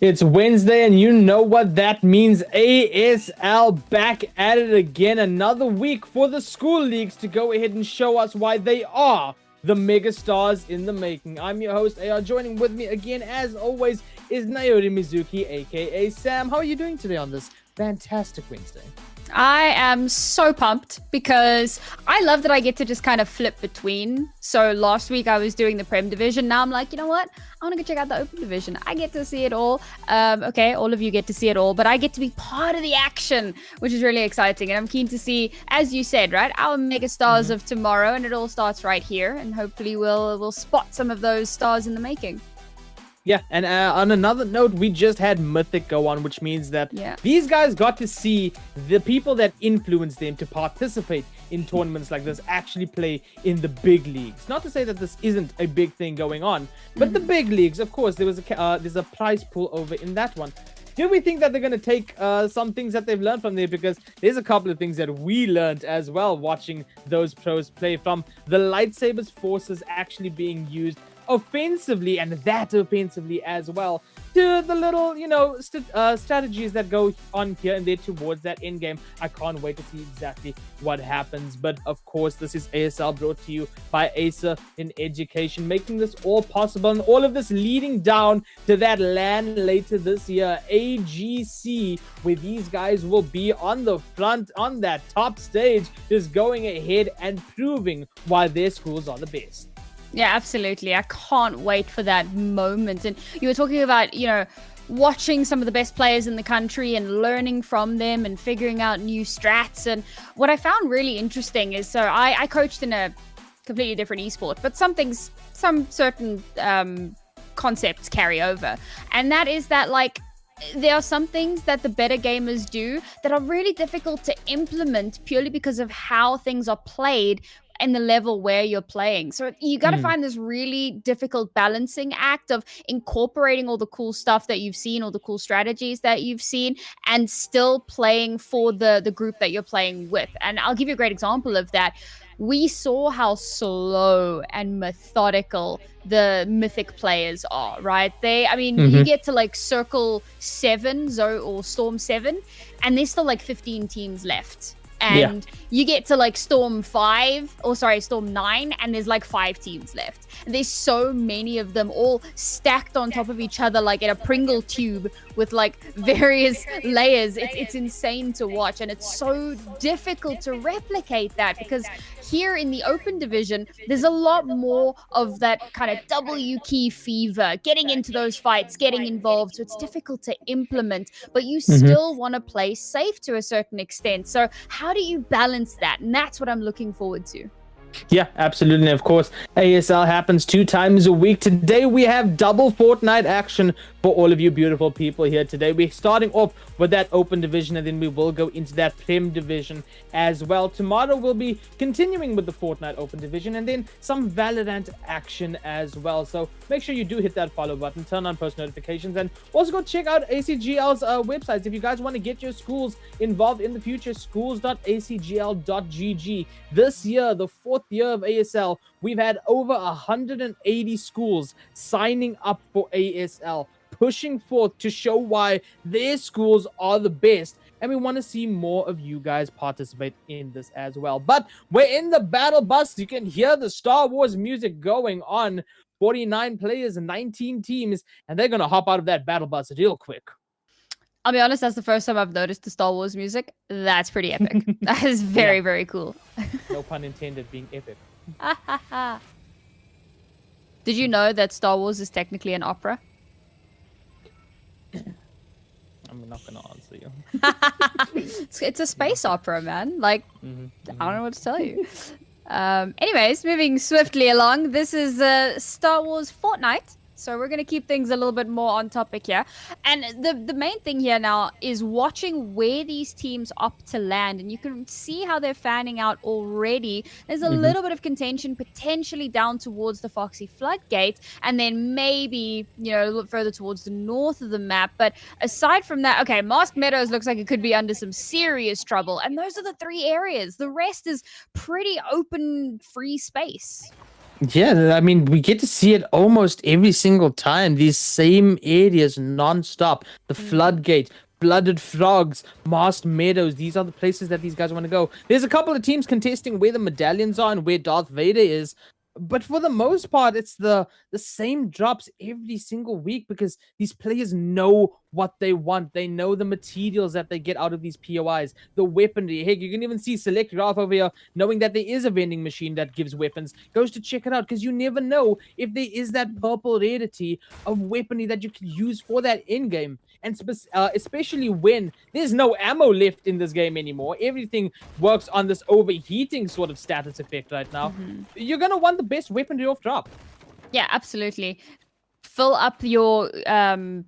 It's Wednesday, and you know what that means. ASL back at it again. Another week for the school leagues to go ahead and show us why they are the mega stars in the making. I'm your host, AR. Joining with me again, as always, is Naori Mizuki, aka Sam. How are you doing today on this fantastic Wednesday? I am so pumped because I love that I get to just kind of flip between. So last week I was doing the Prem division. Now I'm like, you know what? I want to go check out the Open division. I get to see it all. Okay, all of you get to see it all, but I get to be part of the action, which is really exciting. And I'm keen to see, as you said, right, our mega stars of tomorrow, and it all starts right here. And hopefully we'll spot some of those stars in the making. Yeah, and on another note, we just had Mythic go on, which means that these guys got to see the people that influenced them to participate in tournaments like this actually play in the big leagues. Not to say that this isn't a big thing going on, but the big leagues, of course, there's a prize pool over in that one. Do we think that they're going to take some things that they've learned from there? Because there's a couple of things that we learned as well watching those pros play, from the lightsabers forces actually being used offensively, and that offensively as well, to the little, strategies that go on here and there towards that end game. I can't wait to see exactly what happens. But of course, this is ASL, brought to you by Acer in Education, making this all possible, and all of this leading down to that LAN later this year, AGC, where these guys will be on the front, on that top stage, just going ahead and proving why their schools are the best. Yeah, absolutely. I can't wait for that moment. And you were talking about, watching some of the best players in the country and learning from them and figuring out new strats. And what I found really interesting is, so I coached in a completely different esport, but some certain concepts carry over. And that is that, like, there are some things that the better gamers do that are really difficult to implement purely because of how things are played and the level where you're playing. So you got to find this really difficult balancing act of incorporating all the cool stuff that you've seen, all the cool strategies that you've seen, and still playing for the group that you're playing with. And I'll give you a great example of that. We saw how slow and methodical the Mythic players are, right? You get to like Circle 7 or Storm 7, and there's still like 15 teams left. And you get to like Storm 9, and there's like 5 teams left. And there's so many of them all stacked on top of each other, like in a Pringle tube with like various layers. It's insane to watch, and it's so difficult to replicate that, because here in the Open division, there's a lot more of that kind of W key fever, getting into those fights, getting involved. So it's difficult to implement, but you still want to play safe to a certain extent. So how do you balance that? And that's what I'm looking forward to. Yeah, absolutely. And of course, ASL happens 2 times a week. Today we have double Fortnite action for all of you beautiful people here today. We're starting off with that Open division, and then we will go into that Prem division as well. Tomorrow we'll be continuing with the Fortnite Open division, and then some Valorant action as well. So make sure you do hit that follow button, turn on post notifications, and also go check out ACGL's websites if you guys want to get your schools involved in the future. schools.acgl.gg. This year, the 4th year of ASL, we've had over 180 schools signing up for ASL, pushing forth to show why their schools are the best. And we want to see more of you guys participate in this as well. But we're in the battle bus. You can hear the Star Wars music going on. 49 players and 19 teams, and they're going to hop out of that battle bus real quick. I'll be honest, that's the first time I've noticed the Star Wars music. That's pretty epic. That is very, very cool. No pun intended, being epic. Did you know that Star Wars is technically an opera? I'm not going to answer you. It's a space opera, man. Like, I don't know what to tell you. Anyways, moving swiftly along, this is Star Wars Fortnite. So we're going to keep things a little bit more on topic here. And the main thing here now is watching where these teams opt to land. And you can see how they're fanning out already. There's a little bit of contention potentially down towards the Foxy Floodgate. And then maybe, a little further towards the north of the map. But aside from that, okay, Masked Meadows looks like it could be under some serious trouble. And those are the 3 areas. The rest is pretty open, free space. Yeah, I mean, we get to see it almost every single time. These same areas non-stop. The Mm. floodgate, blooded frogs, masked meadows. These are the places that these guys want to go. There's a couple of teams contesting where the medallions are and where Darth Vader is. But for the most part, it's the same drops every single week because these players know what they want. They know the materials that they get out of these POIs, the weaponry. Heck, you can even see Select Graph over here knowing that there is a vending machine that gives weapons, goes to check it out because you never know if there is that purple rarity of weaponry that you can use for that in game. And especially when there's no ammo left in this game anymore, everything works on this overheating sort of status effect right now. Mhm. You're gonna want the best weaponry off drop. Yeah, absolutely. Fill up your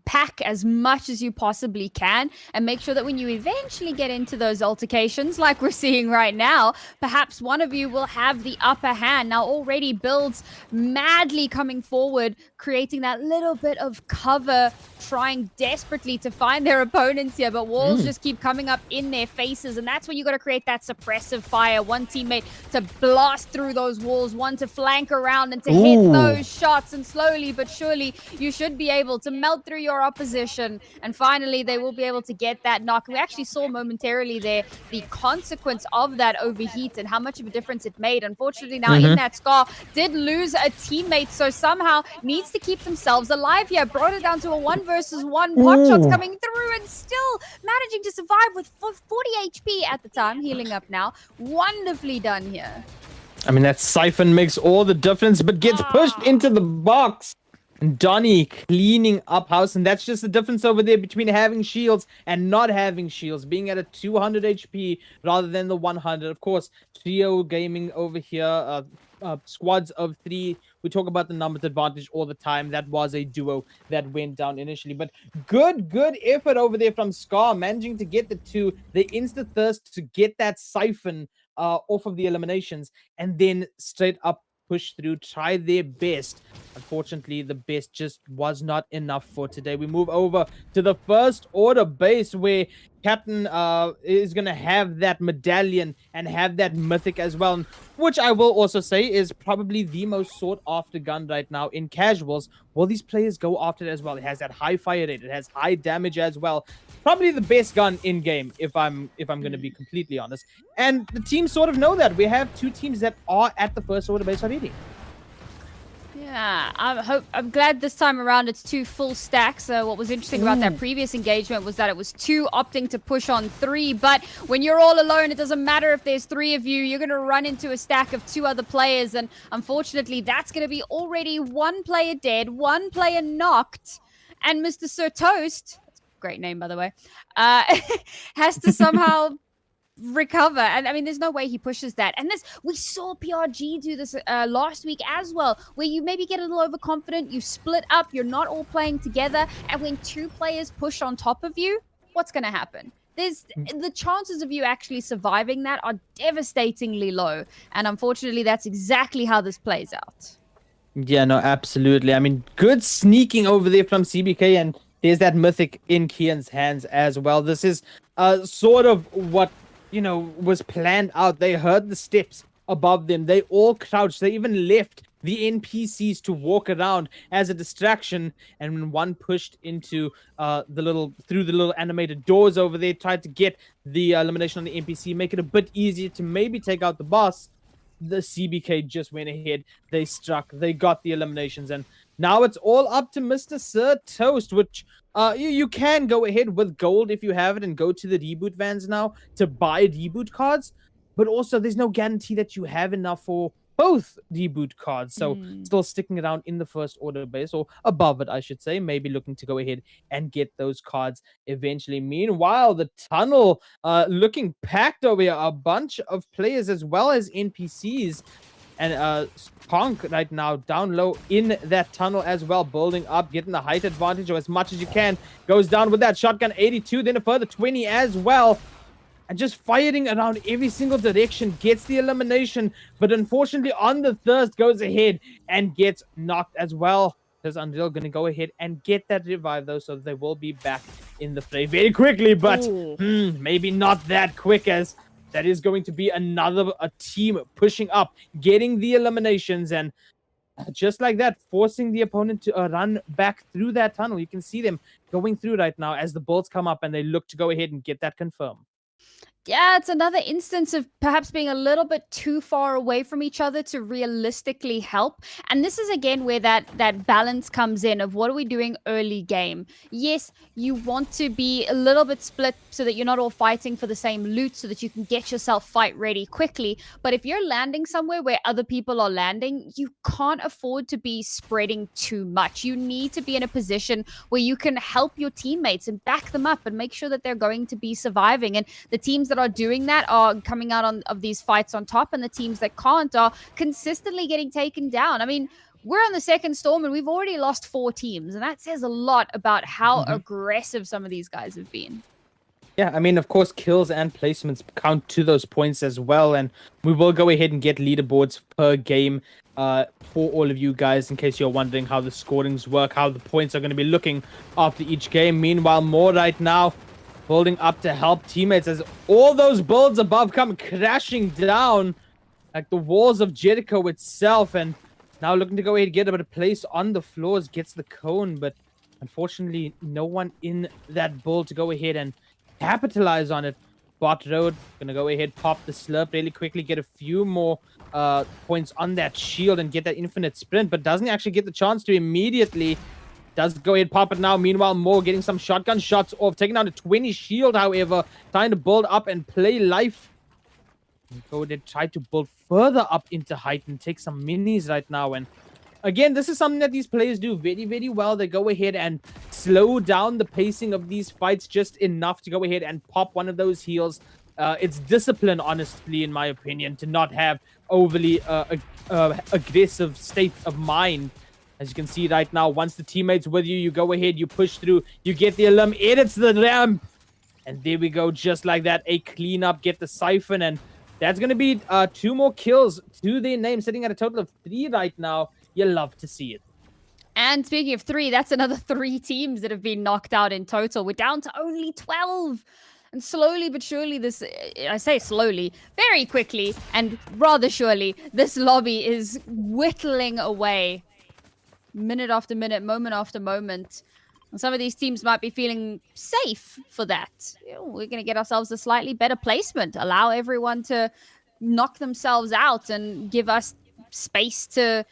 pack as much as you possibly can and make sure that when you eventually get into those altercations like we're seeing right now, perhaps one of you will have the upper hand. Now already builds madly coming forward, creating that little bit of cover, trying desperately to find their opponents here, but walls just keep coming up in their faces, and that's when you got to create that suppressive fire. One teammate to blast through those walls, one to flank around and to hit those shots, and slowly but surely you should be able to melt through your opposition, and finally they will be able to get that knock. We actually saw momentarily there the consequence of that overheat and how much of a difference it made. Unfortunately now in that Scar did lose a teammate, so somehow needs to keep themselves alive here. Brought it down to a 1 versus 1. Pot shots coming through and still managing to survive with 40 HP at the time, healing up now. Wonderfully done here. I mean, that siphon makes all the difference, but gets pushed into the box. And Donnie cleaning up house, and that's just the difference over there between having shields and not having shields, being at a 200 HP rather than the 100. Of course, Trio Gaming over here, squads of 3. We talk about the numbers advantage all the time. That was a duo that went down initially, but good effort over there from Scar, managing to get the 2, the insta thirst to get that siphon off of the eliminations, and then straight up push through, try their best. Unfortunately, the best just was not enough for today. We move over to the first order base where Captain is going to have that medallion and have that mythic as well, which I will also say is probably the most sought after gun right now in casuals. Will these players go after it as well? It has that high fire rate, it has high damage as well. Probably the best gun in game, if I'm going to be completely honest. And the teams sort of know that. We have 2 teams that are at the first order base already. Yeah, I'm glad this time around it's 2 full stacks. What was interesting about that previous engagement was that it was 2 opting to push on 3. But when you're all alone, it doesn't matter if there's 3 of you. You're going to run into a stack of 2 other players. And unfortunately, that's going to be already 1 player dead, 1 player knocked. And Mr. Sir Toast, that's a great name, by the way, has to somehow recover. And I mean, there's no way he pushes that. And this, we saw PRG do this last week as well, where you maybe get a little overconfident, you split up, you're not all playing together, and when 2 players push on top of you, what's going to happen? The chances of you actually surviving that are devastatingly low, and unfortunately that's exactly how this plays out. Yeah, no, absolutely. I mean, good sneaking over there from CBK, and there's that mythic in Kian's hands as well. This is sort of what was planned out. They heard the steps above them. They all crouched. They even left the NPCs to walk around as a distraction. And when one pushed into through the little animated doors over there, tried to get the elimination on the NPC, make it a bit easier to maybe take out the boss, the CBK just went ahead. They struck. They got the eliminations, and now it's all up to Mr. Sir Toast, which you can go ahead with gold if you have it and go to the reboot vans now to buy reboot cards, but also there's no guarantee that you have enough for both reboot cards. So still sticking around in the first order base, or above it, I should say, maybe looking to go ahead and get those cards eventually. Meanwhile, the tunnel looking packed over here, a bunch of players as well as NPCs. And Punk right now down low in that tunnel as well, building up, getting the height advantage or as much as you can. Goes down with that shotgun, 82, then a further 20 as well. And just firing around every single direction, gets the elimination. But unfortunately, on the thirst, goes ahead and gets knocked as well. There's Unreal going to go ahead and get that revive, though, so they will be back in the fray very quickly. But maybe not that quick, as that is going to be another team pushing up, getting the eliminations. And just like that, forcing the opponent to run back through that tunnel. You can see them going through right now as the bullets come up and they look to go ahead and get that confirmed. Yeah, it's another instance of perhaps being a little bit too far away from each other to realistically help. And this is again where that balance comes in of what are we doing early game. Yes, you want to be a little bit split so that you're not all fighting for the same loot so that you can get yourself fight ready quickly. But if you're landing somewhere where other people are landing, you can't afford to be spreading too much. You need to be in a position where you can help your teammates and back them up and make sure that they're going to be surviving. And the teams that are doing that are coming out of these fights on top, and the teams that can't are consistently getting taken down. I mean, we're on the second storm and we've already lost 4 teams, and that says a lot about how aggressive some of these guys have been. Yeah, I mean, of course, kills and placements count to those points as well, and we will go ahead and get leaderboards per game for all of you guys, in case you're wondering how the scorings work, how the points are going to be looking after each game. Meanwhile, more right now building up to help teammates as all those builds above come crashing down like the walls of Jericho itself, and now looking to go ahead and get a bit of place on the floors, gets the cone, but unfortunately no one in that build to go ahead and capitalize on it. Bot Road gonna go ahead, pop the slurp really quickly, get a few more points on that shield and get that infinite sprint, but doesn't actually get the chance to immediately. Does go ahead, pop it now. Meanwhile, Mo getting some shotgun shots off. Taking down a 20 shield, however. Trying to build up and play life. Go ahead, try to build further up into height and take some minis right now. And again, this is something that these players do very, very well. They go ahead and slow down the pacing of these fights just enough to go ahead and pop one of those heals. It's discipline, honestly, in my opinion, to not have overly aggressive states of mind. As you can see right now, once the teammate's with you, you go ahead, you push through, you get the alarm, edits the ramp. And there we go, just like that, a cleanup, get the siphon, and that's going to be 2 more kills to their name, sitting at a total of 3 right now. You love to see it. And speaking of 3, that's another 3 teams that have been knocked out in total. We're down to only 12. And slowly but surely, this, I say slowly, very quickly, and rather surely, this lobby is whittling away. Minute after minute, moment after moment. And some of these teams might be feeling safe for that. We're going to get ourselves a slightly better placement, allow everyone to knock themselves out and give us space to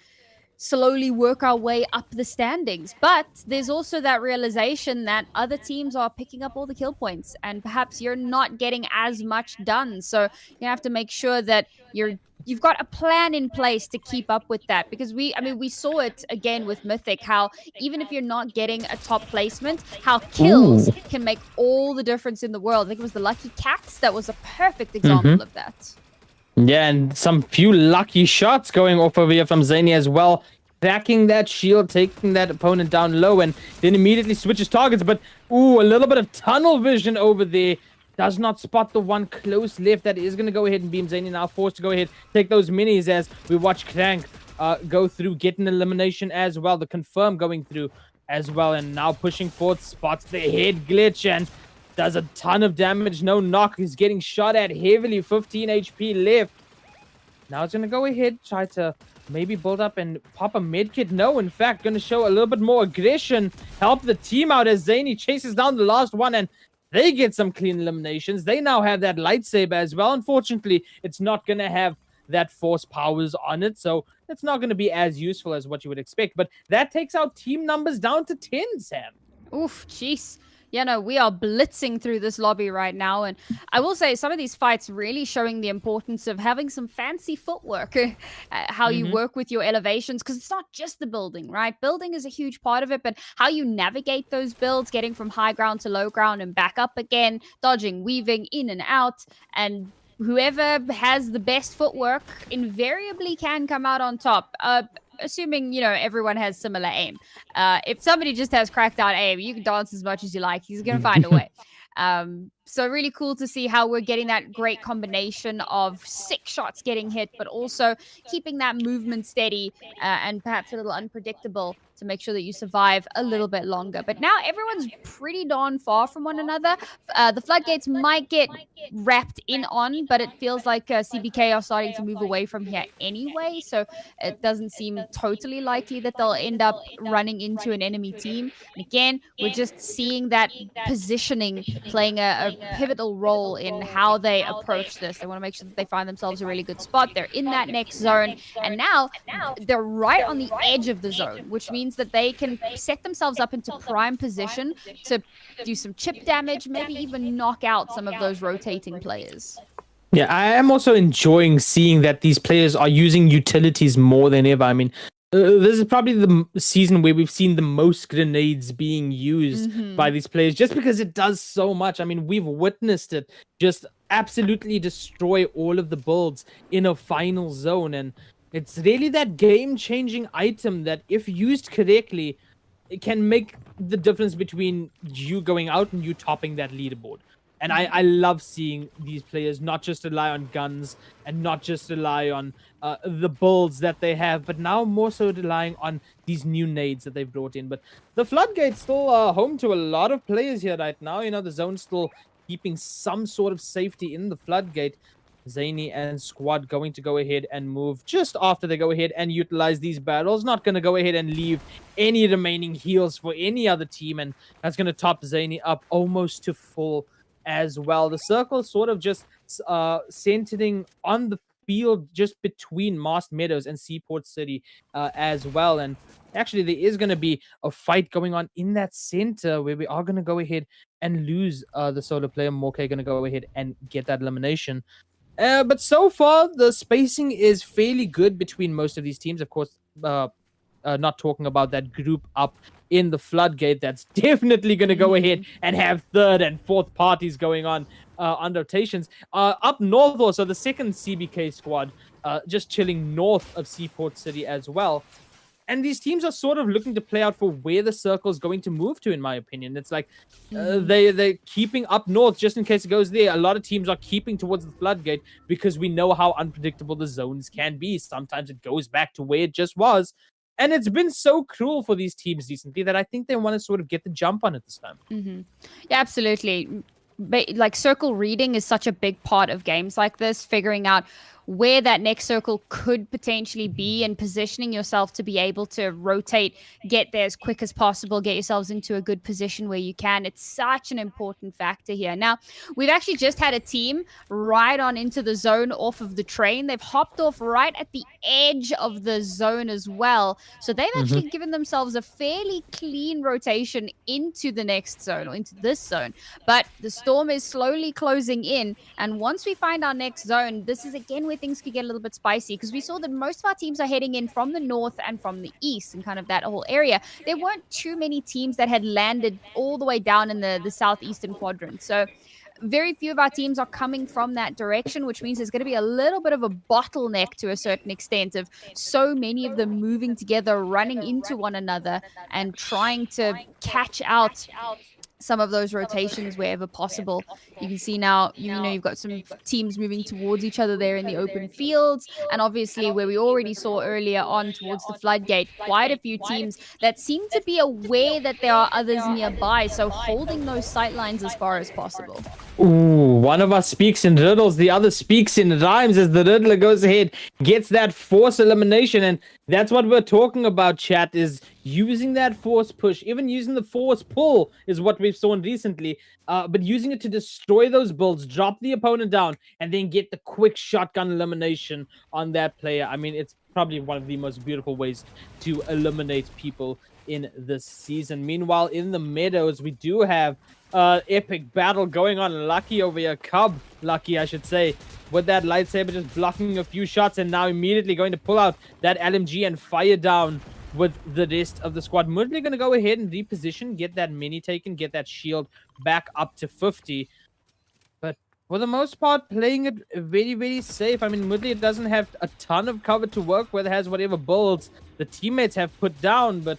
slowly work our way up the standings. But there's also that realization that other teams are picking up all the kill points and perhaps you're not getting as much done. So you have to make sure that you've got a plan in place to keep up with that, because we saw it again with Mythic, how even if you're not getting a top placement, how kills can make all the difference in the world. I think it was the Lucky Cats that was a perfect example of that. Yeah, and some few lucky shots going off over here from Zany as well. Cracking that shield, taking that opponent down low, and then immediately switches targets. But, a little bit of tunnel vision over there. Does not spot the one close left. That is going to go ahead and beam Zany, now forced to go ahead, take those minis as we watch Crank go through, get an elimination as well. The confirm going through as well, and now pushing forward, spots the head glitch and does a ton of damage. No knock. He's getting shot at heavily. 15 HP left. Now it's going to go ahead, try to maybe build up and pop a medkit. No, in fact, going to show a little bit more aggression. Help the team out as Zany chases down the last one, and they get some clean eliminations. They now have that lightsaber as well. Unfortunately, it's not going to have that force powers on it, so it's not going to be as useful as what you would expect. But that takes our team numbers down to 10, Sam. Oof, jeez. Yeah, no, we are blitzing through this lobby right now. And I will say some of these fights really showing the importance of having some fancy footwork, how you work with your elevations, because it's not just the building, right? Building is a huge part of it, but how you navigate those builds, getting from high ground to low ground and back up again, dodging, weaving in and out, and whoever has the best footwork invariably can come out on top. Assuming, everyone has similar aim. If somebody just has cracked out aim, you can dance as much as you like. He's going to find a way. So really cool to see how we're getting that great combination of sick shots getting hit, but also keeping that movement steady and perhaps a little unpredictable to make sure that you survive a little bit longer. But now everyone's pretty darn far from one another. The floodgates might get wrapped in on, but it feels like CBK are starting to move away from here anyway. So it doesn't seem totally likely that they'll end up running into an enemy team. And again, we're just seeing that positioning playing a pivotal role in how they approach this. They want to make sure that they find themselves a really good spot. They're in that next zone. And now they're right on the edge of the zone, which means that they can set themselves up into prime position to do some chip damage, maybe even knock out some of those rotating players. Yeah, I am also enjoying seeing that these players are using utilities more than ever. I mean, this is probably the season where we've seen the most grenades being used by these players, just because it does so much. I mean, we've witnessed it just absolutely destroy all of the builds in a final zone. And it's really that game-changing item that, if used correctly, it can make the difference between you going out and you topping that leaderboard. And I love seeing these players not just rely on guns and not just rely on the builds that they have, but now more so relying on these new nades that they've brought in. But the Floodgate's still home to a lot of players here right now. You know, the zone's still keeping some sort of safety in the Floodgate. Zany and squad going to go ahead and move just after they go ahead and utilize these barrels. Not going to go ahead and leave any remaining heals for any other team. And that's going to top Zany up almost to full as well. The circle sort of just centering on the field just between Mast Meadows and Seaport City as well. And actually, there is going to be a fight going on in that center where we are going to go ahead and lose the solo player. Morke going to go ahead and get that elimination. But so far, the spacing is fairly good between most of these teams. Of course, not talking about that group up in the Floodgate that's definitely going to go ahead and have third and fourth parties going on rotations. Up north also, the second CBK squad just chilling north of Seaport City as well. And these teams are sort of looking to play out for where the circle is going to move to, in my opinion. It's like they're keeping up north just in case it goes there. A lot of teams are keeping towards the Floodgate because we know how unpredictable the zones can be. Sometimes it goes back to where it just was. And it's been so cruel for these teams recently that I think they want to sort of get the jump on it this time. Yeah, absolutely. Like, circle reading is such a big part of games like this, figuring out where that next circle could potentially be and positioning yourself to be able to rotate, get there as quick as possible, get yourselves into a good position where you can. It's such an important factor here. Now, we've actually just had a team ride on into the zone off of the train. They've hopped off right at the edge of the zone as well. So they've actually given themselves a fairly clean rotation into the next zone, or into this zone. But the storm is slowly closing in. And once we find our next zone, this is again where things could get a little bit spicy, because we saw that most of our teams are heading in from the north and from the east and kind of that whole area. There weren't too many teams that had landed all the way down in the southeastern quadrant. So very few of our teams are coming from that direction, which means there's going to be a little bit of a bottleneck to a certain extent of so many of them moving together, running into one another and trying to catch out some of those rotations wherever possible. You can see now, you've got some teams moving towards each other there in the open fields. And obviously, where we already saw earlier on towards the Floodgate, quite a few teams that seem to be aware that there are others nearby. So holding those sight lines as far as possible. Ooh, one of us speaks in riddles, the other speaks in rhymes as the riddler goes ahead, gets that force elimination. And that's what we're talking about, chat, is using that force push, even using the force pull is what we've seen recently, but using it to destroy those builds, drop the opponent down, and then get the quick shotgun elimination on that player. I mean, it's probably one of the most beautiful ways to eliminate people in this season. Meanwhile, in the meadows, we do have epic battle going on. Lucky over here, Lucky, I should say, with that lightsaber just blocking a few shots, and now immediately going to pull out that LMG and fire down with the rest of the squad. Mudley going to go ahead and reposition, get that mini taken, get that shield back up to 50. But for the most part, playing it very, very safe. I mean, Mudley doesn't have a ton of cover to work with, has whatever builds the teammates have put down, but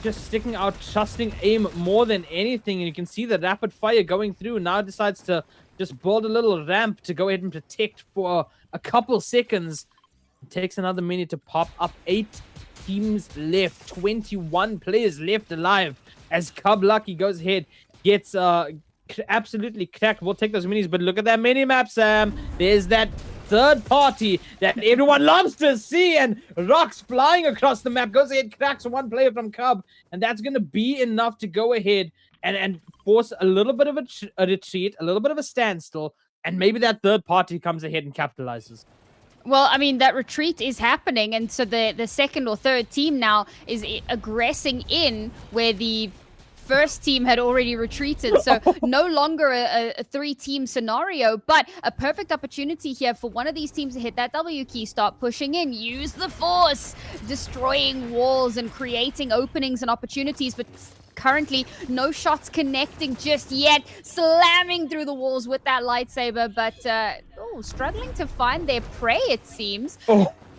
just sticking out, trusting aim more than anything. And you can see the rapid fire going through. Now decides to just build a little ramp to go ahead and protect for a couple seconds. It takes another minute to pop up. 8 teams left, 21 players left alive as Cub Lucky goes ahead, gets absolutely cracked. We'll take those minis, but look at that mini map, Sam. There's that third party that everyone loves to see, and rocks flying across the map. Goes ahead, cracks one player from Cub, and that's going to be enough to go ahead and force a little bit of a retreat, a little bit of a standstill, and maybe that third party comes ahead and capitalizes. Well, I mean, that retreat is happening, and so the second or third team now is aggressing in where the first team had already retreated. So no longer a 3-team scenario, but a perfect opportunity here for one of these teams to hit that W key, start pushing in, use the force, destroying walls and creating openings and opportunities, but currently no shots connecting just yet, slamming through the walls with that lightsaber, but struggling to find their prey, it seems.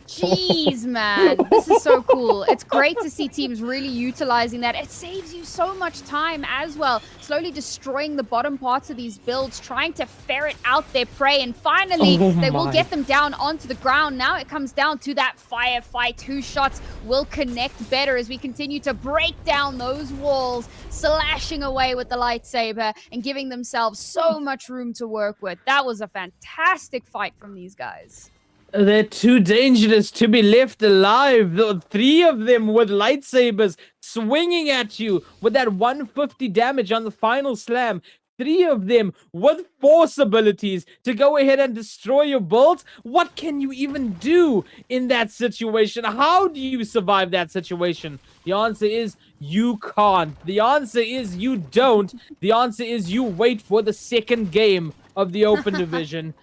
Jeez, man. This is so cool. It's great to see teams really utilizing that. It saves you so much time as well. Slowly destroying the bottom parts of these builds, trying to ferret out their prey. And finally, they will get them down onto the ground. Now it comes down to that firefight. 2 shots will connect better as we continue to break down those walls, slashing away with the lightsaber and giving themselves so much room to work with. That was a fantastic fight from these guys. They're too dangerous to be left alive. The 3 of them with lightsabers swinging at you with that 150 damage on the final slam. 3 of them with force abilities to go ahead and destroy your builds. What can you even do in that situation? How do you survive that situation? The answer is you can't. The answer is you don't. The answer is you wait for the second game of the Open Division.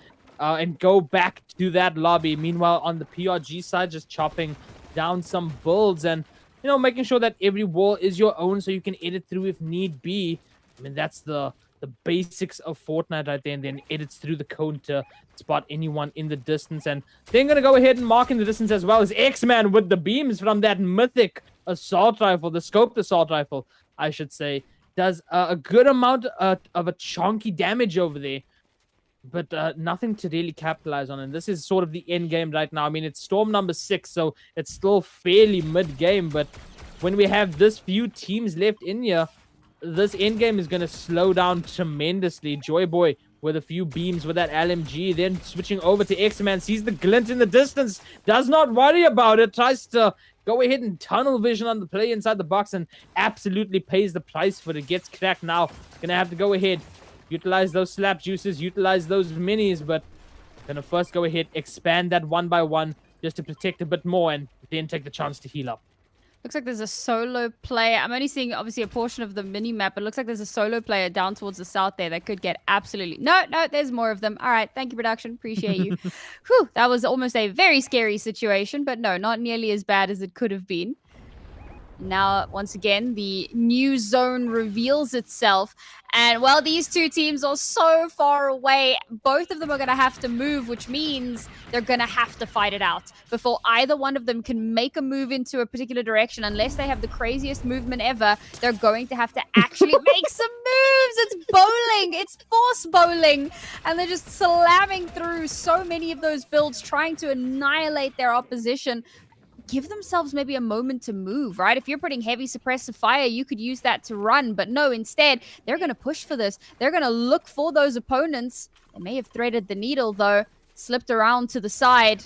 And go back to that lobby. Meanwhile, on the PRG side, just chopping down some builds and, you know, making sure that every wall is your own so you can edit through if need be. I mean, that's the basics of Fortnite right there, and then edits through the cone to spot anyone in the distance. And they're going to go ahead and mark in the distance as well as X-Man with the beams from that mythic assault rifle, the scoped assault rifle, I should say. Does a good amount of a chunky damage over there. But nothing to really capitalize on. And this is sort of the end game right now. I mean, it's Storm number 6, so it's still fairly mid-game. But when we have this few teams left in here, this end game is going to slow down tremendously. Joy Boy with a few beams with that LMG. Then switching over to X-Man. Sees the glint in the distance. Does not worry about it. Tries to go ahead and tunnel vision on the play inside the box and absolutely pays the price for it. Gets cracked now. Going to have to go ahead. Utilize those slap juices, utilize those minis, but gonna first go ahead, expand that 1 by 1 just to protect a bit more and then take the chance to heal up. Looks like there's a solo player. I'm only seeing, obviously, a portion of the mini-map, but it looks like there's a solo player down towards the south there that could get absolutely... No, there's more of them. All right, thank you, production. Appreciate you. Whew, that was almost a very scary situation, but no, not nearly as bad as it could have been. Now, once again, the new zone reveals itself. And, well, these 2 teams are so far away. Both of them are going to have to move, which means they're going to have to fight it out before either one of them can make a move into a particular direction. Unless they have the craziest movement ever, they're going to have to actually make some moves. It's bowling. It's force bowling. And they're just slamming through so many of those builds, trying to annihilate their opposition. Give themselves maybe a moment to move, right? If you're putting heavy suppressive fire, you could use that to run. But no, instead, they're going to push for this. They're going to look for those opponents. They may have threaded the needle, though. Slipped around to the side.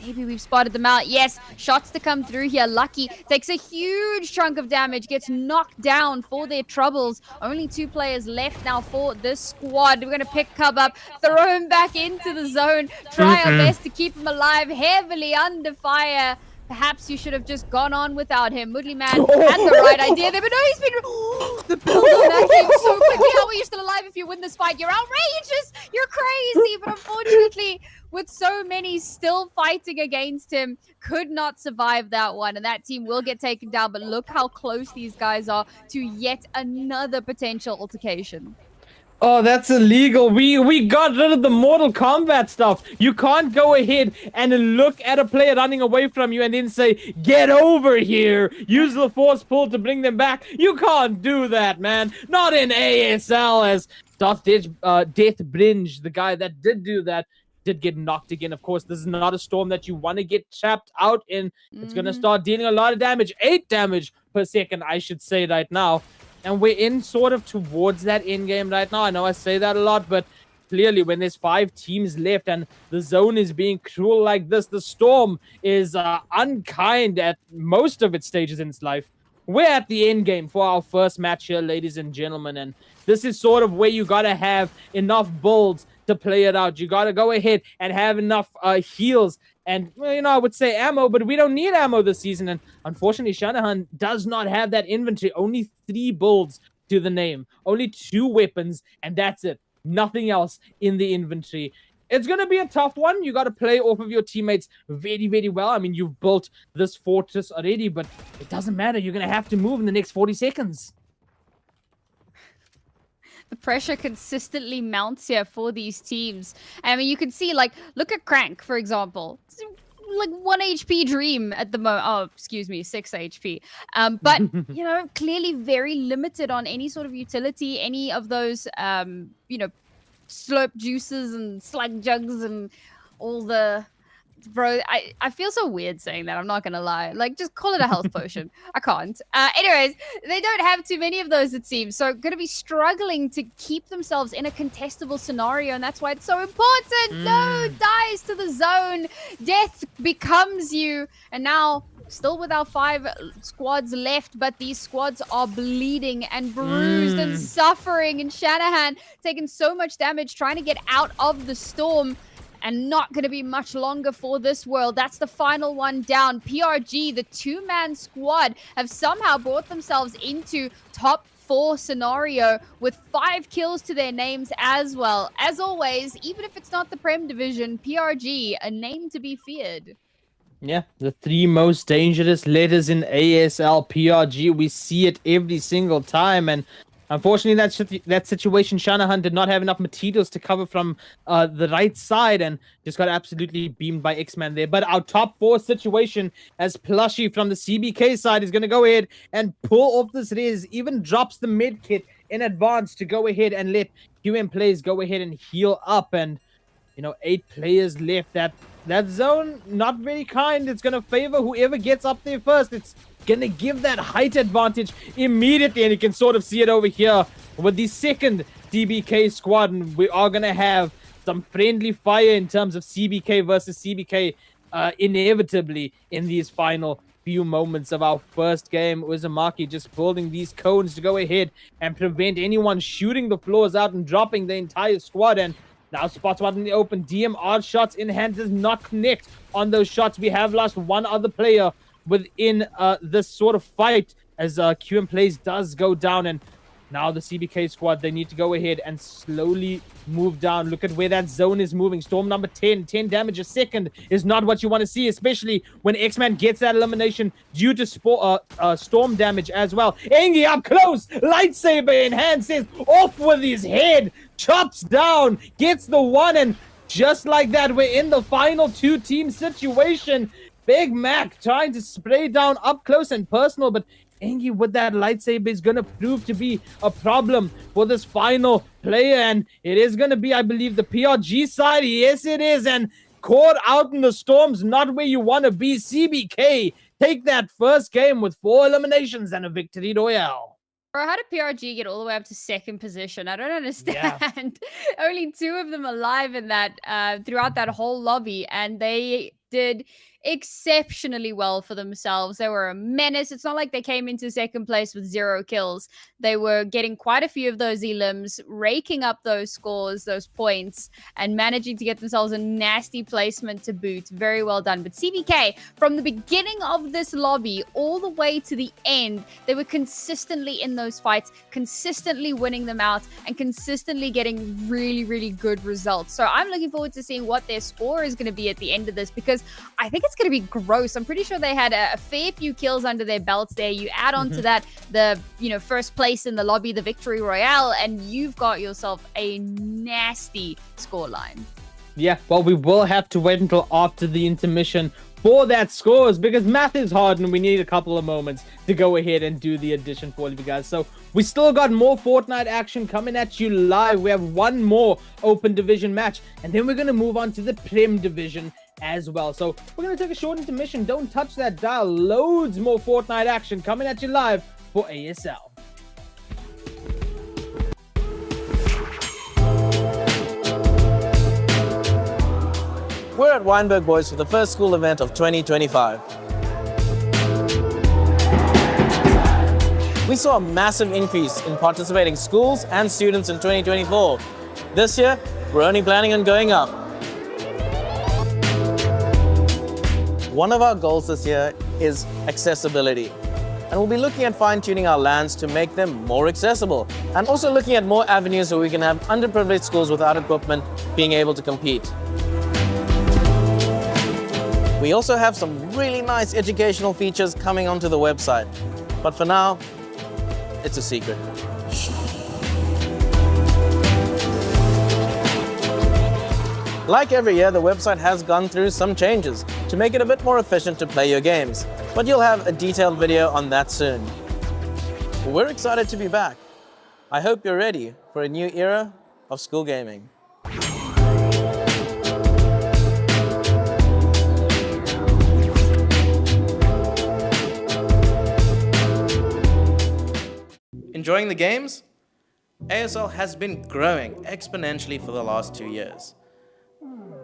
Maybe we've spotted them out. Yes, shots to come through here. Lucky takes a huge chunk of damage. Gets knocked down for their troubles. Only 2 players left now for this squad. We're going to pick Cub up. Throw him back into the zone. Try our best to keep him alive. Heavily under fire. Perhaps you should have just gone on without him. Moodly Man had the right idea there, but no, he's been... the build on that came so quickly. How are you still alive if you win this fight? You're outrageous! You're crazy! But unfortunately, with so many still fighting against him, could not survive that one. And that team will get taken down. But look how close these guys are to yet another potential altercation. Oh, that's illegal. We got rid of the Mortal Kombat stuff. You can't go ahead and look at a player running away from you and then say, "Get over here." Use the force pull to bring them back. You can't do that, man. Not in ASL. As Death Bringe, the guy that did do that, did get knocked again. Of course, this is not a storm that you want to get trapped out in. It's gonna start dealing a lot of damage. 8 damage per second, I should say right now. And we're in sort of towards that end game right now. I know I say that a lot, but clearly when there's 5 teams left and the zone is being cruel like this, the storm is unkind at most of its stages in its life. We're at the end game for our first match here, ladies and gentlemen, and this is sort of where you gotta have enough builds to play it out. You gotta go ahead and have enough heals and, well, you know, I would say ammo, but we don't need ammo this season. And unfortunately, Shanahan does not have that inventory. Only 3 builds to the name. Only 2 weapons, and that's it. Nothing else in the inventory. It's going to be a tough one. You got to play off of your teammates very, very well. I mean, you've built this fortress already, but it doesn't matter. You're going to have to move in the next 40 seconds. The pressure consistently mounts here for these teams. I mean, you can see, like, look at Crank, for example. It's like 1 HP Dream at the moment. Oh, excuse me, 6 HP. But, you know, clearly very limited on any sort of utility, any of those, you know, slurp juices and slug jugs and all the... Bro, I feel so weird saying that. I'm not gonna lie. Like, just call it a health potion. I can't. Anyways, they don't have too many of those, it seems. So, gonna be struggling to keep themselves in a contestable scenario, and that's why it's so important. No, dies to the zone. Death becomes you. And now, still with our 5 squads left, but these squads are bleeding and bruised and suffering. And Shanahan taking so much damage trying to get out of the storm. And not going to be much longer for this world. That's the final one down. PRG, the 2-man squad, have somehow brought themselves into top 4 scenario with 5 kills to their names as well. As always, even if it's not the Prem division, PRG, a name to be feared. Yeah, the 3 most dangerous letters in ASL, PRG. We see it every single time, and unfortunately, that situation, Shanahan did not have enough materials to cover from the right side and just got absolutely beamed by X-Man there. But our top 4 situation, as Plushy from the CBK side is going to go ahead and pull off this res, even drops the mid kit in advance to go ahead and let QM Plays go ahead and heal up. And, you know, 8 players left. That zone, not very kind. It's going to favor whoever gets up there first. It's going to give that height advantage immediately, and you can sort of see it over here with the second CBK squad, and we are going to have some friendly fire in terms of CBK versus CBK inevitably in these final few moments of our first game. Uzumaki just building these cones to go ahead and prevent anyone shooting the floors out and dropping the entire squad. And now spots one in the open. DMR shots in hand does not connect on those shots. We have lost 1 other player within this sort of fight as QM Plays does go down. And now the CBK squad, they need to go ahead and slowly move down. Look at where that zone is moving. Storm number 10 damage a second is not what you want to see, especially when X-Man gets that elimination due to storm damage as well. Engi up close, lightsaber in hand, says off with his head, chops down, gets the 1, and just like that, we're in the final 2-team situation. Big Mac trying to spray down up close and personal, but Engi with that lightsaber is going to prove to be a problem for this final player, and it is going to be, I believe, the PRG side. Yes, it is, and caught out in the storms, not where you want to be. CBK take that first game with 4 eliminations and a victory royale. Bro, how did PRG get all the way up to 2nd position? I don't understand. Yeah. Only 2 of them alive in that throughout that whole lobby, and they did exceptionally well for themselves. They were a menace. It's not like they came into 2nd place with 0 kills. They were getting quite a few of those elims, raking up those scores, those points, and managing to get themselves a nasty placement to boot. Very well done. But CBK, from the beginning of this lobby all the way to the end, they were consistently in those fights, consistently winning them out, and consistently getting really, really good results. So I'm looking forward to seeing what their score is going to be at the end of this, because I think it's going to be gross. I'm pretty sure they had a fair few kills under their belts there. You add on to that the first place in the lobby, the victory royale, and you've got yourself a nasty scoreline. Yeah, well, we will have to wait until after the intermission for that scores, because math is hard and we need a couple of moments to go ahead and do the addition for all of you guys. So we still got more Fortnite action coming at you live. We have one more open division match, and then we're going to move on to the Prem division as well. So we're going to take a short intermission. Don't touch that dial. Loads more Fortnite action coming at you live for ASL. We're at Weinberg Boys for the first school event of 2025. We saw a massive increase in participating schools and students in 2024. This year, we're only planning on going up. One of our goals this year is accessibility. And we'll be looking at fine-tuning our LANs to make them more accessible, and also looking at more avenues where we can have underprivileged schools without equipment being able to compete. We also have some really nice educational features coming onto the website, but for now, it's a secret. Like every year, the website has gone through some changes to make it a bit more efficient to play your games, but you'll have a detailed video on that soon. We're excited to be back. I hope you're ready for a new era of school gaming. Enjoying the games? ASL has been growing exponentially for the last 2 years.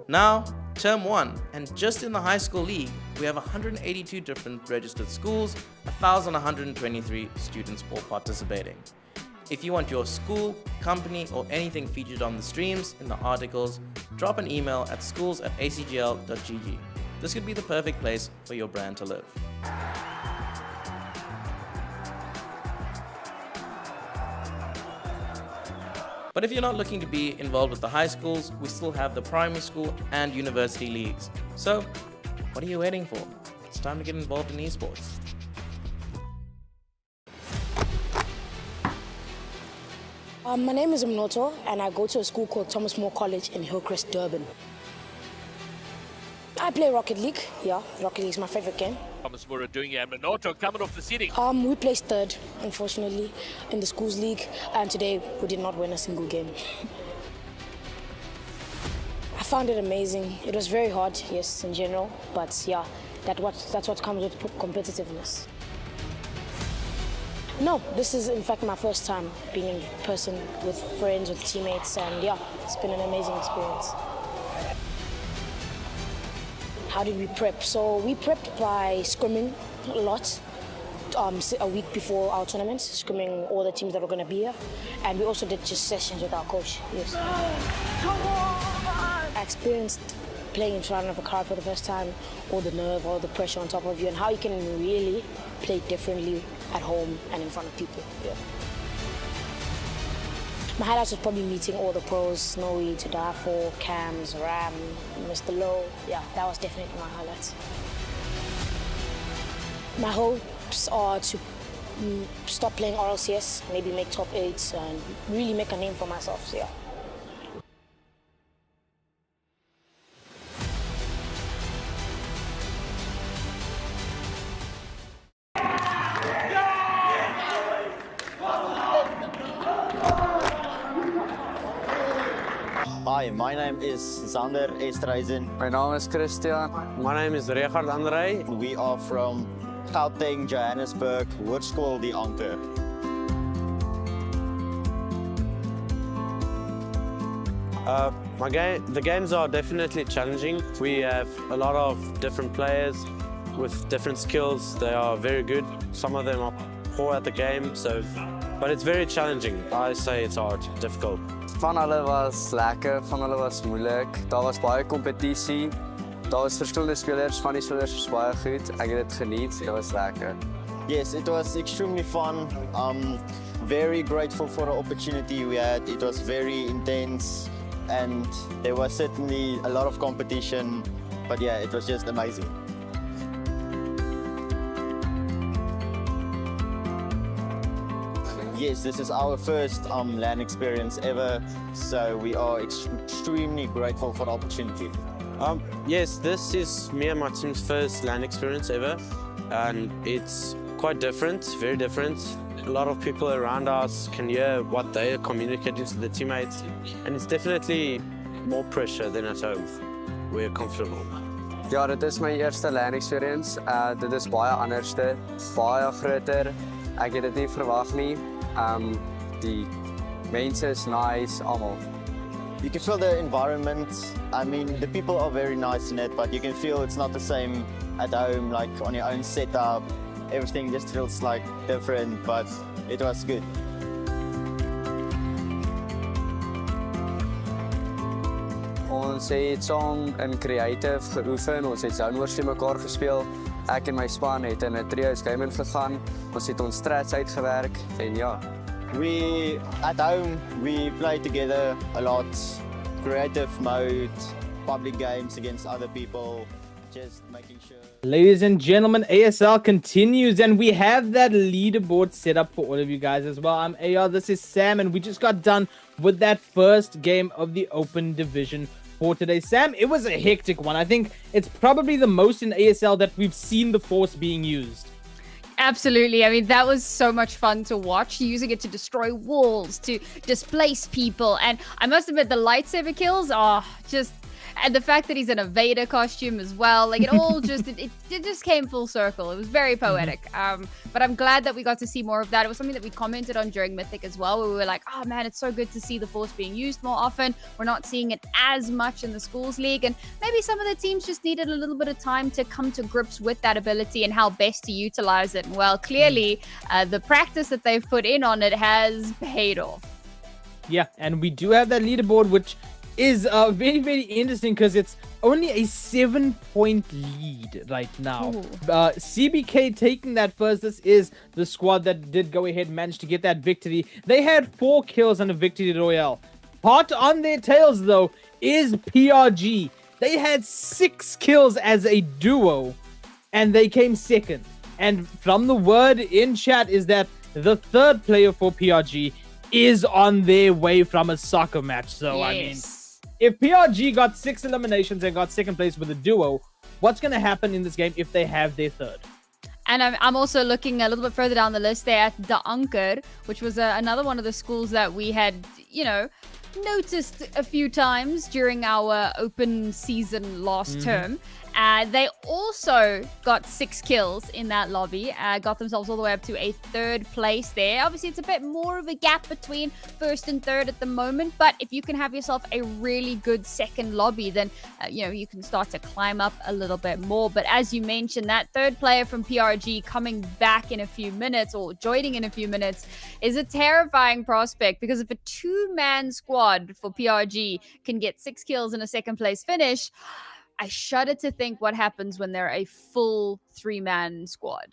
Now, term 1, and just in the high school league, we have 182 different registered schools, 1,123 students all participating. If you want your school, company, or anything featured on the streams, in the articles, drop an email at schools@acgl.gg. This could be the perfect place for your brand to live. But if you're not looking to be involved with the high schools, we still have the primary school and university leagues. So, what are you waiting for? It's time to get involved in esports. My name is Mnoto, and I go to a school called Thomas More College in Hillcrest, Durban. I play Rocket League. Yeah, Rocket League is my favorite game. Thomas Moore doing it, and Mnoto coming off the seating. We placed third, unfortunately, in the schools league, and today we did not win a single game. I found it amazing. It was very hard, yes, in general, but yeah, that's what comes with competitiveness. No, this is in fact my first time being in person with friends, with teammates, and yeah, it's been an amazing experience. How did we prep? So we prepped by scrimming a lot, a week before our tournament, scrimming all the teams that were going to be here. And we also did just sessions with our coach, yes. I experienced playing in front of a crowd for the first time, all the nerve, all the pressure on top of you, and how you can really play differently at home and in front of people. Yeah. My highlights was probably meeting all the pros, Snowy, To Die For, Cams, Ram, Mr. Low. Yeah, that was definitely my highlights. My hopes are to stop playing RLCS, maybe make top 8 and really make a name for myself, so yeah. Hi, my name is Sander Estreisen. My name is Christian. My name is Richard André. We are from Gauteng, Johannesburg, Hoërskool Die Anker. The games are definitely challenging. We have a lot of different players with different skills. They are very good. Some of them are poor at the game, but it's very challenging. I say it's hard, difficult. Van hulle was lekker, van hulle was moeilik. Daar was baie kompetisie. Daar was verskillende spelers, van die spelers was baie goed. Ek het dit geniet, dit was lekker. Yes, it was extremely fun. Very grateful for the opportunity we had. It was very intense and there was certainly a lot of competition, but yeah, it was just amazing. yes, this is our first LAN experience ever, so we are extremely grateful for the opportunity. Yes, this is me and my team's first LAN experience ever, and it's quite different, very different. A lot of people around us can hear what they are communicating to the teammates, and it's definitely more pressure than at home. We're comfortable. Ja, dit is my eerste LAN experience. Dit is baie anderste, baie groter. Ek het dit nie verwag nie. Die mense is nice, almal. You can feel the environment. I mean, the people are very nice in it, but you can feel it's not the same at home, like on your own setup. Everything just feels like different, but it was good. Ons het saam in creative geoefen, ons het Zoneworks teen mekaar gespeel. Ek en my span het in 'n trios game gegaan. Ons het ons strats uitgewerk en ja. At home, we play together a lot. Creative mode, public games against other people, just making sure. Ladies and gentlemen, ASL continues, and we have that leaderboard set up for all of you guys as well. I'm AR, this is Sam, and we just got done with that first game of the Open Division for today. Sam, it was a hectic one. I think it's probably the most in ASL that we've seen the Force being used. Absolutely. I mean, that was so much fun to watch, using it to destroy walls, to displace people. And I must admit, the lightsaber kills are just... And the fact that he's in a Vader costume as well, like it all just, it just came full circle. It was very poetic. But I'm glad that we got to see more of that. It was something that we commented on during Mythic as well, where we were like, oh man, it's so good to see the Force being used more often. We're not seeing it as much in the Schools League. And maybe some of the teams just needed a little bit of time to come to grips with that ability and how best to utilize it. And well, clearly, the practice that they've put in on it has paid off. Yeah, and we do have that leaderboard, which is very, very interesting because it's only a 7-point lead right now. CBK taking that first. This is the squad that did go ahead and manage to get that victory. They had 4 kills on the Victory Royale. Hot on their tails, though, is PRG. They had 6 kills as a duo, and they came second. And from the word in chat is that the third player for PRG is on their way from a soccer match. So, yes. I mean, if PRG got 6 eliminations and got second place with a duo, what's going to happen in this game if they have their third? And I'm also looking a little bit further down the list there at De Anker, which was another one of the schools that we had, noticed a few times during our open season last term. They also got 6 kills in that lobby, got themselves all the way up to a 3rd place there. Obviously, it's a bit more of a gap between 1st and 3rd at the moment, but if you can have yourself a really good 2nd lobby, then, you can start to climb up a little bit more. But as you mentioned, that 3rd player from PRG coming back in a few minutes or joining in a few minutes is a terrifying prospect, because if a 2-man squad for PRG can get 6 kills in a 2nd place finish, I shudder to think what happens when they're a full 3-man squad.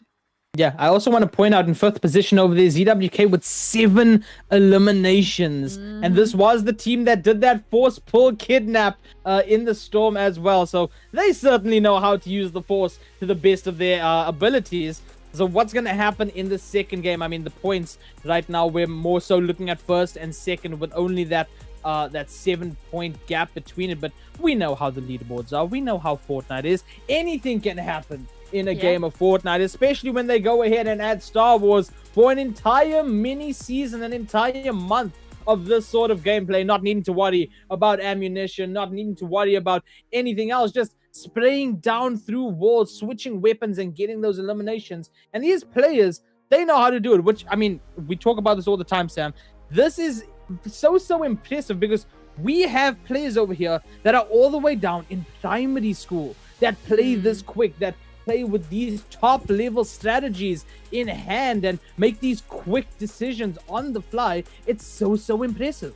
Yeah, I also want to point out in 5th position over there, ZWK with 7 eliminations. And this was the team that did that Force pull kidnap in the Storm as well. So they certainly know how to use the Force to the best of their abilities. So what's going to happen in the second game? I mean, the points right now, we're more so looking at 1st and 2nd with only that 7-point gap between it. But we know how the leaderboards are. We know how Fortnite is. Anything can happen in a game of Fortnite, especially when they go ahead and add Star Wars for an entire mini season, an entire month of this sort of gameplay, not needing to worry about ammunition, not needing to worry about anything else, just spraying down through walls, switching weapons and getting those eliminations. And these players, they know how to do it, which, I mean, we talk about this all the time, Sam. This is so impressive because we have players over here that are all the way down in primary school that play this quick, that play with these top level strategies in hand and make these quick decisions on the fly. It's so impressive.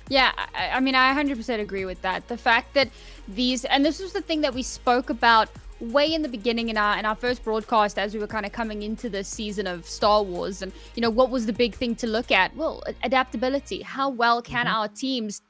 Yeah, I mean, I 100% agree with that. The fact that these, and this was the thing that we spoke about way in the beginning in our first broadcast as we were kind of coming into this season of Star Wars, and what was the big thing to look at? Well, adaptability. How well can our teams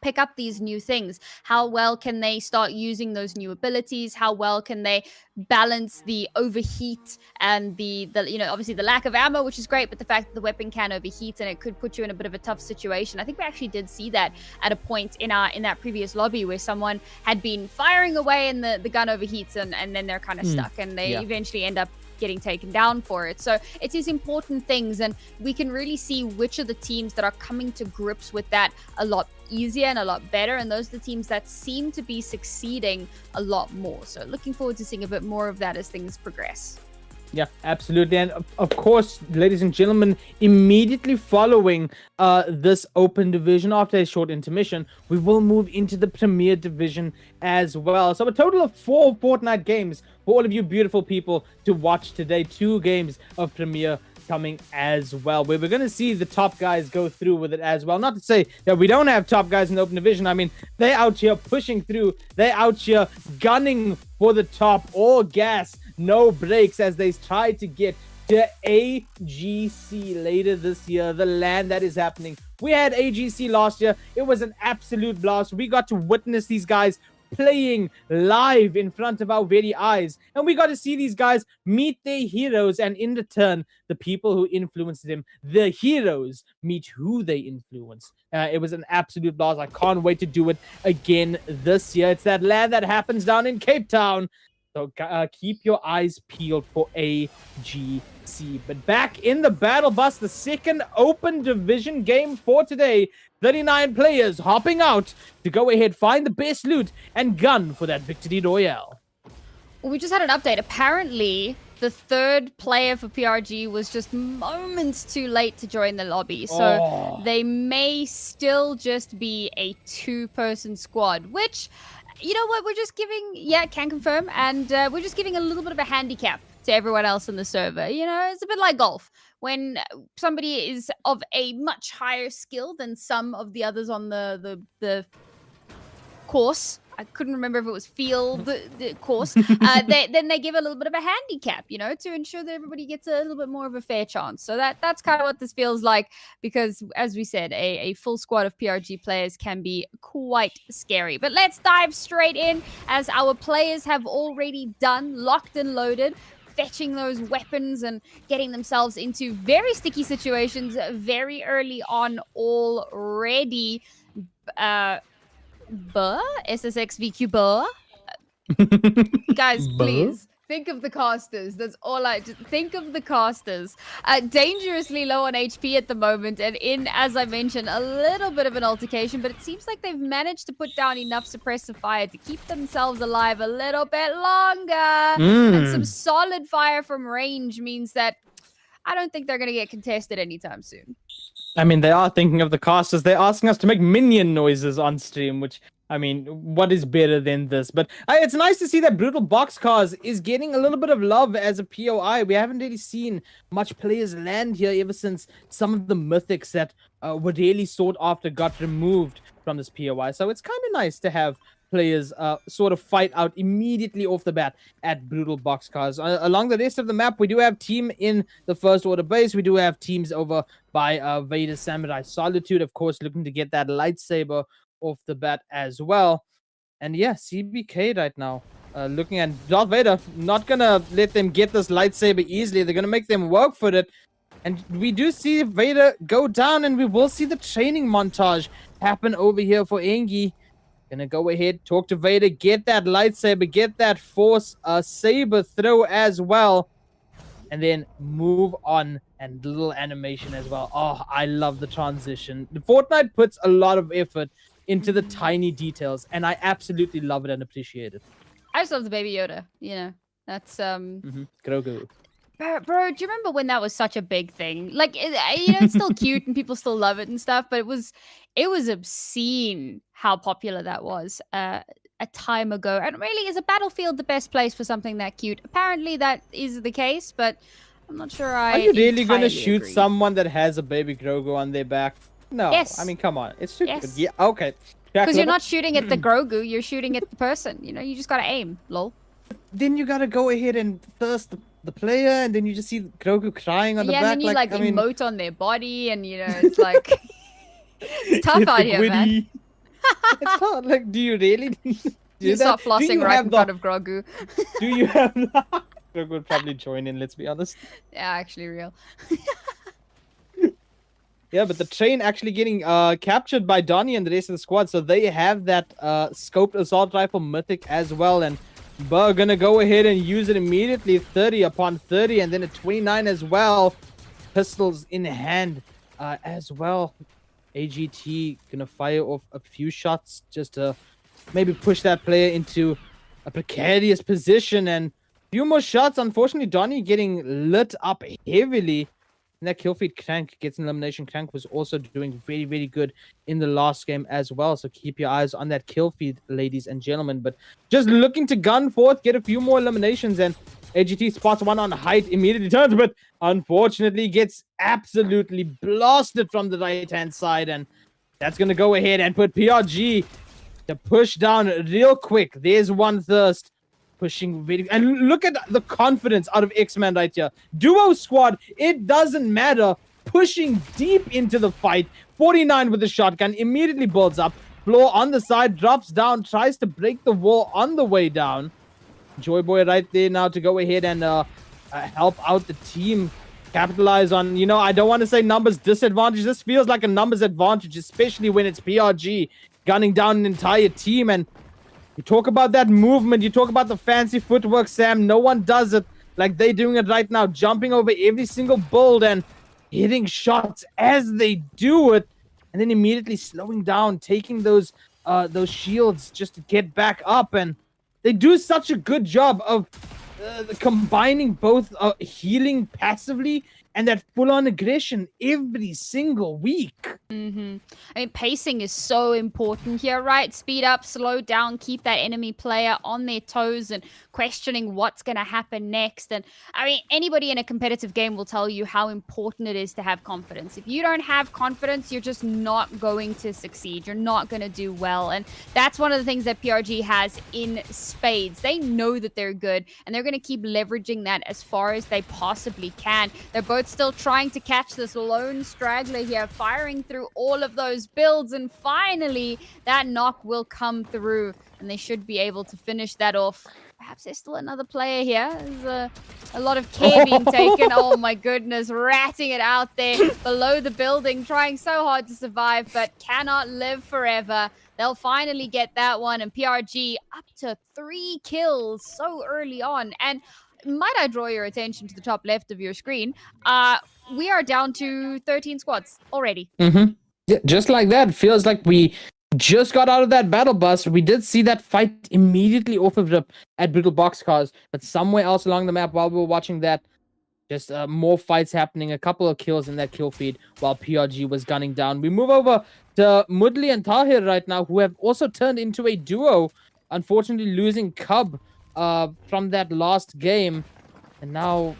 pick up these new things? How well can they start using those new abilities? How well can they balance the overheat and the obviously the lack of ammo, which is great, but the fact that the weapon can overheat and it could put you in a bit of a tough situation. I think we actually did see that at a point in that previous lobby where someone had been firing away and the gun overheats and then they're kind of stuck and they eventually end up getting taken down for it. So it's these important things, and we can really see which are the teams that are coming to grips with that a lot easier and a lot better, and those are the teams that seem to be succeeding a lot more. So looking forward to seeing a bit more of that as things progress. Yeah, absolutely. And of course, ladies and gentlemen, immediately following this open division, after a short intermission, we will move into the Premier Division as well. So a total of 4 Fortnite games for all of you beautiful people to watch today. 2 games of Premier coming as well, where we're going to see the top guys go through with it as well. Not to say that we don't have top guys in the open division. I mean, they're out here pushing through. They're out here gunning for the top, all gas, no breaks, as they try to get to AGC later this year, the land that is happening. We had AGC last year. It was an absolute blast. We got to witness these guys playing live in front of our very eyes, and we got to see these guys meet their heroes, and in return, the people who influenced them, the heroes, meet who they influence. It was an absolute blast. I can't wait to do it again this year. It's that land that happens down in Cape Town, so keep your eyes peeled for AGC. But back in the battle bus, the second open division game for today. 39 players hopping out to go ahead, find the best loot, and gun for that victory royale. Well, we just had an update. Apparently, the third player for PRG was just moments too late to join the lobby. So they may still just be a 2-person squad, which, you know what, we're just giving, can confirm, and we're just giving a little bit of a handicap to everyone else in the server. You know, it's a bit like golf. When somebody is of a much higher skill than some of the others on the course, I couldn't remember if it was field the course, then they give a little bit of a handicap, you know, to ensure that everybody gets a little bit more of a fair chance. So that's kind of what this feels like, because as we said, a full squad of PRG players can be quite scary. But let's dive straight in, as our players have already done, locked and loaded, fetching those weapons and getting themselves into very sticky situations very early on already. SSX VQ guys, please think of the casters. That's all I just think of the casters. Dangerously low on HP at the moment, and in, as I mentioned, a little bit of an altercation, but it seems like they've managed to put down enough suppressive fire to keep themselves alive a little bit longer. And some solid fire from range means that I don't think they're going to get contested anytime soon. I mean, they are thinking of the casters. They're asking us to make minion noises on stream, which, I mean, what is better than this? But it's nice to see that Brutal Boxcars is getting a little bit of love as a POI. We haven't really seen much players land here ever since some of the mythics that were really sought after got removed from this POI. So it's kind of nice to have players sort of fight out immediately off the bat at Brutal Boxcars. Along the rest of the map, we do have team in the first order base. We do have teams over by Vader Samurai Solitude, of course, looking to get that lightsaber off the bat as well. And yeah, CBK right now looking at Darth Vader, not gonna let them get this lightsaber easily. They're gonna make them work for it. And we do see Vader go down, and we will see the training montage happen over here for Engi. Gonna go ahead, talk to Vader, get that lightsaber, get that force saber throw as well, and then move on. And little animation as well. Oh, I love the transition. Fortnite puts a lot of effort into the tiny details, and I absolutely love it and appreciate it. I just love the Baby Yoda, you know. That's Grogu. Bro, do you remember when that was such a big thing? Like, you know, it's still cute and people still love it and stuff, but it was obscene how popular that was a time ago. And really, is a battlefield the best place for something that cute? Apparently that is the case, but I'm not sure Are you really going to shoot someone that has a baby Grogu on their back? No. Yes. I mean, come on. It's stupid. Yeah, okay. Because you're not shooting at the Grogu, you're shooting at the person. You know, you just got to aim, lol. Then you got to go ahead and thirst the player, and then you just see Grogu crying on the back. Yeah, and then you like emote on their body, and you know, it's like... it's tough out here, man. It's not like, do you really do You that? start flossing right in front of Grogu. Do you have Greg would probably join in, let's be honest. Yeah, actually real. Yeah, but the train actually getting captured by Donnie and the rest of the squad, so they have that scoped assault rifle mythic as well, and Burr gonna go ahead and use it immediately. 30 upon 30, and then a 29 as well. Pistols in hand as well. AGT gonna fire off a few shots just to maybe push that player into a precarious position, and a few more shots. Unfortunately, Donnie getting lit up heavily. And that kill feed. Crank gets an elimination. Crank was also doing very, very good in the last game as well. So keep your eyes on that kill feed, ladies and gentlemen. But just looking to gun forth, get a few more eliminations. And AGT spots one on height, immediately turns, but unfortunately gets absolutely blasted from the right-hand side. And that's going to go ahead and put PRG to push down real quick. There's one Thirst. Pushing very, and look at the confidence out of X-Man right here. Duo squad, it doesn't matter. Pushing deep into the fight. 49 with the shotgun, immediately builds up. Floor on the side, drops down, tries to break the wall on the way down. Joy Boy right there now to go ahead and help out the team. Capitalize on, I don't want to say numbers disadvantage. This feels like a numbers advantage, especially when it's PRG gunning down an entire team. And you talk about that movement, you talk about the fancy footwork, Sam. No one does it like they're doing it right now. Jumping over every single build and hitting shots as they do it. And then immediately slowing down, taking those shields just to get back up. And they do such a good job of combining both healing passively and that full-on aggression every single week. I mean, pacing is so important here, right? Speed up, slow down, keep that enemy player on their toes and questioning what's going to happen next. And I mean, anybody in a competitive game will tell you how important it is to have confidence. If you don't have confidence, you're just not going to succeed. You're not going to do well. And that's one of the things that PRG has in spades. They know that they're good, and they're going to keep leveraging that as far as they possibly can. They're both still trying to catch this lone straggler here, firing through all of those builds, and finally that knock will come through and they should be able to finish that off. Perhaps there's still another player here. There's a lot of care being taken. Oh my goodness, ratting it out there below the building, trying so hard to survive but cannot live forever. They'll finally get that one, and PRG up to 3 kills so early on. And might I draw your attention to the top left of your screen? We are down to 13 squads already. Yeah, just like that. Feels like we just got out of that battle bus. We did see that fight immediately off of rip at Brutal Boxcars, but somewhere else along the map while we were watching that, just more fights happening, a couple of kills in that kill feed while PRG was gunning down. We move over to Mudley and Tahir right now, who have also turned into a duo, unfortunately losing Cub from that last game, and now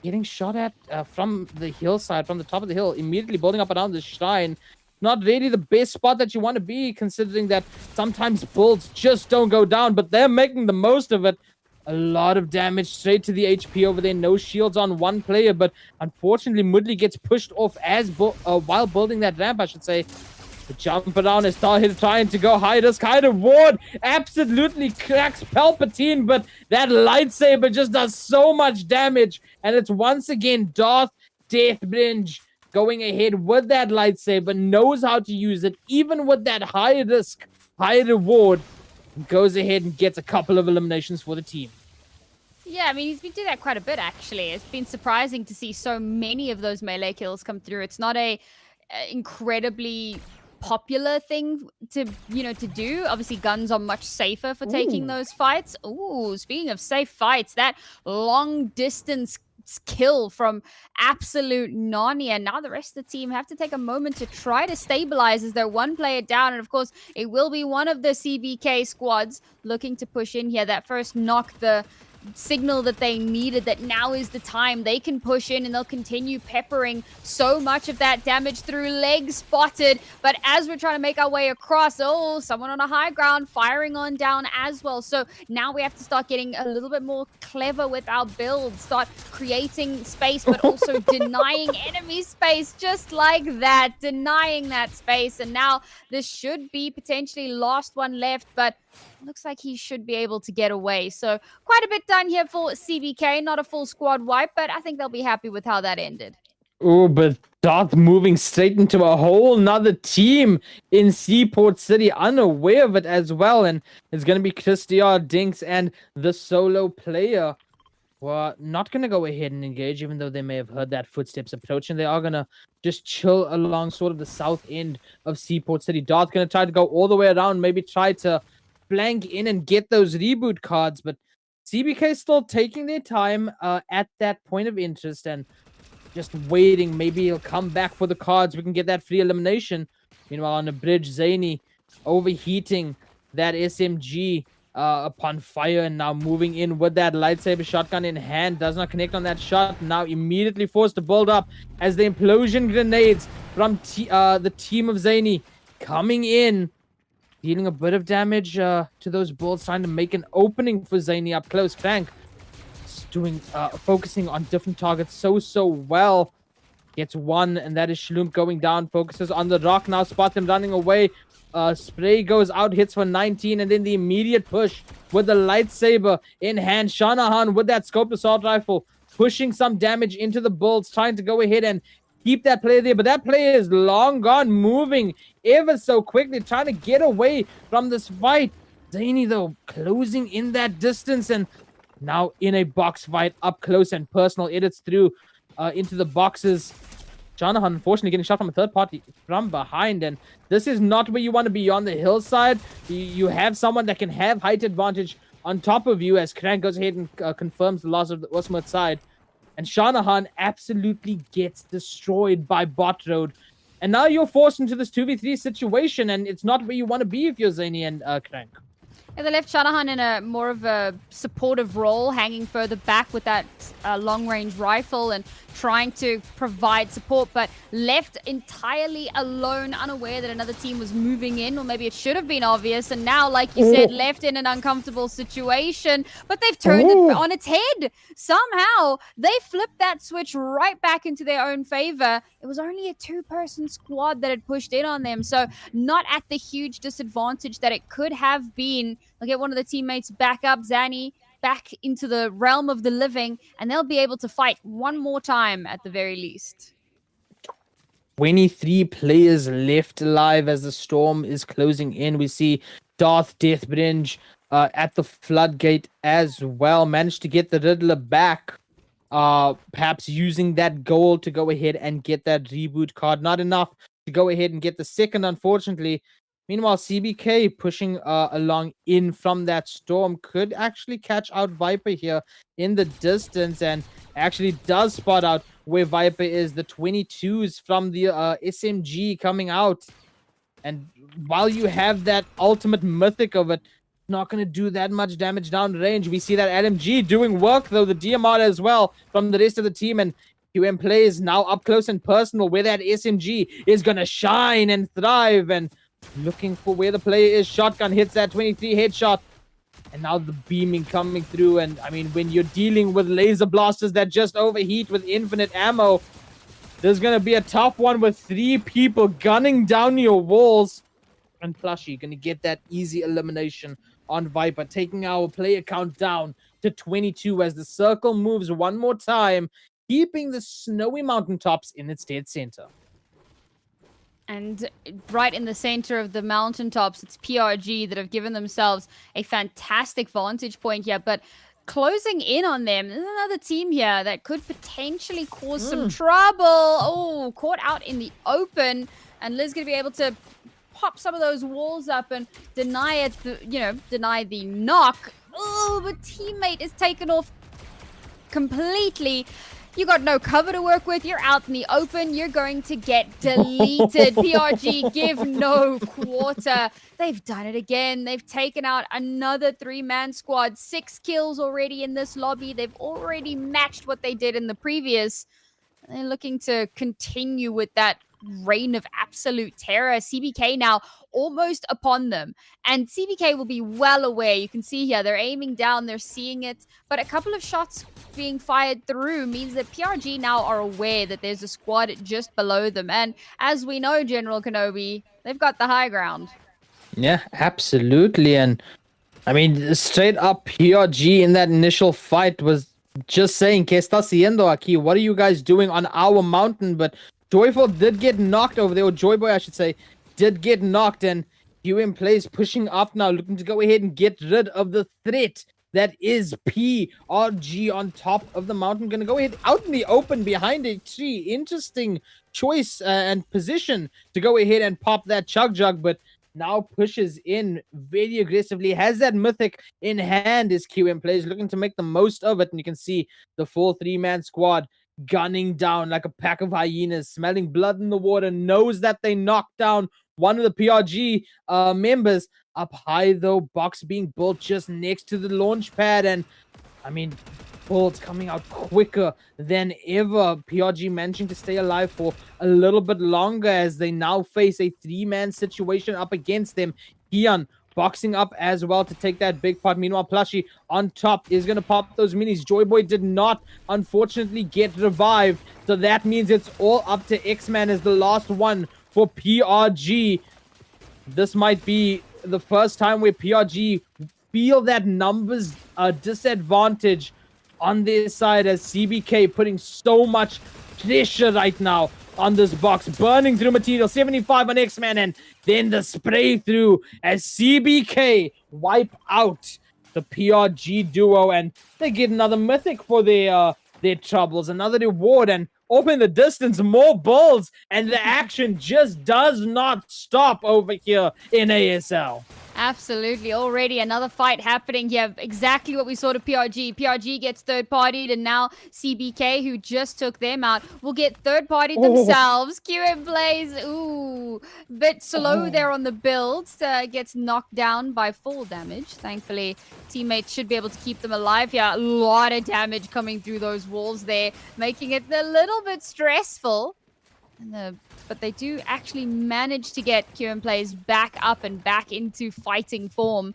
getting shot at from the hillside, from the top of the hill, immediately building up around the shrine. Not really the best spot that you want to be, considering that sometimes builds just don't go down, but they're making the most of it. A lot of damage straight to the HP over there. No shields on one player, but unfortunately, Mudley gets pushed off as while building that ramp, I should say. The jump around is Tahir trying to go high risk, high reward. Absolutely cracks Palpatine, but that lightsaber just does so much damage. And it's once again Darth Deathbridge going ahead with that lightsaber, knows how to use it, even with that high risk, high reward. Goes ahead and gets a couple of eliminations for the team. Yeah, I mean, he's been doing that quite a bit, actually. It's been surprising to see so many of those melee kills come through. It's not a incredibly popular thing to do. Obviously, guns are much safer for taking those fights. Ooh, speaking of safe fights, that long distance kill from absolute Narnia. Now the rest of the team have to take a moment to try to stabilize as they're one player down, and of course it will be one of the CBK squads looking to push in here. That first knock, the signal that they needed, that now is the time. They can push in and they'll continue peppering so much of that damage through. Leg spotted, but as we're trying to make our way across, oh, someone on a high ground firing on down as well. So now we have to start getting a little bit more clever with our build, start creating space, but also denying enemy space, just like that, denying that space. And now this should be potentially last one left, but looks like he should be able to get away. So quite a bit done here for CBK. Not a full squad wipe, but I think they'll be happy with how that ended. Oh, but Darth moving straight into a whole nother team in Seaport City, unaware of it as well. And it's going to be Christian Dinks and the solo player who are not going to go ahead and engage, even though they may have heard that footsteps approaching. They are going to just chill along sort of the south end of Seaport City. Darth going to try to go all the way around, maybe try to flank in and get those reboot cards. But CBK still taking their time at that point of interest and just waiting. Maybe he'll come back for the cards. We can get that free elimination. Meanwhile, on the bridge, Zany overheating that SMG upon fire and now moving in with that lightsaber shotgun in hand. Does not connect on that shot. Now immediately forced to build up as the implosion grenades from the team of Zany coming in, dealing a bit of damage to those bullets, trying to make an opening for Zany up close. Crank doing focusing on different targets so well. Gets one, and that is Shloom going down. Focuses on the rock now. Spots him running away. Spray goes out, hits for 19, and then the immediate push with the lightsaber in hand. Shanahan with that scoped assault rifle, pushing some damage into the bulls, trying to go ahead and keep that player there. But that player is long gone, moving ever so quickly, trying to get away from this fight. Zany, though, closing in that distance, and now in a box fight up close and personal. Edits through into the boxes. Shanahan, unfortunately, getting shot from a third party from behind. And this is not where you want to be on the hillside. You have someone that can have height advantage on top of you as Crank goes ahead and confirms the loss of the Osmond side. And Shanahan absolutely gets destroyed by Bot Road. And now you're forced into this 2v3 situation, and it's not where you want to be if you're Zany and Crank. Yeah, they left Shanahan in a more of a supportive role, hanging further back with that long-range rifle and trying to provide support, but left entirely alone, unaware that another team was moving in, or maybe it should have been obvious. And now, like you said, left in an uncomfortable situation, but they've turned it on its head. Somehow, they flipped that switch right back into their own favor. It was only a two-person squad that had pushed in on them, so not at the huge disadvantage that it could have been. They'll get one of the teammates back up, Zany, back into the realm of the living, and they'll be able to fight one more time at the very least. 23 players left alive as the storm is closing in. We see Darth Deathbridge at the floodgate as well. Managed to get the Riddler back. Perhaps using that goal to go ahead and get that reboot card. Not enough to go ahead and get the second, unfortunately. Meanwhile, CBK pushing along in from that storm could actually catch out Viper here in the distance, and actually does spot out where Viper is. The 22s from the SMG coming out. And while you have that ultimate mythic of it, not going to do that much damage down range. We see that LMG doing work, though, the DMR as well from the rest of the team. And QM plays now up close and personal where that SMG is going to shine and thrive. And looking for where the player is. Shotgun hits that 23 headshot. And now the beaming coming through. And I mean, when you're dealing with laser blasters that just overheat with infinite ammo, there's going to be a tough one with 3 people gunning down your walls. And Plushy going to get that easy elimination on Viper, taking our player count down to 22 as the circle moves one more time, keeping the snowy mountaintops in its dead center. And right in the center of the mountaintops, it's PRG that have given themselves a fantastic vantage point here. But closing in on them, there's another team here that could potentially cause some trouble. Oh, caught out in the open. And Liz going to be able to pop some of those walls up and deny it, deny the knock. Oh, but teammate is taken off completely. You got no cover to work with. You're out in the open. You're going to get deleted. PRG give no quarter. They've done it again. They've taken out another 3-man squad. 6 kills already in this lobby. They've already matched what they did in the previous. They're looking to continue with that reign of absolute terror. CBK now almost upon them. And CBK will be well aware. You can see here, they're aiming down, they're seeing it. But a couple of shots being fired through means that PRG now are aware that there's a squad just below them. And as we know, General Kenobi, they've got the high ground. Yeah, absolutely. And I mean, straight up PRG in that initial fight was just saying, ¿Qué está haciendo aquí? What are you guys doing on our mountain? But Joyful did get knocked over there, or Joyboy, I should say, did get knocked. And UM plays pushing up now, looking to go ahead and get rid of the threat that is PRG on top of the mountain. Gonna go ahead out in the open behind a tree. Interesting choice and position to go ahead and pop that chug jug, but now pushes in very aggressively, has that mythic in hand. Is QM plays looking to make the most of it, and you can see the full 3-man squad gunning down like a pack of hyenas, smelling blood in the water, knows that they knocked down one of the PRG members. Up high though, box being built just next to the launch pad, and I mean, bullets coming out quicker than ever. PRG managing to stay alive for a little bit longer as they now face a 3-man situation up against them. Kian boxing up as well to take that big part. Meanwhile, Plushie on top is going to pop those minis. Joyboy did not, unfortunately, get revived. So that means it's all up to X-Man as the last one for PRG. This might be the first time where PRG feel that numbers disadvantage on their side, as CBK putting so much pressure right now on this box, burning through material. 75 on X-Man, and then the spray through as CBK wipe out the PRG duo, and they get another mythic for their troubles, another reward, and off in the distance, more bulls, and the action just does not stop over here in ASL. Absolutely. Already another fight happening here. Exactly what we saw to PRG. PRG gets third-partied, and now CBK, who just took them out, will get third-partied themselves. QM plays, ooh, bit slow there on the build. Gets knocked down by full damage. Thankfully, teammates should be able to keep them alive here. A lot of damage coming through those walls there, making it a little bit stressful. But they do actually manage to get QM plays back up and back into fighting form.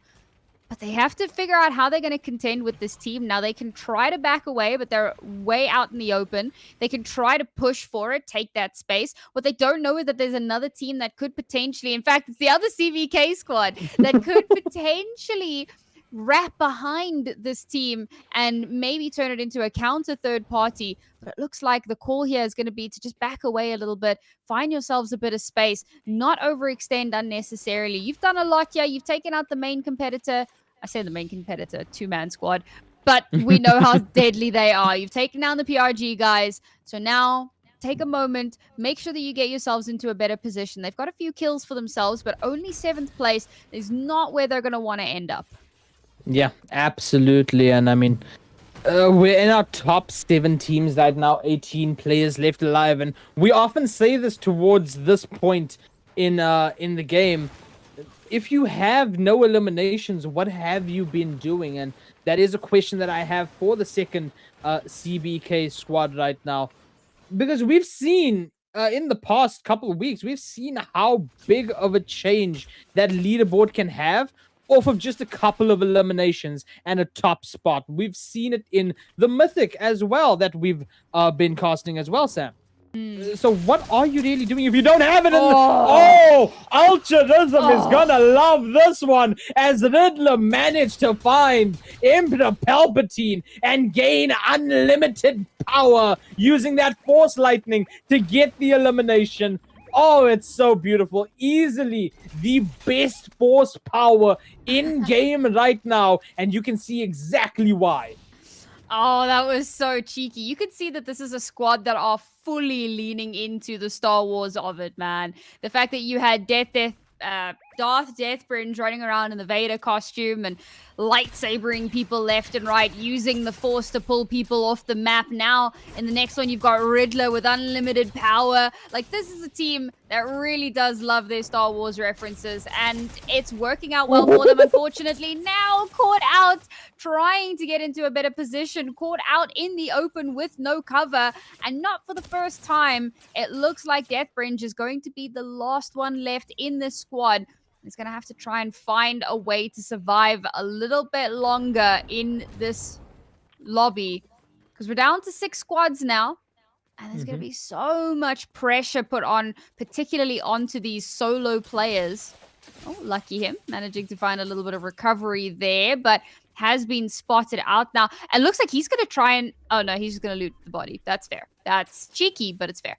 But they have to figure out how they're going to contend with this team. Now, they can try to back away, but they're way out in the open. They can try to push for it, take that space. What they don't know is that there's another team that could potentially, in fact, it's the other CVK squad that could potentially wrap behind this team and maybe turn it into a counter third party. But it looks like the call here is going to be to just back away a little bit, find yourselves a bit of space, not overextend unnecessarily. You've done a lot here. You've taken out the main competitor. I say the main competitor, 2-man squad, but we know how deadly they are. You've taken down the PRG guys. So now take a moment, make sure that you get yourselves into a better position. They've got a few kills for themselves, but only 7th place is not where they're going to want to end up. Yeah, absolutely. And I mean, we're in our top 7 teams right now, 18 players left alive, and we often say this towards this point in the game. If you have no eliminations, what have you been doing? And that is a question that I have for the second CBK squad right now, because we've seen in the past couple of weeks, we've seen how big of a change that leaderboard can have off of just a couple of eliminations and a top spot. We've seen it in the Mythic as well that we've been casting as well, Sam. So what are you really doing if you don't have it in Ultra Rhythm is gonna love this one, as Riddler managed to find Emperor Palpatine and gain unlimited power using that Force Lightning to get the elimination. Oh, it's so beautiful. Easily the best force power in game right now, and you can see exactly why. Oh, that was so cheeky. You could see that this is a squad that are fully leaning into the Star Wars of it, man. The fact that you had Death Darth Deathbridge running around in the Vader costume and lightsabering people left and right, using the Force to pull people off the map. Now, in the next one, you've got Riddler with unlimited power. Like, this is a team that really does love their Star Wars references, and it's working out well for them. Unfortunately, now caught out, trying to get into a better position, caught out in the open with no cover, and not for the first time. It looks like Deathbridge is going to be the last one left in this squad. It's going to have to try and find a way to survive a little bit longer in this lobby, because we're down to 6 squads now, and there's going to be so much pressure put on, particularly onto these solo players. Oh, lucky him, managing to find a little bit of recovery there, but has been spotted out now. It looks like he's going to try and... Oh, no, he's just going to loot the body. That's fair. That's cheeky, but it's fair.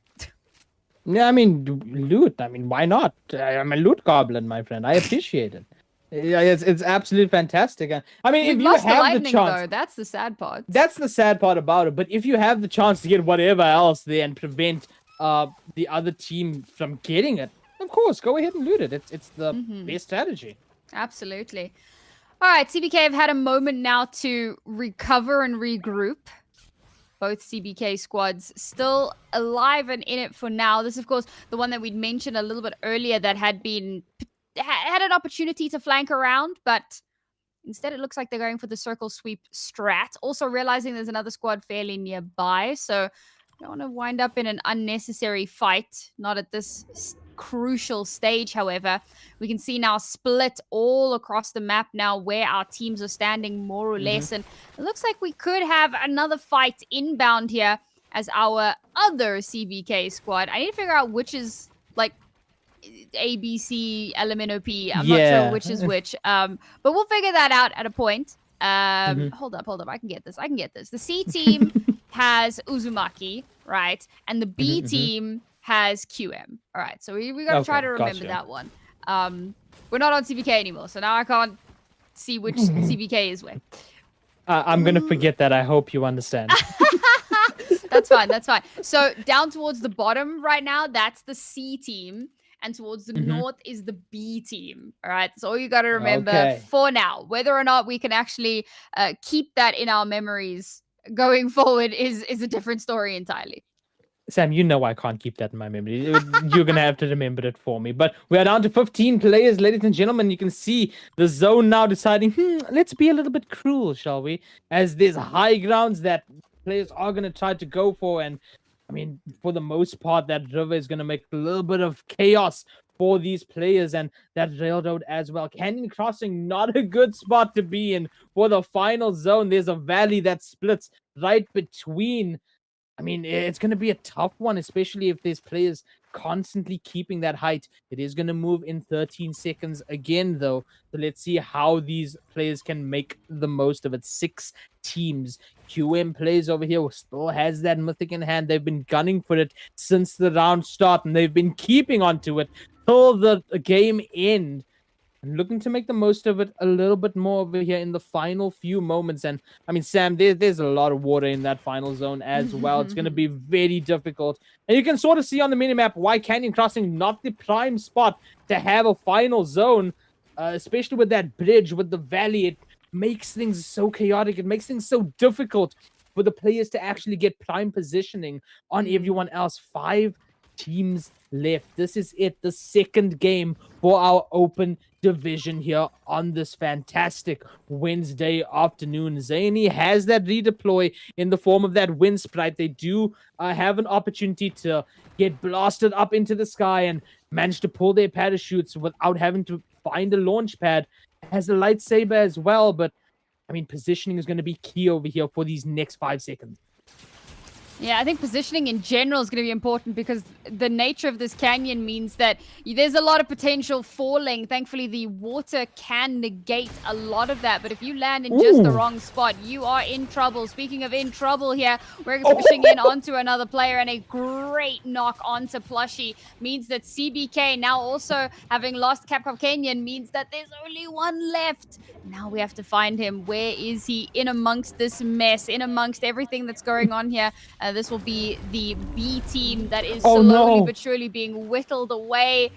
Yeah, I mean, loot. I mean, why not? I'm a loot goblin, my friend. I appreciate it. Yeah, it's absolutely fantastic. I mean, We've if you lost the have the lightning, chance, though. That's the sad part. that's the sad part about it. But if you have the chance to get whatever else there and prevent the other team from getting it, of course, go ahead and loot it. It's the best strategy. Absolutely. All right, CBK have had a moment now to recover and regroup. Both CBK squads still alive and in it for now. This, of course, the one that we'd mentioned a little bit earlier that had an opportunity to flank around, but instead it looks like they're going for the circle sweep strat. Also realizing there's another squad fairly nearby, so don't want to wind up in an unnecessary fight. Not at this crucial stage, however. We can see now split all across the map now where our teams are standing more or less, and it looks like we could have another fight inbound here as our other CBK squad. I need to figure out which is like ABC, LMNOP. I'm not sure which is which, but we'll figure that out at a point. Hold up, I can get this. The C team has Uzumaki, right, and the B team has QM. All right, so we got to try to remember that one. We're not on CBK anymore, so now I can't see which CBK is where. I'm gonna forget that. I hope you understand. That's fine. So down towards the bottom right now, that's the C team, and towards the north is the B team. All right, so all you got to remember for now. Whether or not we can actually keep that in our memories going forward is a different story entirely. Sam, you know I can't keep that in my memory. You're going to have to remember it for me. But we are down to 15 players, ladies and gentlemen. You can see the zone now deciding, let's be a little bit cruel, shall we? As there's high grounds that players are going to try to go for. And, I mean, for the most part, that river is going to make a little bit of chaos for these players. And that railroad as well. Canyon Crossing, not a good spot to be in for the final zone. There's a valley that splits right between... I mean, it's going to be a tough one, especially if there's players constantly keeping that height. It is going to move in 13 seconds again, though. So let's see how these players can make the most of it. 6 teams. QM plays over here still has that mythic in hand. They've been gunning for it since the round start, and they've been keeping onto it till the game end. And looking to make the most of it a little bit more over here in the final few moments. And, I mean, Sam, there's a lot of water in that final zone as well. It's going to be very difficult. And you can sort of see on the minimap why Canyon Crossing not the prime spot to have a final zone, especially with that bridge, with the valley. It makes things so chaotic. It makes things so difficult for the players to actually get prime positioning on everyone else. 5 teams left. This is it, the second game for our open division here on this fantastic Wednesday afternoon. Zany has that redeploy in the form of that wind sprite. They do have an opportunity to get blasted up into the sky and manage to pull their parachutes without having to find a launch pad. Has a lightsaber as well, but I mean, positioning is going to be key over here for these next 5 seconds. Yeah, I think positioning in general is going to be important because the nature of this canyon means that there's a lot of potential falling. Thankfully, the water can negate a lot of that. But if you land in just the wrong spot, you are in trouble. Speaking of in trouble here, we're pushing in onto another player, and a great knock onto Plushie means that CBK, now also having lost Capcom Canyon, means that there's only one left. Now we have to find him. Where is he? In amongst this mess, in amongst everything that's going on here. This will be the B team that is slowly but surely being whittled away.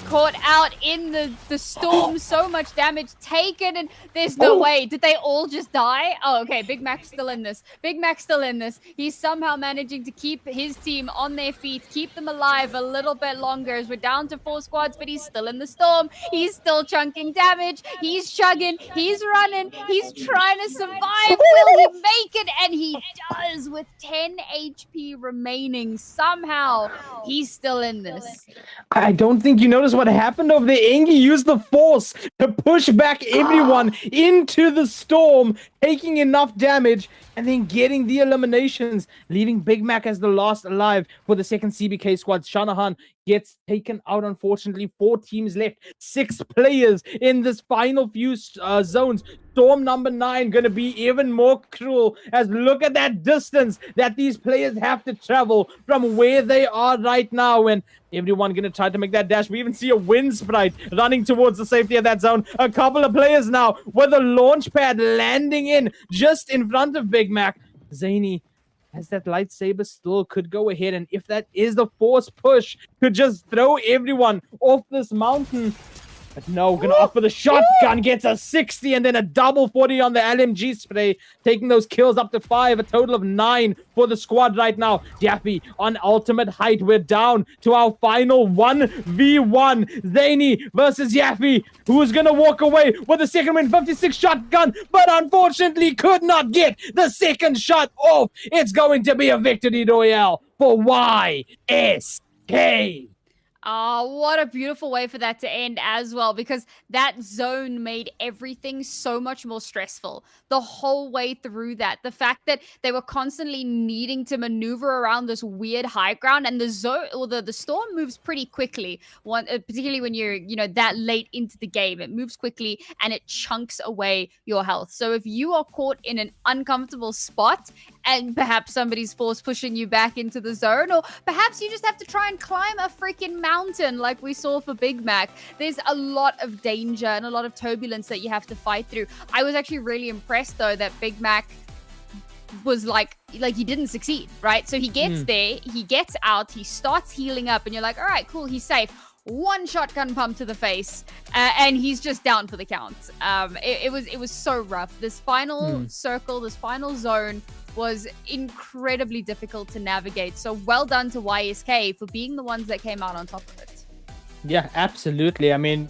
caught out in the storm, so much damage taken, and there's no way. Did they all just die? Oh, okay, Big Mac's still in this. Big Mac's still in this. He's somehow managing to keep his team on their feet, keep them alive a little bit longer as we're down to 4 squads, but he's still in the storm. He's still chunking damage. He's chugging. He's running. He's trying to survive. Will he make it? And he does with 10 HP remaining. Somehow, he's still in this. I don't think you noticed what happened over there. Engie used the force to push back everyone into the storm, taking enough damage, and then getting the eliminations, leaving Big Mac as the last alive for the second CBK squad. Shanahan gets taken out, unfortunately. 4 teams left, 6 players in this final few zones. Storm number 9 gonna be even more cruel, as look at that distance that these players have to travel from where they are right now, and everyone gonna try to make that dash. We even see a wind sprite running towards the safety of that zone. A couple of players now with a launch pad landing in just in front of Big Mac. Zany has that lightsaber still, could go ahead, and if that is the force push, could just throw everyone off this mountain. But no, gonna opt for the shotgun, gets a 60 and then a double 40 on the LMG spray, taking those kills up to 5, a total of 9 for the squad right now. Daffy on ultimate height. We're down to our final 1v1. Zany versus Yaffy, who's gonna walk away with the second win, 56 shotgun, but unfortunately could not get the second shot off. It's going to be a victory royale for YSK. Oh, what a beautiful way for that to end as well, because that zone made everything so much more stressful the whole way through that. The fact that they were constantly needing to maneuver around this weird high ground, and the zone or the storm moves pretty quickly, particularly when you're, that late into the game. It moves quickly and it chunks away your health. So if you are caught in an uncomfortable spot and perhaps somebody's force pushing you back into the zone, or perhaps you just have to try and climb a freaking mountain like we saw for Big Mac, there's a lot of danger and a lot of turbulence that you have to fight through. I was actually really impressed though that Big Mac was like he didn't succeed, right? So he gets there, he gets out, he starts healing up, and you're like, all right, cool, he's safe. One shotgun pump to the face, and he's just down for the count. It was so rough. This final circle, this final zone was incredibly difficult to navigate. So well done to YSK for being the ones that came out on top of it. Yeah, absolutely. I mean,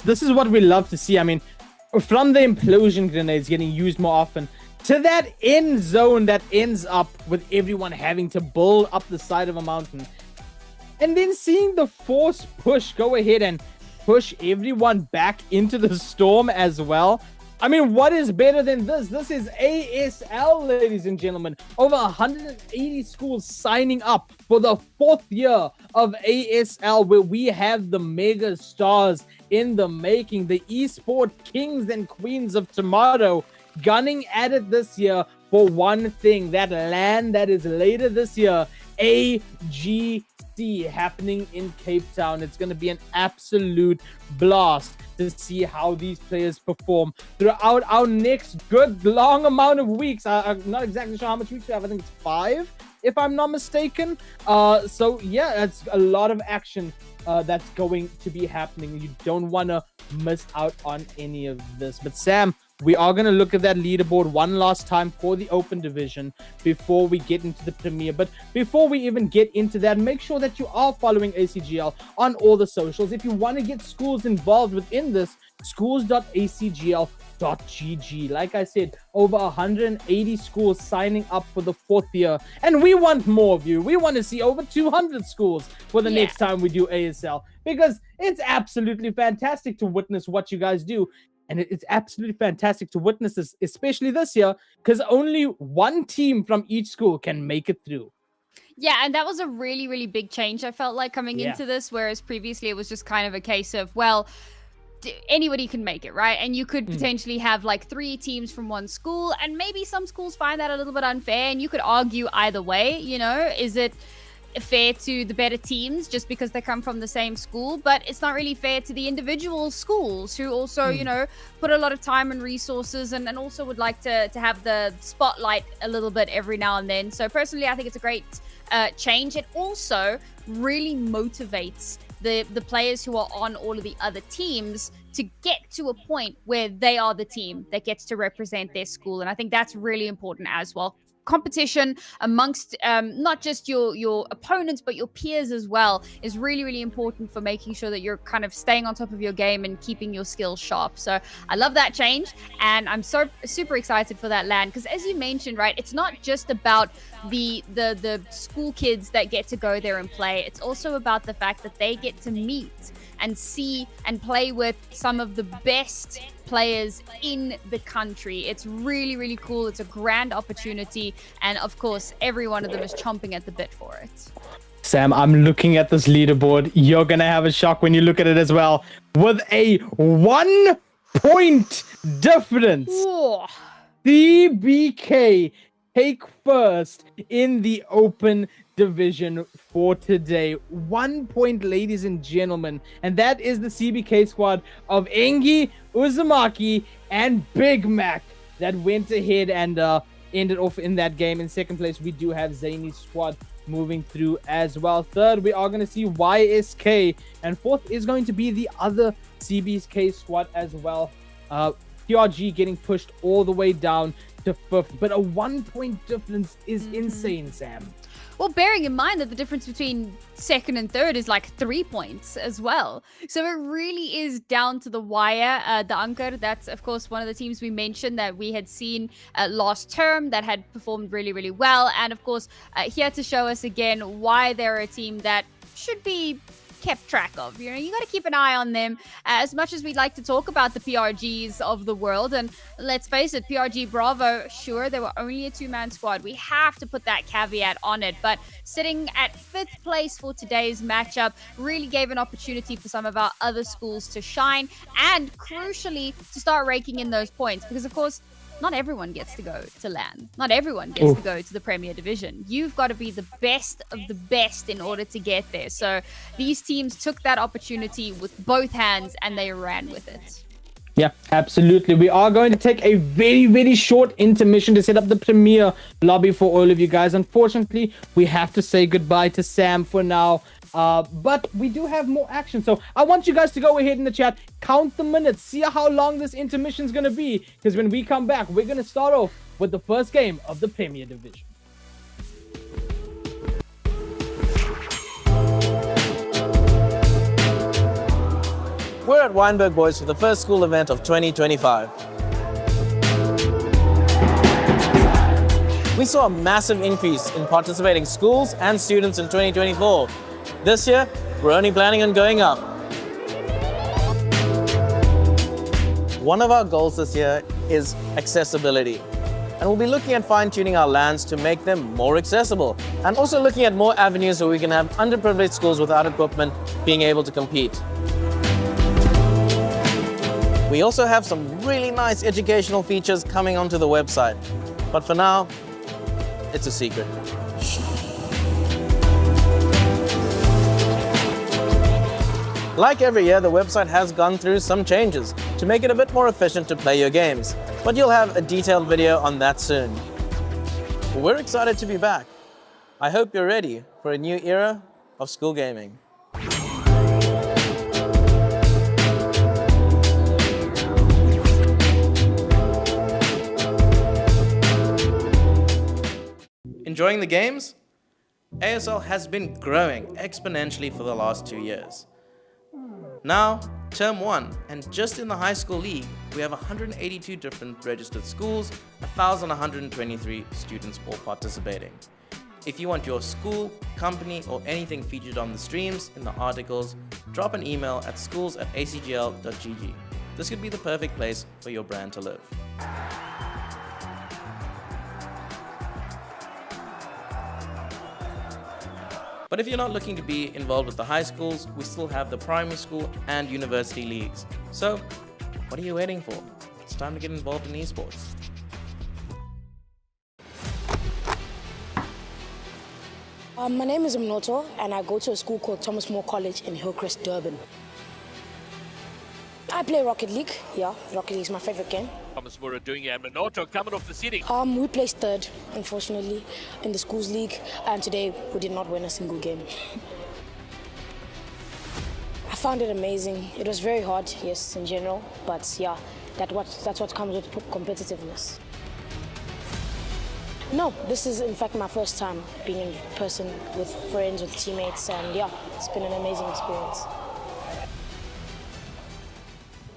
this is what we love to see. I mean, from the implosion grenades getting used more often to that end zone that ends up with everyone having to build up the side of a mountain. And then seeing the force push go ahead and push everyone back into the storm as well. I mean, what is better than this? This is ASL, ladies and gentlemen. Over 180 schools signing up for the 4th year of ASL, where we have the mega stars in the making, the esports kings and queens of tomorrow, gunning at it this year for one thing, that LAN that is later this year, AGC, happening in Cape Town. It's going to be an absolute blast to see how these players perform throughout our next good long amount of weeks. I'm not exactly sure how much weeks we have. I think it's 5, if I'm not mistaken. So yeah, it's a lot of action that's going to be happening. You don't want to miss out on any of this. But Sam, we are going to look at that leaderboard one last time for the open division before we get into the premier. But before we even get into that, make sure that you are following ACGL on all the socials. If you want to get schools involved within this, schools.acgl.gg. Like I said, over 180 schools signing up for the 4th year. And we want more of you. We want to see over 200 schools for the next time we do ASL, because it's absolutely fantastic to witness what you guys do. And it's absolutely fantastic to witness this, especially this year, because only one team from each school can make it through. Yeah, and that was a really, really big change, I felt like, coming into this, whereas previously it was just kind of a case of, well, anybody can make it, right? And you could potentially have like 3 teams from one school, and maybe some schools find that a little bit unfair, and you could argue either way, is it fair to the better teams just because they come from the same school? But it's not really fair to the individual schools who also put a lot of time and resources, and also would like to have the spotlight a little bit every now and then. So personally, I think it's a great change. It also really motivates the players who are on all of the other teams to get to a point where they are the team that gets to represent their school. And I think that's really important as well. Competition amongst not just your opponents but your peers as well is really, really important for making sure that you're kind of staying on top of your game and keeping your skills sharp. So I love that change, and I'm so super excited for that LAN, because as you mentioned, right, it's not just about the school kids that get to go there and play. It's also about the fact that they get to meet and see and play with some of the best players in the country. It's really, really cool. It's a grand opportunity, and of course every one of them is chomping at the bit for it. Sam, I'm looking at this leaderboard. You're gonna have a shock when you look at it as well. With a 1 point difference, Ooh. CBK take first in the open division for today. 1 point, ladies and gentlemen, and that is the CBK squad of Engi, Uzumaki, and Big Mac that went ahead and ended off in that game. In second place, we do have Zany's squad moving through as well. Third, we are going to see YSK, and fourth is going to be the other CBK squad as well. PRG getting pushed all the way down to fifth, but a 1 point difference is insane, Sam. Well, bearing in mind that the difference between second and third is like 3 points as well. So it really is down to the wire. The Anker, that's of course one of the teams we mentioned that we had seen last term that had performed really, really well. And of course, here to show us again why they're a team that should be kept track of. You know, you got to keep an eye on them. As much as we'd like to talk about the PRGs of the world, and let's face it, PRG Bravo, sure, they were only a two-man squad. We have to put that caveat on it, but sitting at 5th place for today's matchup really gave an opportunity for some of our other schools to shine, and crucially to start raking in those points, because of course not everyone gets to go to LAN. Not everyone gets to go to the Premier Division. You've got to be the best of the best in order to get there. So these teams took that opportunity with both hands and they ran with it. Yeah, absolutely. We are going to take a very, very short intermission to set up the Premier lobby for all of you guys. Unfortunately, we have to say goodbye to Sam for now. But we do have more action. So I want you guys to go ahead in the chat, count the minutes, see how long this intermission is going to be. Because when we come back, we're going to start off with the first game of the Premier Division. We're at Weinberg Boys for the first school event of 2025. We saw a massive increase in participating schools and students in 2024. This year, we're only planning on going up. One of our goals this year is accessibility. And we'll be looking at fine-tuning our LANs to make them more accessible. And also looking at more avenues where we can have underprivileged schools without equipment being able to compete. We also have some really nice educational features coming onto the website. But for now, it's a secret. Like every year, the website has gone through some changes to make it a bit more efficient to play your games, but you'll have a detailed video on that soon. We're excited to be back. I hope you're ready for a new era of school gaming. Enjoying the games? ASL has been growing exponentially for the last 2 years. Now, term 1, and just in the high school league, we have 182 different registered schools, 1,123 students all participating. If you want your school, company, or anything featured on the streams, in the articles, drop an email at schools@acgl.gg. This could be the perfect place for your brand to live. But if you're not looking to be involved with the high schools, we still have the primary school and university leagues. So, what are you waiting for? It's time to get involved in esports. My name is Mnoto, and I go to a school called Thomas More College in Hillcrest, Durban. I play Rocket League. Yeah, Rocket League is my favorite game. Thomas Moore doing it, and Minoto coming off the seating. We placed third, unfortunately, in the schools league, and today we did not win a single game. found it amazing. It was very hard, yes, in general, but yeah, that's what comes with competitiveness. No, this is in fact my first time being in person with friends, with teammates, and yeah, it's been an amazing experience.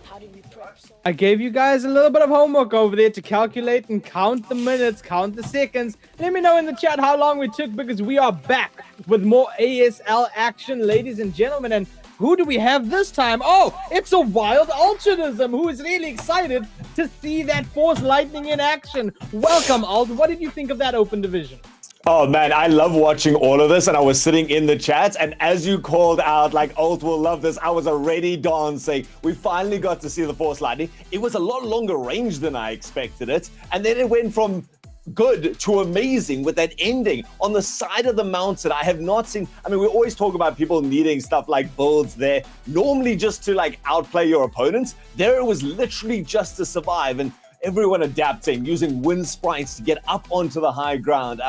How did we prep? I gave you guys a little bit of homework over there to calculate and count the minutes, count the seconds. Let me know in the chat how long we took, because we are back with more ASL action, ladies and gentlemen. And who do we have this time? Oh, it's a Wild Ultranism who is really excited to see that Force Lightning in action. Welcome, Alt. What did you think of that open division? Oh man, I love watching all of this, and I was sitting in the chat, and as you called out, like, Alt will love this, I was already dancing. We finally got to see the Force Lightning. It was a lot longer range than I expected it, and then it went from good to amazing with that ending on the side of the mountain. I have not seen, I mean, we always talk about people needing stuff like builds there, normally just to like outplay your opponents. There it was literally just to survive, and everyone adapting, using wind sprites to get up onto the high ground.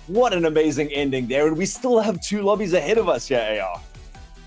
What an amazing ending there, and we still have 2 lobbies ahead of us here, AR.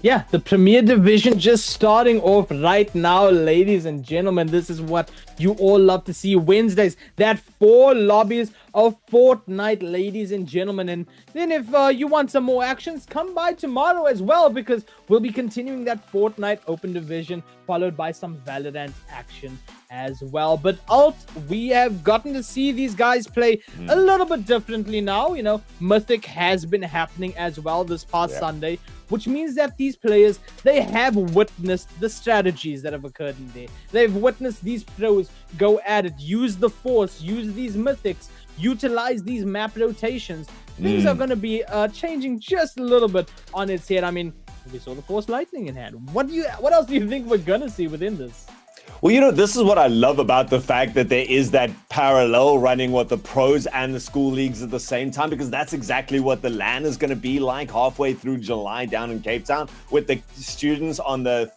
Yeah, the Premier Division just starting off right now, ladies and gentlemen. This is what you all love to see. Wednesdays, that 4 lobbies of Fortnite, ladies and gentlemen. And then if you want some more actions, come by tomorrow as well, because we'll be continuing that Fortnite Open Division, followed by some Valorant action as well. But Alt, we have gotten to see these guys play a little bit differently now. You know, Mythic has been happening as well this past Sunday, which means that these players, they have witnessed the strategies that have occurred in there. They've witnessed these pros go at it, use the Force, use these Mythics, utilize these map rotations. Things are going to be changing just a little bit on its head. I mean, we saw the Force Lightning in hand. What else do you think we're going to see within this? Well, you know, this is what I love about the fact that there is that parallel running with the pros and the school leagues at the same time, because that's exactly what the LAN is going to be like halfway through July down in Cape Town, with the students on the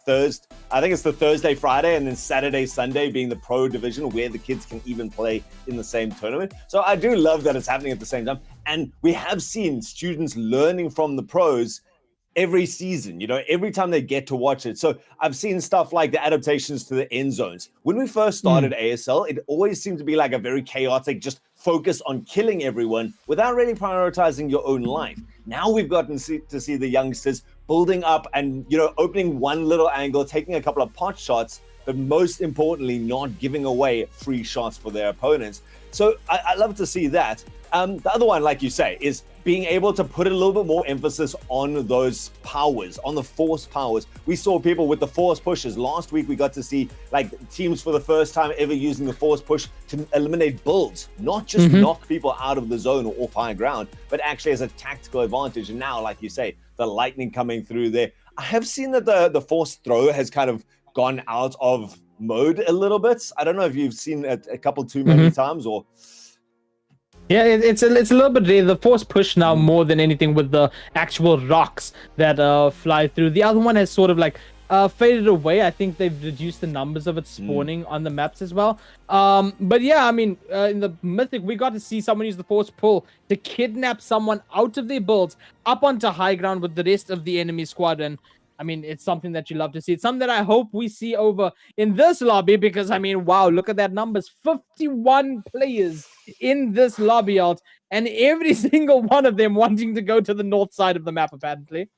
I think it's the Thursday, Friday, and then Saturday, Sunday being the pro division, where the kids can even play in the same tournament. So I do love that it's happening at the same time. And we have seen students learning from the pros every season, you know, every time they get to watch it. So I've seen stuff like the adaptations to the end zones. When we first started ASL, it always seemed to be like a very chaotic, just focus on killing everyone without really prioritizing your own life. Now we've gotten to see the youngsters building up and, you know, opening one little angle, taking a couple of pot shots, but most importantly, not giving away free shots for their opponents. So I love to see that. The other one, like you say, is being able to put a little bit more emphasis on those powers, on the Force powers. We saw people with the Force pushes. Last week, we got to see like teams for the first time ever using the Force push to eliminate builds, not just knock people out of the zone or off high ground, but actually as a tactical advantage. And now, like you say, the lightning coming through there. I have seen that the Force throw has kind of gone out of mode a little bit. I don't know if you've seen it a couple too many times or... Yeah, it's a little bit rare. The Force push now more than anything with the actual rocks that fly through. The other one has sort of like faded away. I think they've reduced the numbers of it spawning on the maps as well. But yeah, I mean, in the Mythic, we got to see someone use the Force pull to kidnap someone out of their builds up onto high ground with the rest of the enemy squadron. I mean, it's something that you love to see. It's something that I hope we see over in this lobby, because, I mean, wow, look at that numbers. 51 players in this lobby, Alt, and every single one of them wanting to go to the north side of the map, apparently.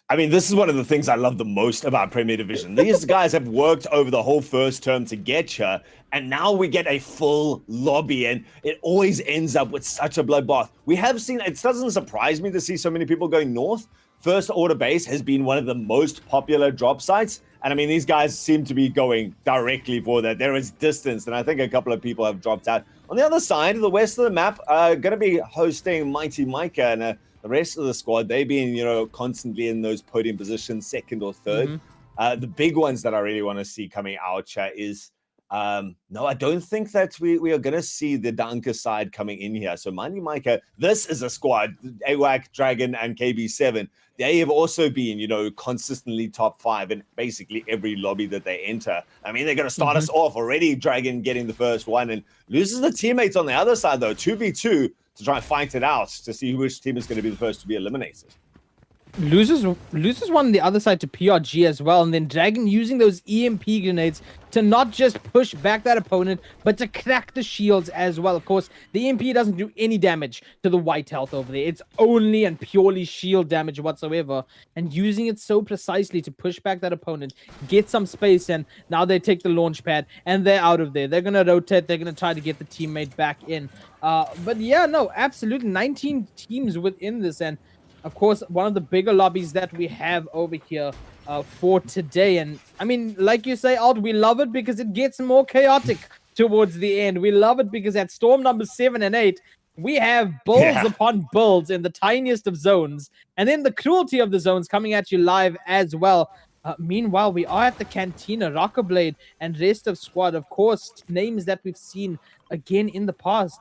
I mean, this is one of the things I love the most about Premier Division. These guys have worked over the whole first term to get here, and now we get a full lobby, and it always ends up with such a bloodbath. We have seen, it doesn't surprise me to see so many people going north. First Order Base has been one of the most popular drop sites. And I mean, these guys seem to be going directly for that. There is distance, and I think a couple of people have dropped out. On the other side, the west of the map, going to be hosting Mighty Micah and the rest of the squad. They've been, you know, constantly in those podium positions, second or third. The big ones that I really want to see coming out is... no, I don't think that we are going to see the Danka side coming in here. So Mighty Micah, this is a squad, AWAC, Dragon, and KB7. They have also been, you know, consistently top 5 in basically every lobby that they enter. I mean, they're going to start us off already, Dragon getting the first one, and loses the teammates on the other side, though, 2v2, to try and fight it out to see which team is going to be the first to be eliminated. loses one on the other side to PRG as well, and then Dragon using those EMP grenades to not just push back that opponent, but to crack the shields as well. Of course, the EMP doesn't do any damage to the white health over there. It's only and purely shield damage whatsoever, and using it so precisely to push back that opponent, get some space, and now they take the launch pad, and they're out of there. They're going to rotate. They're going to try to get the teammate back in. But yeah, no, absolutely. 19 teams within this, and of course, one of the bigger lobbies that we have over here for today. And I mean, like you say, Alt, we love it because it gets more chaotic towards the end. We love it because at storm number 7 and 8, we have builds upon builds in the tiniest of zones. And then the cruelty of the zones coming at you live as well. Meanwhile, we are at the Cantina, Rockerblade, and rest of squad. Of course, names that we've seen again in the past.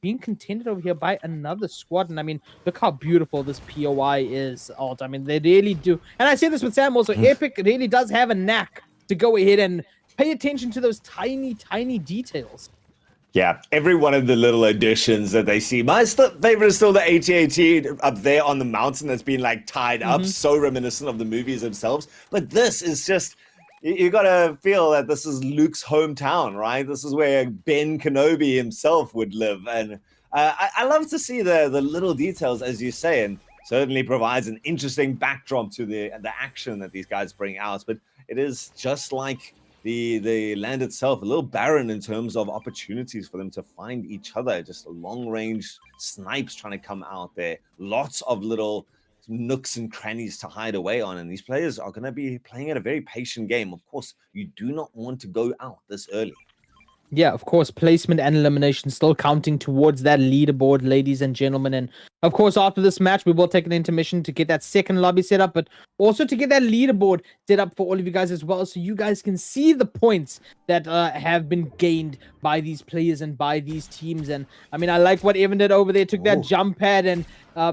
Being contended over here by another squad. And I mean, look how beautiful this POI is, Alt. I mean, they really do. And I say this with Sam also, Epic really does have a knack to go ahead and pay attention to those tiny, tiny details. Yeah, every one of the little additions that they see. My favorite is still the AT-AT up there on the mountain that's been like tied up, so reminiscent of the movies themselves. But this is just... You gotta feel that this is Luke's hometown, right? This is where Ben Kenobi himself would live, and I love to see the little details, as you say, and certainly provides an interesting backdrop to the action that these guys bring out. But it is just like the land itself, a little barren in terms of opportunities for them to find each other. Just long range snipes trying to come out there. Lots of little nooks and crannies to hide away on, and these players are going to be playing at a very patient game. Of course, you do not want to go out this early. Yeah, of course, placement and elimination still counting towards that leaderboard, ladies and gentlemen. And of course, after this match, we will take an intermission to get that second lobby set up, but also to get that leaderboard set up for all of you guys as well, so you guys can see the points that have been gained by these players and by these teams. And I mean, I like what Evan did over there, took that jump pad and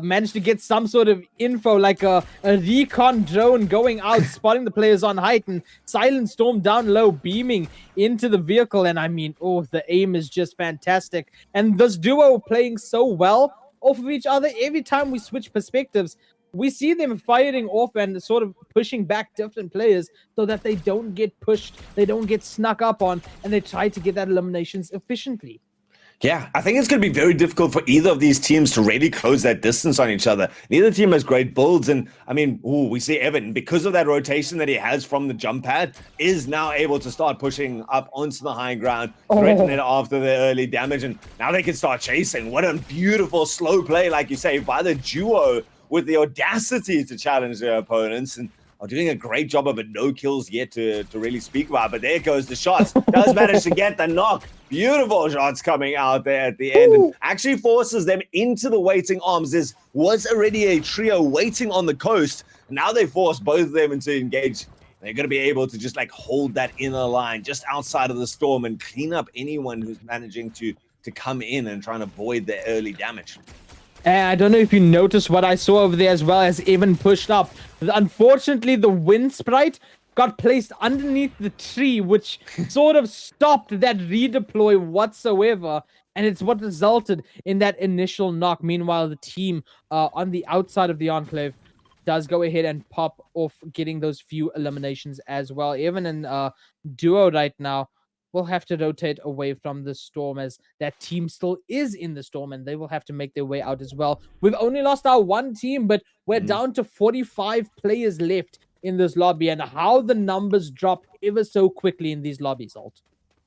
managed to get some sort of info, like a recon drone going out, spotting the players on height, and Silent Storm down low, beaming into the vehicle. And I mean, oh, the aim is just fantastic. And this duo playing so well off of each other. Every time we switch perspectives, we see them firing off and sort of pushing back different players so that they don't get pushed, they don't get snuck up on, and they try to get that eliminations efficiently. Yeah, I think it's going to be very difficult for either of these teams to really close that distance on each other. Neither team has great builds, and I mean, we see Evan, because of that rotation that he has from the jump pad, is now able to start pushing up onto the high ground, threaten it after the early damage, and now they can start chasing. What a beautiful slow play, like you say, by the duo with the audacity to challenge their opponents, and are doing a great job of it. No kills yet to really speak about, but there goes the shots. Does manage to get the knock. Beautiful shots coming out there at the end. And actually forces them into the waiting arms. There was already a trio waiting on the coast. Now they force both of them into engage. They're going to be able to just like hold that inner line just outside of the storm and clean up anyone who's managing to come in and try and avoid the early damage. I don't know if you noticed what I saw over there as well as Evan pushed up. Unfortunately, the wind sprite got placed underneath the tree, which sort of stopped that redeploy whatsoever. And it's what resulted in that initial knock. Meanwhile, the team on the outside of the Enclave does go ahead and pop off, getting those few eliminations as well. Evan and Duo right now will have to rotate away from the storm, as that team still is in the storm and they will have to make their way out as well. We've only lost our one team, but we're down to 45 players left in this lobby, and how the numbers drop ever so quickly in these lobbies, Alt.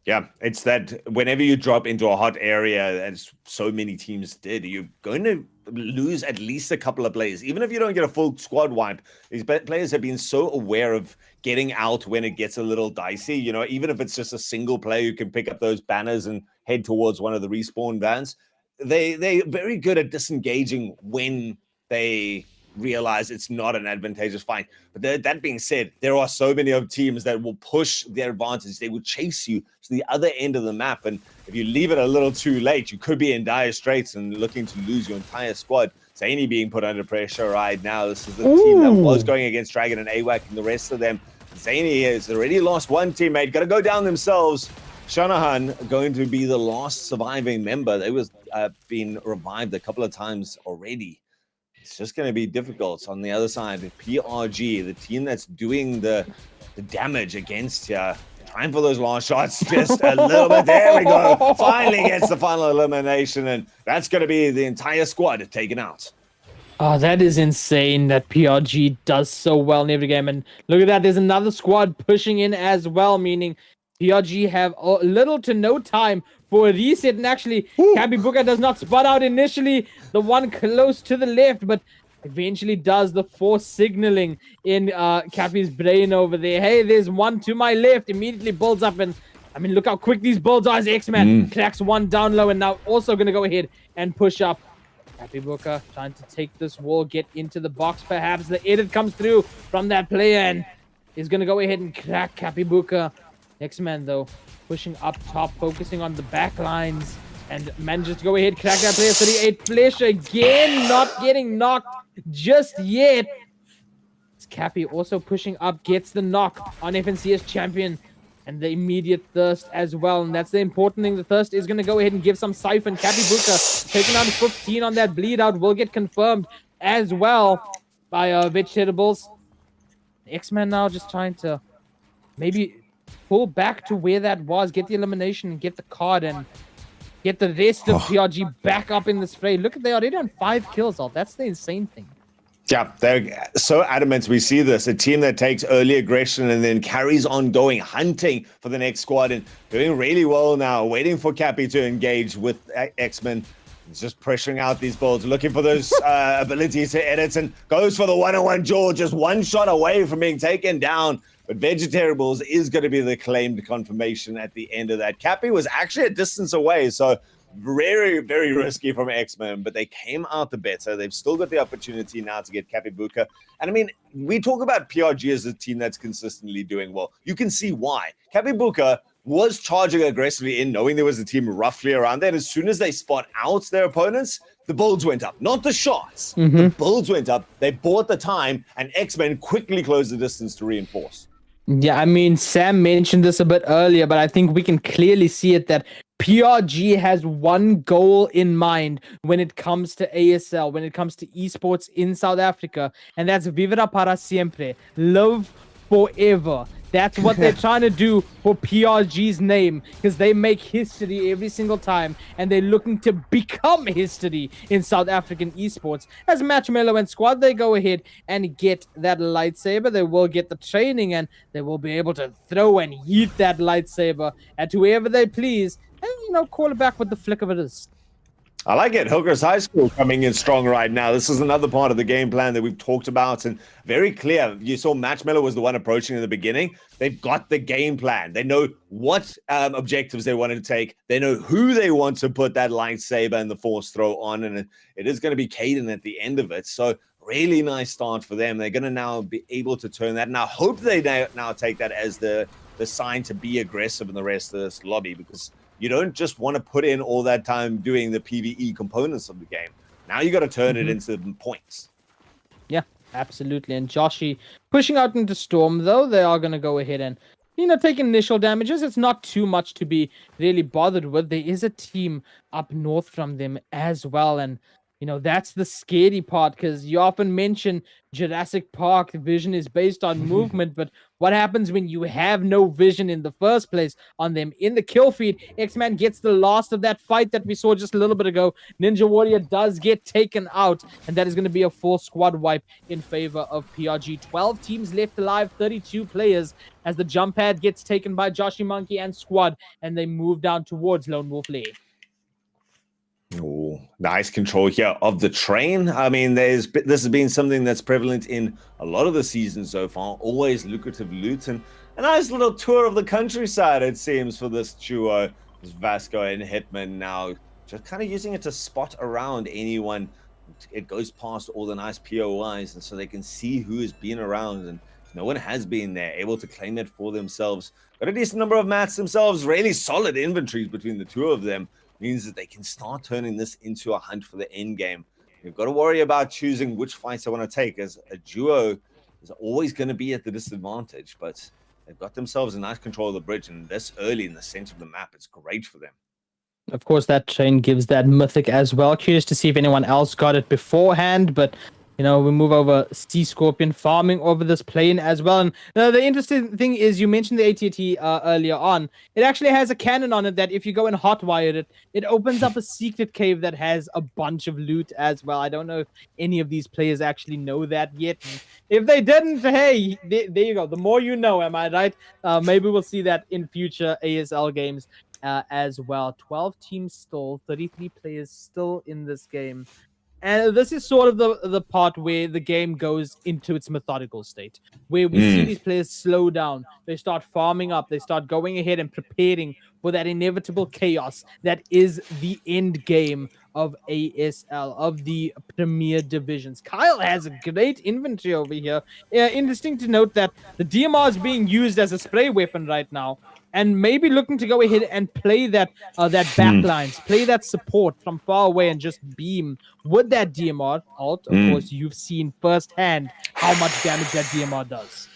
Yeah, it's that whenever you drop into a hot area, as so many teams did, you're going to lose at least a couple of players. Even if you don't get a full squad wipe, these players have been so aware of getting out when it gets a little dicey. You know, even if it's just a single player who can pick up those banners and head towards one of the respawn vans, they're very good at disengaging when they realize it's not an advantageous fight. But that being said, there are so many of teams that will push their advantage. They will chase you to the other end of the map, and if you leave it a little too late, you could be in dire straits and looking to lose your entire squad. Zany being put under pressure right now. This is the team that was going against Dragon and AWAC, and the rest of them. Zany has already lost one teammate, gonna go down themselves. Shanahan going to be the last surviving member. They was been revived a couple of times already. it's just going to be difficult. On the other side, the PRG, the team that's doing the damage against here, trying for those last shots just a little bit. There we go. Finally gets the final elimination, and that's going to be the entire squad taken out. Oh, that is insane that PRG does so well in every game. And look at that. There's another squad pushing in as well, meaning PRG have little to no time for a reset. And actually, Kabibuka does not spot out initially the one close to the left, but eventually does the force signaling in Cappy's brain over there. Hey, there's one to my left. Immediately builds up, and I mean, look how quick these builds are as X-Man cracks one down low, and now also going to go ahead and push up. Kabibuka trying to take this wall, get into the box perhaps. The edit comes through from that player and is going to go ahead and crack Kabibuka. X-Man, though, pushing up top, focusing on the back lines, and manages to go ahead, crack that player. 38 flash again, not getting knocked just yet. Cappy also pushing up, gets the knock on FNCS champion, and the immediate thirst as well. And that's the important thing. The thirst is going to go ahead and give some siphon. Kabibuka taking out 15 on that bleed out will get confirmed as well by Vegetables. X-Man now just trying to maybe pull back to where that was, get the elimination, get the card, and get the rest of PRG back up in this fray. Look, they already on 5 kills. That's the insane thing. Yeah, they're so adamant. We see this, a team that takes early aggression and then carries on going, hunting for the next squad and doing really well now, waiting for Cappy to engage with X-Men. He's just pressuring out these balls, looking for those abilities to edit, and goes for the one-on-one jaw, just one shot away from being taken down. But Vegetables is going to be the claimed confirmation at the end of that. Cappy was actually a distance away, so very, very risky from X-Men, but they came out the better. They've still got the opportunity now to get Kabibuka. And I mean, we talk about PRG as a team that's consistently doing well. You can see why. Kabibuka was charging aggressively in, knowing there was a team roughly around there. And as soon as they spot out their opponents, the builds went up. Not the shots. The builds went up. They bought the time, and X-Men quickly closed the distance to reinforce. Yeah, I mean, Sam mentioned this a bit earlier, but I think we can clearly see it that PRG has one goal in mind when it comes to ASL, when it comes to esports in South Africa, and that's Vivera para siempre, live forever. That's what they're trying to do for PRG's name, because they make history every single time, and they're looking to become history in South African esports. As Matchmello and squad, they go ahead and get that lightsaber. They will get the training, and they will be able to throw and yeet that lightsaber at whoever they please, and, you know, call it back with the flick of a wrist. I like it. Hookers High School coming in strong right now. This is another part of the game plan that we've talked about, and very clear. You saw Matchmello was the one approaching in the beginning. They've got the game plan. They know what objectives they wanted to take. They know who they want to put that lightsaber and the force throw on, and it is going to be Caden at the end of it. So really nice start for them. They're going to now be able to turn that. And I hope they now take that as the sign to be aggressive in the rest of this lobby, because you don't just want to put in all that time doing the PvE components of the game. Now you got to turn it into points. Yeah, absolutely. And Joshi pushing out into Storm, though, they are going to go ahead and, you know, take initial damages. It's not too much to be really bothered with. There is a team up north from them as well. And, you know, that's the scary part, because you often mention Jurassic Park vision is based on movement, but what happens when you have no vision in the first place on them? In the kill feed, X-Man gets the last of that fight that we saw just a little bit ago. Ninja Warrior does get taken out, and that is going to be a full squad wipe in favor of PRG. 12 teams left alive, 32 players, as the jump pad gets taken by Joshi Monkey and squad, and they move down towards Lone Wolf Lake. Oh, nice control here of the train. I mean, this has been something that's prevalent in a lot of the seasons so far. Always lucrative loot and a nice little tour of the countryside, it seems, for this duo. There's Vasco and Hitman now just kind of using it to spot around anyone. It goes past all the nice POIs, and so they can see who has been around, and no one has been there, able to claim it for themselves. Got a decent number of mats themselves, really solid inventories between the two of them. Means that they can start turning this into a hunt for the end game. You've got to worry about choosing which fights they want to take, as a duo is always going to be at the disadvantage, but they've got themselves a nice control of the bridge, and this early in the center of the map, it's great for them. Of course, that chain gives that Mythic as well. Curious to see if anyone else got it beforehand, but we move over Sea Scorpion farming over this plane as well. And the interesting thing is, you mentioned the AT&T earlier on. It actually has a cannon on it that if you go and hotwire it, it opens up a secret cave that has a bunch of loot as well. I don't know if any of these players actually know that yet. And if they didn't, hey, there you go. The more you know, am I right? Maybe we'll see that in future ASL games as well. 12 teams still, 33 players still in this game. And this is sort of the part where the game goes into its methodical state, where we see these players slow down. They start farming up. They start going ahead and preparing for that inevitable chaos that is the end game of ASL, of the Premier Divisions. Kyle has a great inventory over here. Interesting to note that the DMR is being used as a spray weapon right now, and maybe looking to go ahead and play that backlines, play that support from far away and just beam with that DMR ult. Of course, you've seen firsthand how much damage that DMR does.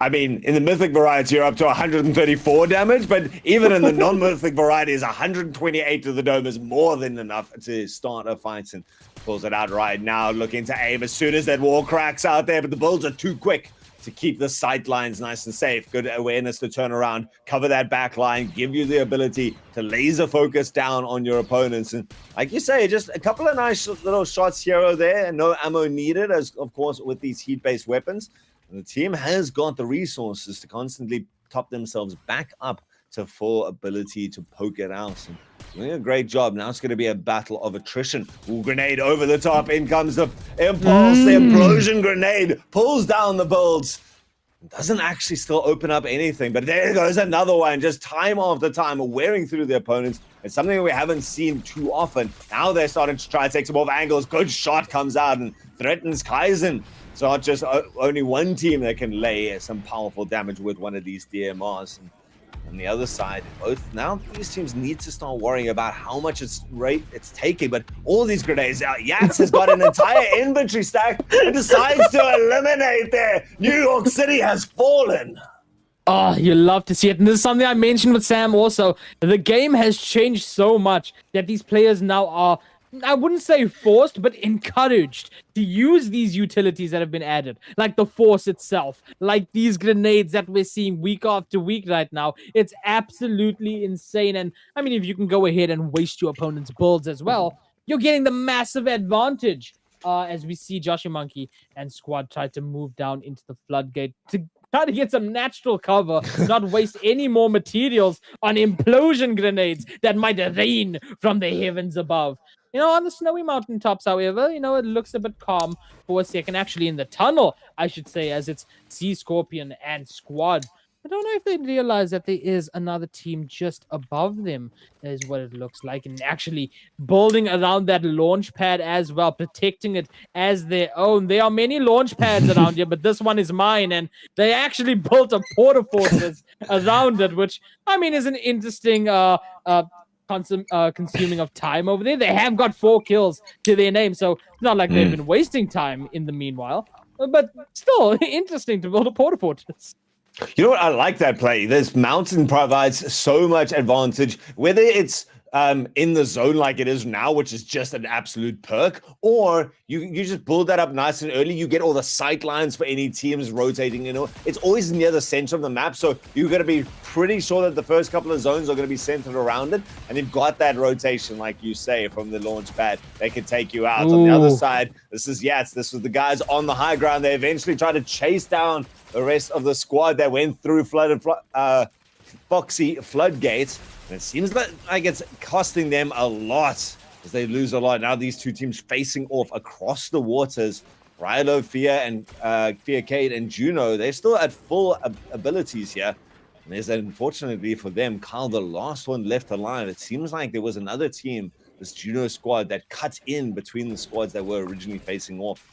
I mean, in the Mythic variety, you're up to 134 damage, but even in the non-Mythic varieties, 128 to the dome is more than enough to start a fight, and pulls it out right now, looking to aim as soon as that wall cracks out there, but the builds are too quick to keep the sight lines nice and safe. Good awareness to turn around, cover that back line, give you the ability to laser focus down on your opponents. And like you say, just a couple of nice little shots here or there, and no ammo needed, as of course with these heat-based weapons. And the team has got the resources to constantly top themselves back up to full ability to poke it out. And doing a great job. Now it's going to be a battle of attrition. Ooh, grenade over the top. In comes the impulse. The implosion grenade pulls down the builds. Doesn't actually still open up anything, but there goes another one, just time after time, wearing through the opponents. It's something we haven't seen too often. Now they're starting to try to take some more angles. Good shot comes out and threatens Kaizen. It's not just only one team that can lay some powerful damage with one of these DMRs. And on the other side, now these teams need to start worrying about how much it's taking, but all these grenades out. Yats has got an entire inventory stack and decides to eliminate there. New York City has fallen. Oh, you love to see it. And this is something I mentioned with Sam also. The game has changed so much that these players now are, I wouldn't say forced, but encouraged to use these utilities that have been added, like the Force itself, like these grenades that we're seeing week after week right now. It's absolutely insane. And I mean, if you can go ahead and waste your opponent's builds as well, you're getting the massive advantage. As we see Joshua Monkey and squad try to move down into the floodgate to try to get some natural cover, not waste any more materials on implosion grenades that might rain from the heavens above. On the snowy mountaintops, however, it looks a bit calm for a second. Actually, in the tunnel, I should say, as it's Sea Scorpion and Squad. I don't know if they realize that there is another team just above them, is what it looks like. And actually building around that launch pad as well, protecting it as their own. There are many launch pads around here, but this one is mine. And they actually built a porta fortress around it, which, I mean, is an interesting consuming of time over there. They have got 4 kills to their name, so it's not like they've been wasting time in the meanwhile. But still, interesting to build a porta fortress. You know what? I like that play. This mountain provides so much advantage, whether it's in the zone like it is now, which is just an absolute perk, or you just build that up nice and early. You get all the sight lines for any teams rotating. It's always near the center of the map, so you're going to be pretty sure that the first couple of zones are going to be centered around it, and you've got that rotation, like you say, from the launch pad. They can take you out. Ooh. On the other side, this is Yats. This was the guys on the high ground. They eventually tried to chase down the rest of the squad that went through Foxy floodgates. And it seems like it's costing them a lot as they lose a lot. Now these two teams facing off across the waters. Rilo, Fear, and Kate and Juno, they're still at full abilities here. And there's, unfortunately for them, Kyle, the last one left alive. It seems like there was another team, this Juno squad, that cut in between the squads that were originally facing off.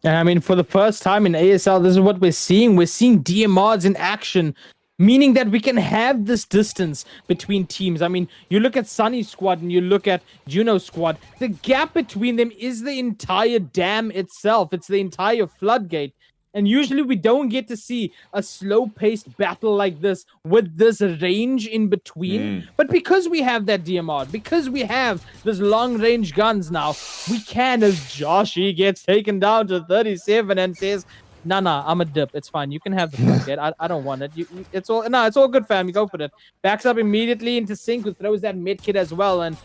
And I mean, for the first time in ASL, this is what we're seeing. We're seeing DMRs in action, meaning that we can have this distance between teams. I mean, you look at Sunny's squad and you look at Juno's squad. The gap between them is the entire dam itself. It's the entire floodgate. And usually we don't get to see a slow-paced battle like this with this range in between. But because we have that DMR, because we have this long-range guns now, we can, as Joshy gets taken down to 37 and says, Nah, I'm a dip. It's fine. You can have the fuck kid. I don't want it. It's all good, fam. You go for it. Backs up immediately into sync, who throws that mid kit as well. And,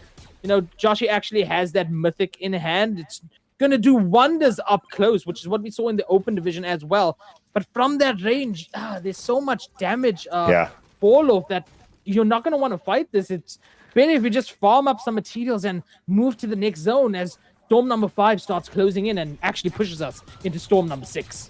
Joshy actually has that mythic in hand. It's gonna do wonders up close, which is what we saw in the open division as well. But from that range, there's so much damage fall off that you're not gonna want to fight this. It's better if you just farm up some materials and move to the next zone as storm number 5 starts closing in and actually pushes us into storm number 6.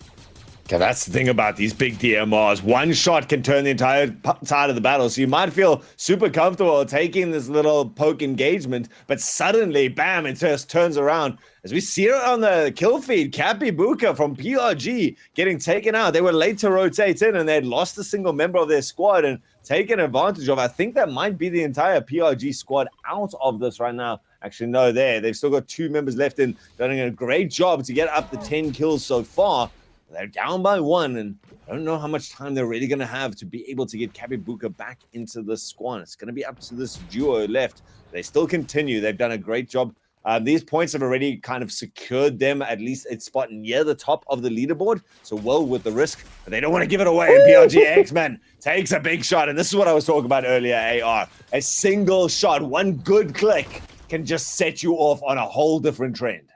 Okay, that's the thing about these big DMRs. One shot can turn the entire side of the battle. So you might feel super comfortable taking this little poke engagement, but suddenly, bam, it just turns around. As we see it on the kill feed, Cappy Buka from PRG getting taken out. They were late to rotate in and they had lost a single member of their squad and taken advantage of. I think that might be the entire PRG squad out of this right now. Actually, no, they've still got 2 members left and doing a great job to get up the 10 kills so far. They're down by 1, and I don't know how much time they're really going to have to be able to get Kabibuka back into the squad. It's going to be up to this duo left. They still continue. They've done a great job. These points have already kind of secured them at least a spot near the top of the leaderboard. So well with the risk, but they don't want to give it away. And PRG X-Men takes a big shot. And this is what I was talking about earlier, AR. A single shot, one good click can just set you off on a whole different trend.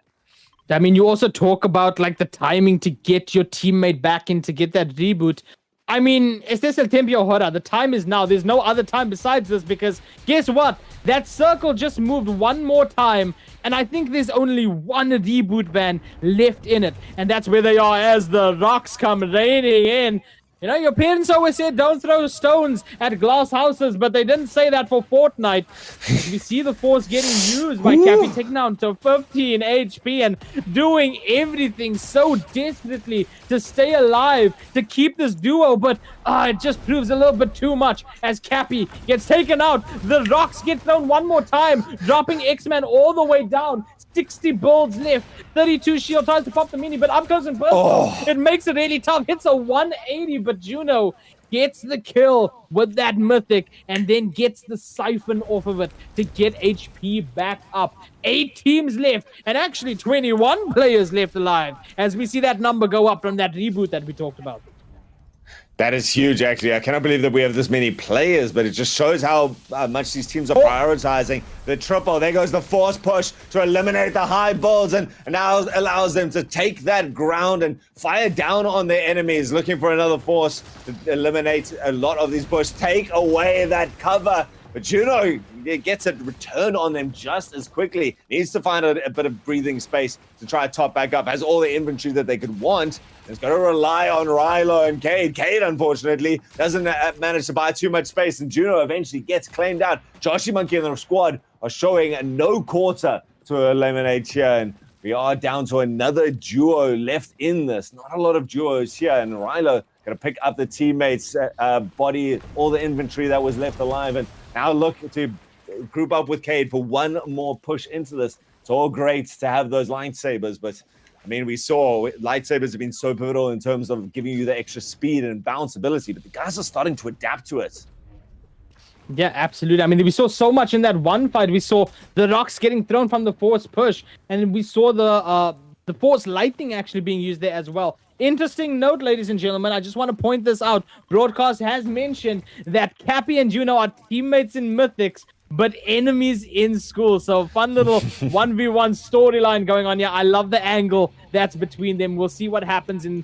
I mean, you also talk about like the timing to get your teammate back in to get that reboot. I mean, este es el tiempo ahora. The time is now. There's no other time besides this because guess what? That circle just moved one more time, and I think there's only one reboot van left in it, and that's where they are as the rocks come raining in. Your parents always said don't throw stones at glass houses, but they didn't say that for Fortnite. We see the force getting used by Cappy, taking down to 15 HP and doing everything so desperately to stay alive, to keep this duo, but it just proves a little bit too much as Cappy gets taken out. The rocks get thrown one more time, dropping X-Men all the way down. 60 builds left, 32 shield, tries to pop the mini, but up close and personal. It makes it really tough. Hits a 180, but Juno gets the kill with that mythic and then gets the siphon off of it to get HP back up. 8 teams left and actually 21 players left alive as we see that number go up from that reboot that we talked about. That is huge, actually. I cannot believe that we have this many players, but it just shows how much these teams are prioritizing the triple. There goes the force push to eliminate the high bulls and now allows them to take that ground and fire down on their enemies, looking for another force to eliminate a lot of these bush, take away that cover. But Juno gets a return on them just as quickly. Needs to find a bit of breathing space to try to top back up. Has all the inventory that they could want. It's going to rely on Rilo and Cade. Cade, unfortunately, doesn't manage to buy too much space, and Juno eventually gets claimed out. Joshy Monkey and the squad are showing no quarter to eliminate here, and we are down to another duo left in this. Not a lot of duos here, and Rilo going to pick up the teammates' body, all the inventory that was left alive, and now look to group up with Cade for one more push into this. It's all great to have those lightsabers, but I mean, we saw lightsabers have been so pivotal in terms of giving you the extra speed and bounce ability, but the guys are starting to adapt to it. Yeah, absolutely. I mean, we saw so much in that one fight. We saw the rocks getting thrown from the force push, and we saw the force lightning actually being used there as well. Interesting note, ladies and gentlemen, I just want to point this out. Broadcast has mentioned that Cappy and Juno are teammates in Mythics, but enemies in school. So fun little 1v1 storyline going on here. I love the angle that's between them. We'll see what happens in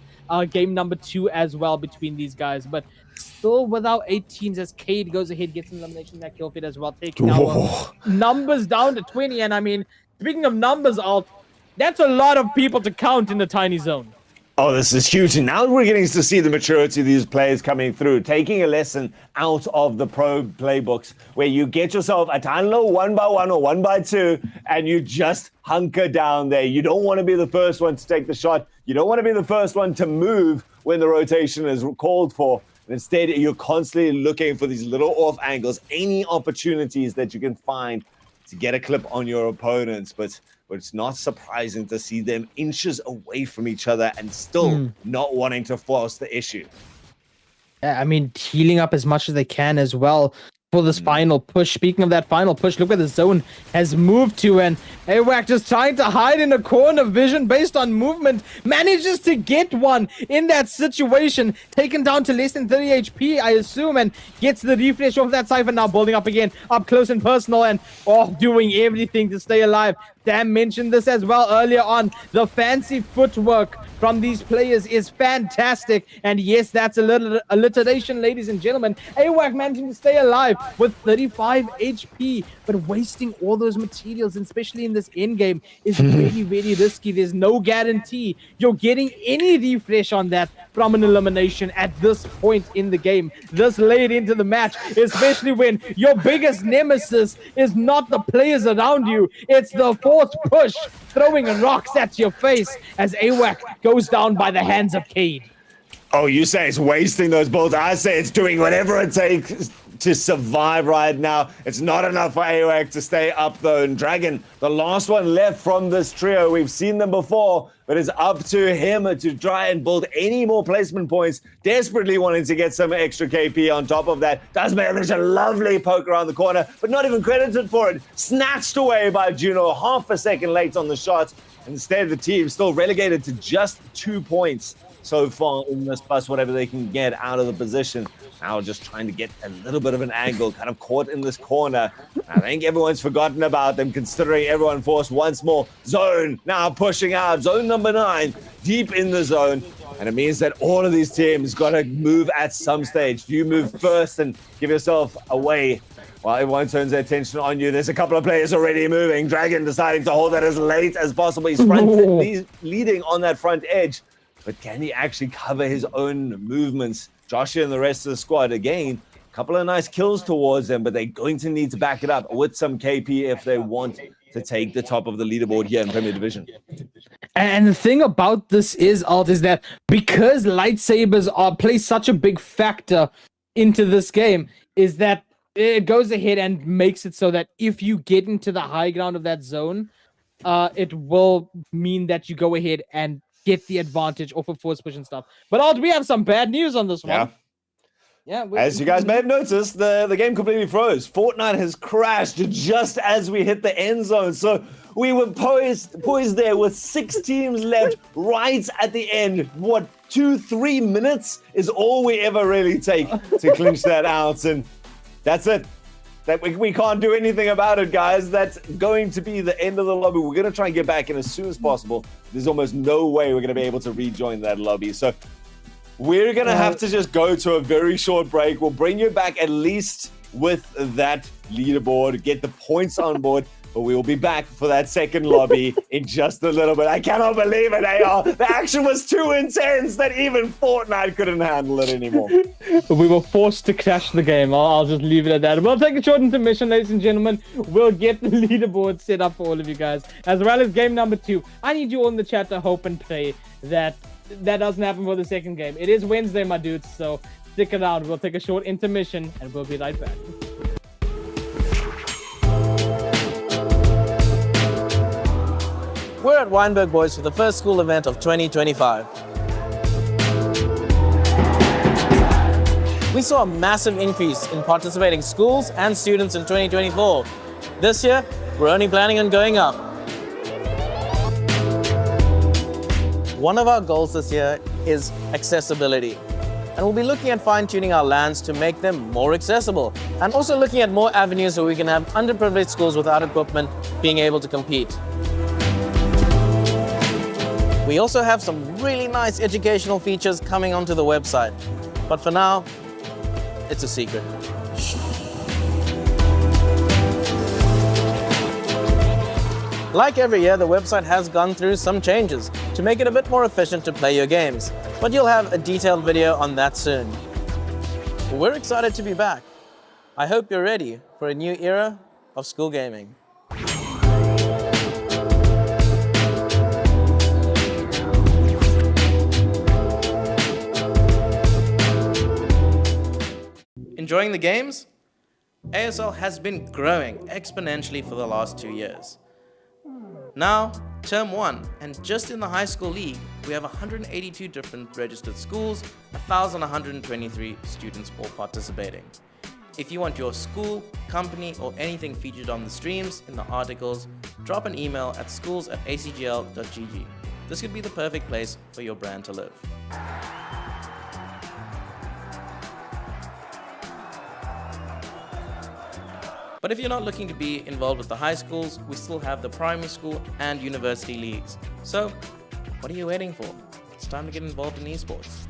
game number 2 as well between these guys. But still without 8 teams as Cade goes ahead, gets an elimination in that kill feed as well, taking our numbers down to 20. And I mean, speaking of numbers, Alt, that's a lot of people to count in the tiny zone. Oh, this is huge. And now we're getting to see the maturity of these players coming through, taking a lesson out of the pro playbooks where you get yourself a tiny little 1x1 or 1x2 and you just hunker down there. You don't want to be the first one to take the shot. You don't want to be the first one to move when the rotation is called for. And instead, you're constantly looking for these little off angles, any opportunities that you can find to get a clip on your opponents, but it's not surprising to see them inches away from each other and still not wanting to force the issue. Yeah, I mean, healing up as much as they can as well for this final push. Speaking of that final push, look where the zone has moved to, and AWAC just trying to hide in a corner. Vision based on movement manages to get one in that situation, taken down to less than 30 HP, I assume, and gets the refresh off that Cypher. Now building up again, up close and personal, and doing everything to stay alive. Dan mentioned this as well earlier on. The fancy footwork from these players is fantastic. And yes, that's a little alliteration, ladies and gentlemen. AWAC managing to stay alive with 35 HP, but wasting all those materials, and especially in this end game, is very, very risky. There's no guarantee you're getting any refresh on that from an elimination at this point in the game, this late into the match, especially when your biggest nemesis is not the players around you, it's the force push throwing rocks at your face as AWAC goes down by the hands of Cade. Oh, you say it's wasting those bullets. I say it's doing whatever it takes to survive right now. It's not enough for AWAC to stay up, though. And Dragon, the last one left from this trio. We've seen them before, but it's up to him to try and build any more placement points, desperately wanting to get some extra KP on top of that. Does manage a lovely poke around the corner, but not even credited for it. Snatched away by Juno, half a second late on the shot. Instead, the team still relegated to just 2 points so far in this, plus whatever they can get out of the position. Now just trying to get a little bit of an angle, kind of caught in this corner. I think everyone's forgotten about them, considering everyone forced once more. Zone now pushing out. Zone number 9, deep in the zone. And it means that all of these teams got to move at some stage. Do you move first and give yourself away while everyone turns their attention on you? There's a couple of players already moving. Dragon deciding to hold that as late as possible. He's leading on that front edge. But can he actually cover his own movements? Joshua and the rest of the squad, again, a couple of nice kills towards them, but they're going to need to back it up with some KP if they want to take the top of the leaderboard here in Premier Division. And the thing about this is, Alt, is that because lightsabers play such a big factor into this game, is that it goes ahead and makes it so that if you get into the high ground of that zone, it will mean that you go ahead and get the advantage off of force push and stuff. But Alt, we have some bad news on this one. Yeah. As you guys may have noticed, the game completely froze. Fortnite has crashed just as we hit the end zone. So we were poised there with 6 teams left right at the end. What, 2-3 minutes is all we ever really take to clinch that out. And that's it. That we can't do anything about it, guys. That's going to be the end of the lobby. We're going to try and get back in as soon as possible. There's almost no way we're going to be able to rejoin that lobby. So we're going to have to just go to a very short break. We'll bring you back at least with that leaderboard, get the points on board. But we will be back for that second lobby in just a little bit. I cannot believe it, AR. The action was too intense that even Fortnite couldn't handle it anymore. We were forced to crash the game. I'll just leave it at that. We'll take a short intermission, ladies and gentlemen. We'll get the leaderboard set up for all of you guys, as well as game number 2. I need you all in the chat to hope and pray that that doesn't happen for the second game. It is Wednesday, my dudes, so stick around. We'll take a short intermission, and we'll be right back. We're at Weinberg Boys for the first school event of 2025. We saw a massive increase in participating schools and students in 2024. This year, we're only planning on going up. One of our goals this year is accessibility. And we'll be looking at fine-tuning our lands to make them more accessible. And also looking at more avenues so we can have underprivileged schools without equipment being able to compete. We also have some really nice educational features coming onto the website. But for now, it's a secret. Like every year, the website has gone through some changes to make it a bit more efficient to play your games. But you'll have a detailed video on that soon. We're excited to be back. I hope you're ready for a new era of school gaming. Enjoying the games? ASL has been growing exponentially for the last 2 years. Now, term 1, and just in the high school league, we have 182 different registered schools, 1,123 students all participating. If you want your school, company, or anything featured on the streams, in the articles, drop an email at schools@acgl.gg. This could be the perfect place for your brand to live. But if you're not looking to be involved with the high schools, we still have the primary school and university leagues. So, what are you waiting for? It's time to get involved in esports.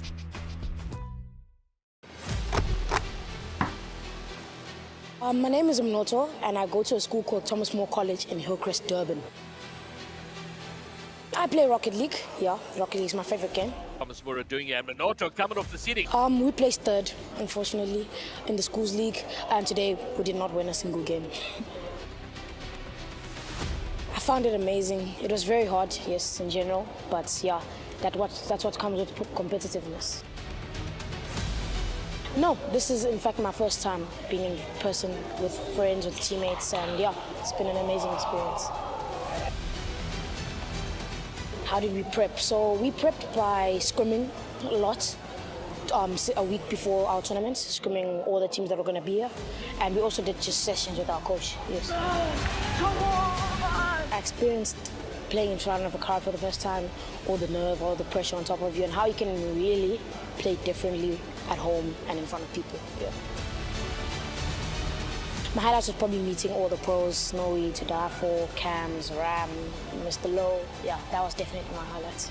My name is Mnoto, and I go to a school called Thomas More College in Hillcrest, Durban. I play Rocket League. Yeah, Rocket League is my favorite game. Thomas Moore doing a Minotaur coming off the seating. We placed third, unfortunately, in the schools league, and today we did not win a single game. I found it amazing. It was very hard, yes, in general, but yeah, that's what comes with competitiveness. No, this is in fact my first time being in person with friends, with teammates, and yeah, it's been an amazing experience. How did we prep? So we prepped by scrimming a lot, a week before our tournament, scrimming all the teams that were going to be here, and we also did just sessions with our coach. Yes. I experienced playing in front of a crowd for the first time, all the nerve, all the pressure on top of you, and how you can really play differently at home and in front of people. Yeah. My highlights was probably meeting all the pros, Snowy, To Die For, Cams, Ram, Mr. Low. Yeah, that was definitely my highlights.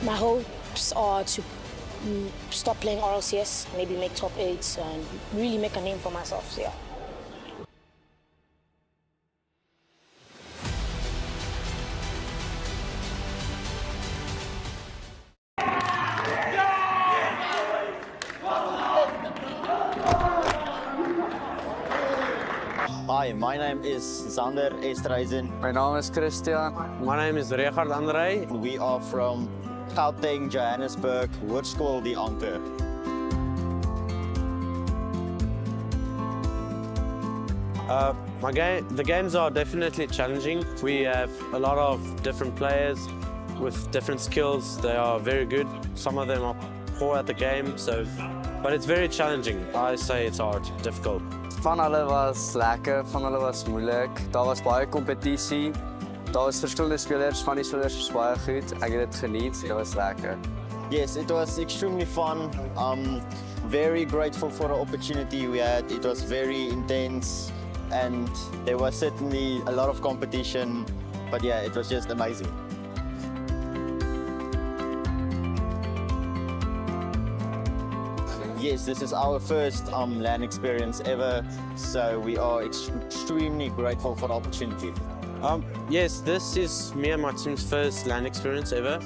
My hopes are to stop playing RLCS, maybe make top 8 and really make a name for myself, so yeah. Hi, my name is Zander Estreisen. My naam is Christian. My name is Richard André. We are from Gauteng, Johannesburg, Hoërskool Die Anker. The games are definitely challenging. We have a lot of different players with different skills. They are very good. Some of them are poor at the game, but it's very challenging. I say it's hard, difficult. Van hulle was lekker, van hulle was moeilik. Daar was baie kompetisie. Daar was verskillende spelers, van die spelers was baie goed. Ek het dit geniet, dit was lekker. Yes, it was extremely fun. Very grateful for the opportunity we had. It was very intense and there was certainly a lot of competition, but yeah, it was just amazing. Yes, this is our first LAN experience ever, so we are extremely grateful for the opportunity. Yes, this is me and my team's first LAN experience ever,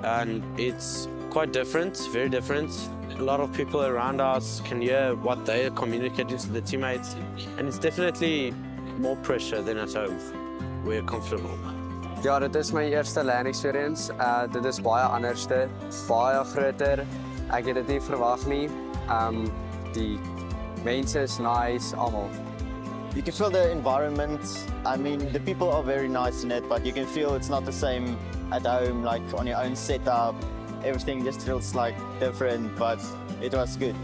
and it's quite different, very different. A lot of people around us can hear what they are communicating to the teammates, and it's definitely more pressure than at home. We're comfortable. Ja, dit is my eerste LAN experience. Dit is baie anderste, baie groter. Ek het dit nie verwag nie. Die mense is nice, almal. You can feel the environment. I mean, the people are very nice in it, but you can feel it's not the same at home, like on your own setup. Everything just feels like different, but it was good.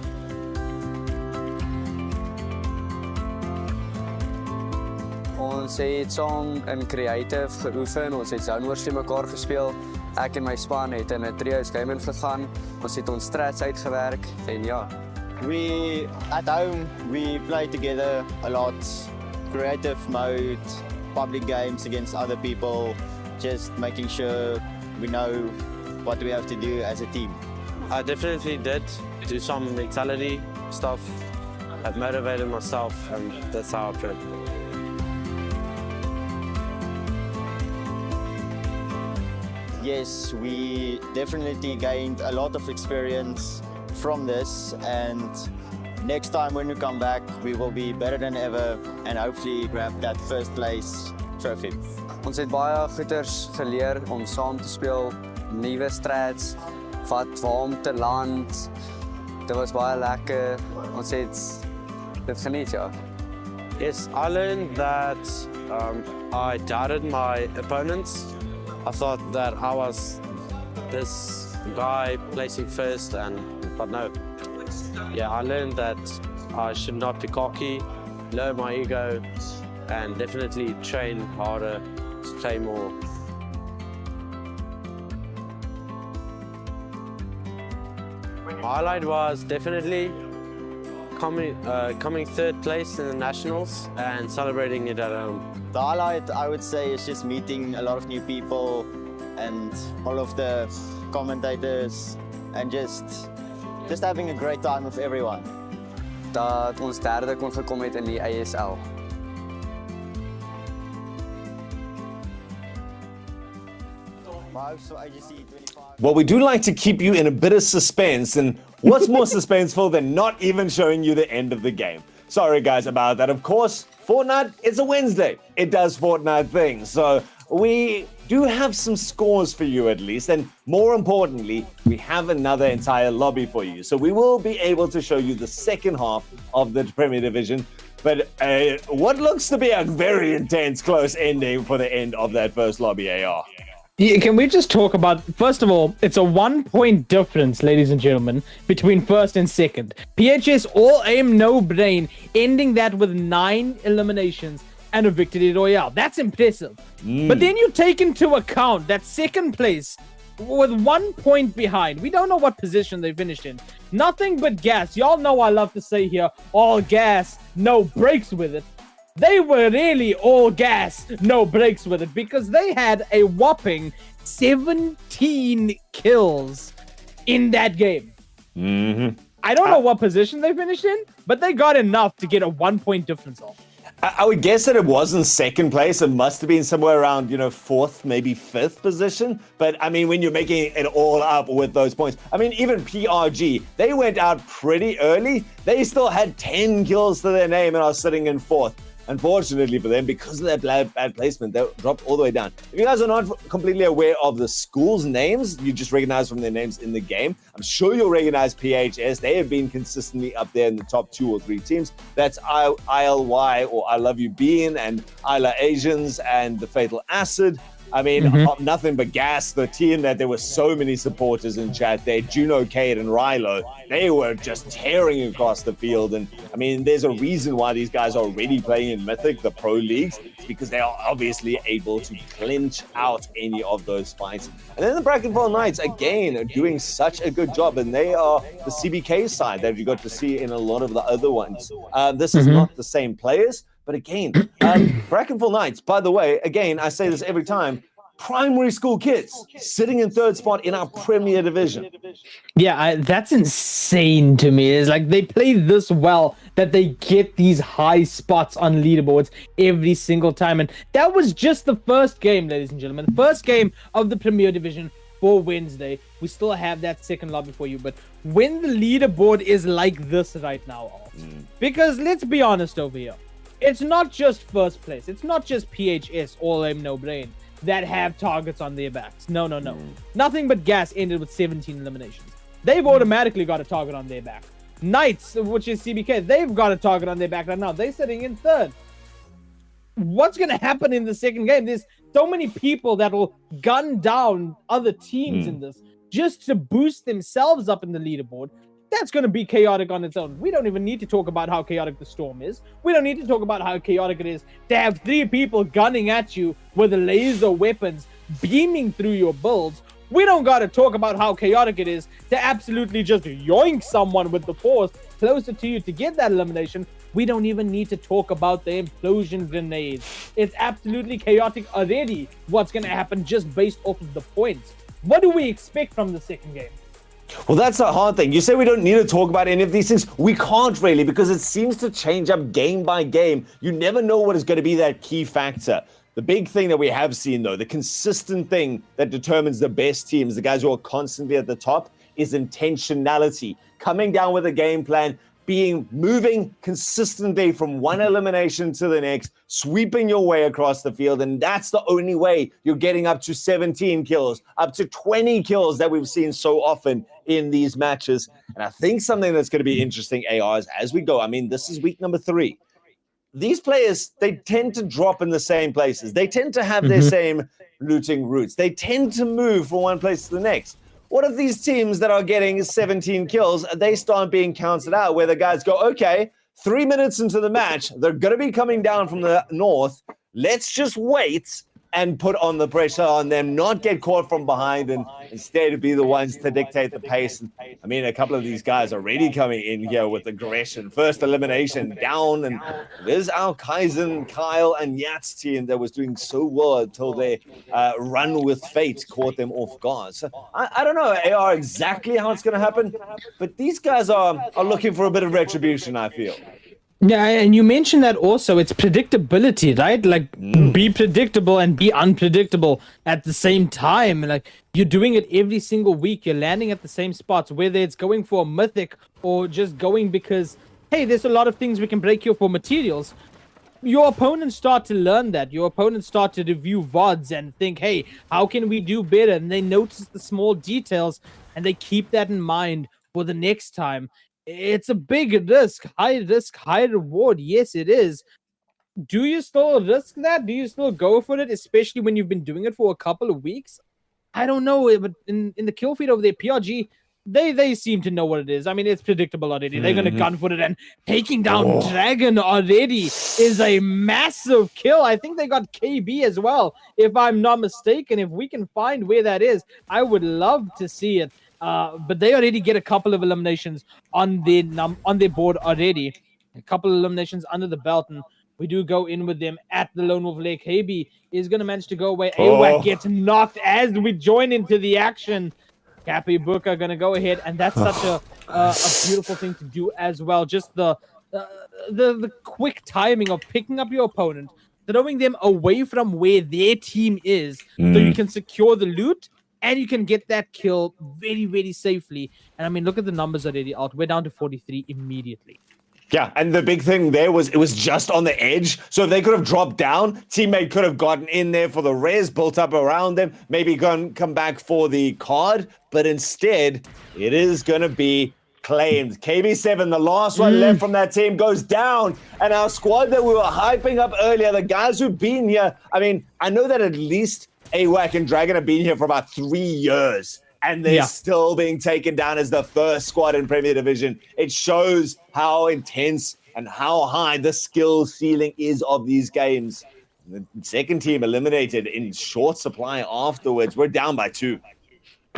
Ons het saam in creative geoefen, ons het zounwars teen mekaar gespeel. Ek en my span het in 'n trio's gaming gegaan. Ons het ons strats uitgewerk en ja. At home, we play together a lot. Creative mode, public games against other people, just making sure we know what we have to do as a team. I definitely did do some mentality stuff that motivated myself, and that's how I played. Yes, we definitely gained a lot of experience from this, and next time when we come back, we will be better than ever and hopefully grab that first place trophy. Ons het baie goeters geleer om saam te speel, nuwe strats, wat waar om te land. Dit was baie lekker. Ons het dit geniet, ja. Yes, I learned that I doubted my opponents. I thought that I was this guy placing first, but no. Yeah, I learned that I should not be cocky, lower my ego, and definitely train harder, play more. Highlight was definitely coming third place in the nationals and celebrating it at home. The highlight, I would say, is just meeting a lot of new people and all of the commentators and just having a great time with everyone. Dat ons derde kon gekom het in die ASL. Well, we do like to keep you in a bit of suspense, and what's more suspenseful than not even showing you the end of the game? Sorry, guys, about that. Of course, Fortnite, it's a Wednesday. It does Fortnite things. So we do have some scores for you at least. And more importantly, we have another entire lobby for you. So we will be able to show you the second half of the Premier Division. But what looks to be a very intense, close ending for the end of that first lobby, AR. Yeah, can we just talk about, first of all, it's a 1 point difference, ladies and gentlemen, between first and second. PHS all aim, no brain, ending that with 9 eliminations and a victory royale. That's impressive. But then you take into account that second place with 1 point behind. We don't know what position they finished in. Nothing but gas. Y'all know I love to say here, all gas, no breaks with it. They were really all gas, no breaks with it, because they had a whopping 17 kills in that game. I don't know what position they finished in, but they got enough to get a 1 point difference off. I would guess that it wasn't second place. It must have been somewhere around, fourth, maybe fifth position. But I mean, when you're making it all up with those points, I mean, even PRG, they went out pretty early. They still had 10 kills to their name and are sitting in fourth. Unfortunately for them, because of that bad placement, they dropped all the way down. If you guys are not completely aware of the school's names, you just recognize from their names in the game. I'm sure you'll recognize PHS. They have been consistently up there in the top 2 or 3 teams. That's ILY, or I Love You Bean, and Isla Asians, and the Fatal Acid. I mean, nothing but gas. The team that there were so many supporters in chat there, Juno, Cade, and Rilo, they were just tearing across the field. And I mean, there's a reason why these guys are already playing in Mythic, the pro leagues. It's because they are obviously able to clinch out any of those fights. And then the Brackenfell Knights, again, are doing such a good job. And they are the CBK side that you got to see in a lot of the other ones. This is not the same players. But again, Brackenfell Knights, by the way, again, I say this every time, primary school kids sitting in third spot in our Premier Division. Yeah, that's insane to me. It's like they play this well that they get these high spots on leaderboards every single time. And that was just the first game, ladies and gentlemen. The first game of the Premier Division for Wednesday. We still have that second lobby for you. But when the leaderboard is like this right now, because let's be honest over here, it's not just first place. It's not just PHS, all aim, no brain, that have targets on their backs. No. Nothing but gas ended with 17 eliminations. They've automatically got a target on their back. Knights, which is CBK, they've got a target on their back right now. They're sitting in third. What's going to happen in the second game? There's so many people that will gun down other teams in this just to boost themselves up in the leaderboard. That's going to be chaotic on its own. We don't even need to talk about how chaotic the storm is. We don't need to talk about how chaotic it is to have 3 people gunning at you with laser weapons beaming through your builds. We don't got to talk about how chaotic it is to absolutely just yoink someone with the force closer to you to get that elimination. We don't even need to talk about the implosion grenades. It's absolutely chaotic already what's going to happen just based off of the points. What do we expect from the second game? Well, that's the hard thing. You say we don't need to talk about any of these things. We can't really, because it seems to change up game by game. You never know what is going to be that key factor. The big thing that we have seen, though, the consistent thing that determines the best teams, the guys who are constantly at the top, is intentionality. Coming down with a game plan, moving consistently from one elimination to the next, sweeping your way across the field. And that's the only way you're getting up to 17 kills, up to 20 kills that we've seen so often in these matches. And I think something that's going to be interesting, AR, is as we go. I mean, this is week number 3. These players, they tend to drop in the same places. They tend to have their same looting routes. They tend to move from one place to the next. What if these teams that are getting 17 kills, they start being counted out, where the guys go, okay, 3 minutes into the match, they're going to be coming down from the north. Let's just wait and put on the pressure on them, not get caught from behind, and instead be the ones to dictate the pace. And, I mean, a couple of these guys are already coming in here with aggression. First elimination down, and there's our Kaizen, Kyle, and Yats team that was doing so well until they run with fate caught them off guard. So I don't know, AR, exactly how it's going to happen, but these guys are looking for a bit of retribution, I feel. Yeah, and you mentioned that also. It's predictability, right? Like, be predictable and be unpredictable at the same time. Like, you're doing it every single week. You're landing at the same spots, whether it's going for a mythic or just going because, hey, there's a lot of things we can break here for materials. Your opponents start to learn that. Your opponents start to review VODs and think, hey, how can we do better? And they notice the small details, and they keep that in mind for the next time. It's a big risk, high reward. Yes, it is. Do you still risk that? Do you still go for it, especially when you've been doing it for a couple of weeks? I don't know, but in the kill feed over there, PRG, they seem to know what it is. I mean, it's predictable already. They're going to gun for it, and taking down Dragon already is a massive kill. I think they got KB as well, if I'm not mistaken. If we can find where that is, I would love to see it. But they already get a couple of eliminations on their board already. A couple of eliminations under the belt, and we do go in with them at the Lone Wolf Lake. KB is going to manage to go away. AWAC gets knocked as we join into the action. Cappy Booker going to go ahead, and that's such a beautiful thing to do as well. Just the quick timing of picking up your opponent, throwing them away from where their team is, so you can secure the loot, and you can get that kill very, very safely. And I mean, look at the numbers already out. We're down to 43 immediately. Yeah, and the big thing there was it was just on the edge. So if they could have dropped down, teammate could have gotten in there for the res, built up around them, maybe come back for the card. But instead, it is going to be claimed. KB7, the last one left from that team, goes down. And our squad that we were hyping up earlier, the guys who've been here, I mean, I know that at least AWAC and Dragon have been here for about 3 years, and they're still being taken down as the first squad in Premier Division. It shows how intense and how high the skill ceiling is of these games. The second team eliminated in short supply afterwards. We're down by 2.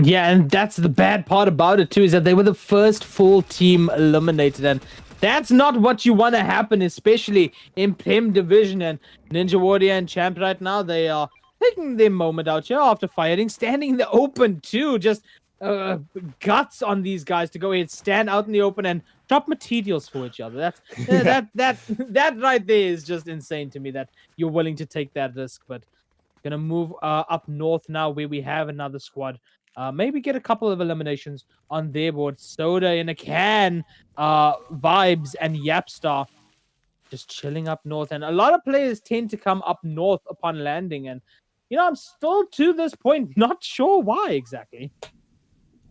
Yeah, and that's the bad part about it too, is that they were the first full team eliminated, and that's not what you want to happen, especially in Prem Division. And Ninja Warrior and Champ right now, they are taking their moment out here after firing, standing in the open too. Just guts on these guys to go ahead, stand out in the open, and drop materials for each other. That's that right there is just insane to me that you're willing to take that risk. But gonna move up north now, where we have another squad. Maybe get a couple of eliminations on their board. Soda in a can, Vibes, and Yapstar just chilling up north. And a lot of players tend to come up north upon landing. And, you know, I'm still to this point not sure why exactly.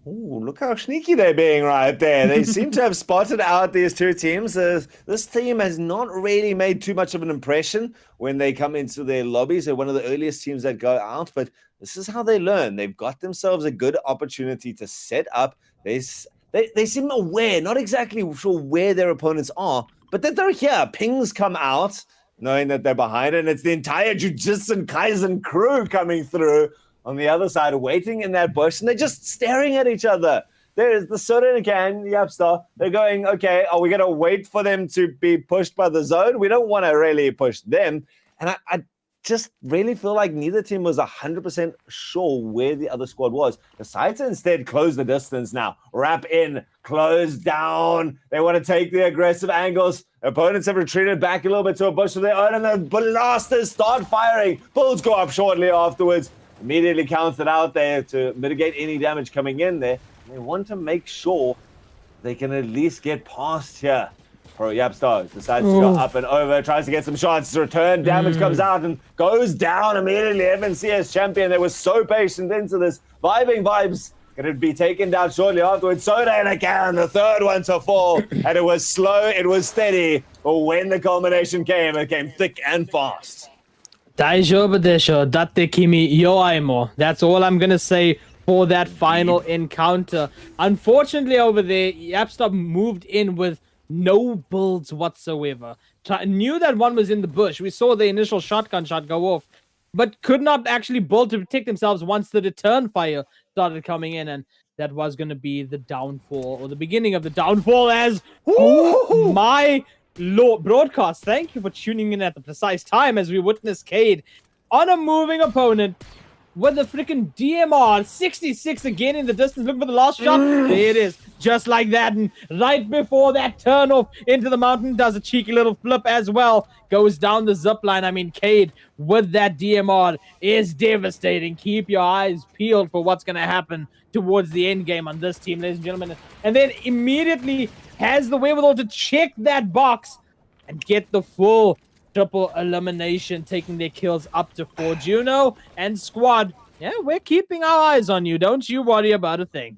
Oh, look how sneaky they're being right there. They seem to have spotted out these two teams. This team has not really made too much of an impression when they come into their lobbies. They're one of the earliest teams that go out, but this is how they learn. They've got themselves a good opportunity to set up. They seem aware, not exactly sure where their opponents are, but that they're here. Pings come out, knowing that they're behind, and it's the entire Jujutsu and Kaizen crew coming through on the other side, waiting in that bush, and they're just staring at each other. There's the Soda in a can, the Yapstar. They're going, okay, are we going to wait for them to be pushed by the zone? We don't want to really push them. And I just really feel like neither team was 100% sure where the other squad was. The Saita instead closed the distance now. Wrap in, close down. They want to take the aggressive angles. Opponents have retreated back a little bit to a bush of their own, and the blasters start firing. Bulls go up shortly afterwards. Immediately counts it out there to mitigate any damage coming in there. They want to make sure they can at least get past here. Pro Yapstar decides to go up and over, tries to get some shots. Return damage comes out and goes down immediately. FNCS champion, they were so patient into this. Vibing vibes. Going to be taken down shortly afterwards. Soda and again, the third one to fall. And it was slow, it was steady. But when the culmination came, it came thick and fast. That's all I'm gonna say for that final encounter. Unfortunately, over there, Yapstop moved in with no builds whatsoever. Knew that one was in the bush. We saw the initial shotgun shot go off, but could not actually build to protect themselves once the return fire started coming in, and that was going to be the downfall, or the beginning of the downfall, as oh my lord, broadcast, thank you for tuning in at the precise time as we witness Cade on a moving opponent with the freaking DMR 66 again in the distance. Look for the last shot. There it is. Just like that. And right before that turn off into the mountain, does a cheeky little flip as well. Goes down the zip line. I mean, Cade with that DMR is devastating. Keep your eyes peeled for what's going to happen towards the end game on this team, ladies and gentlemen. And then immediately has the wherewithal to check that box and get the full triple elimination, taking their kills up to 4. Juno and squad, yeah, we're keeping our eyes on you. Don't you worry about a thing.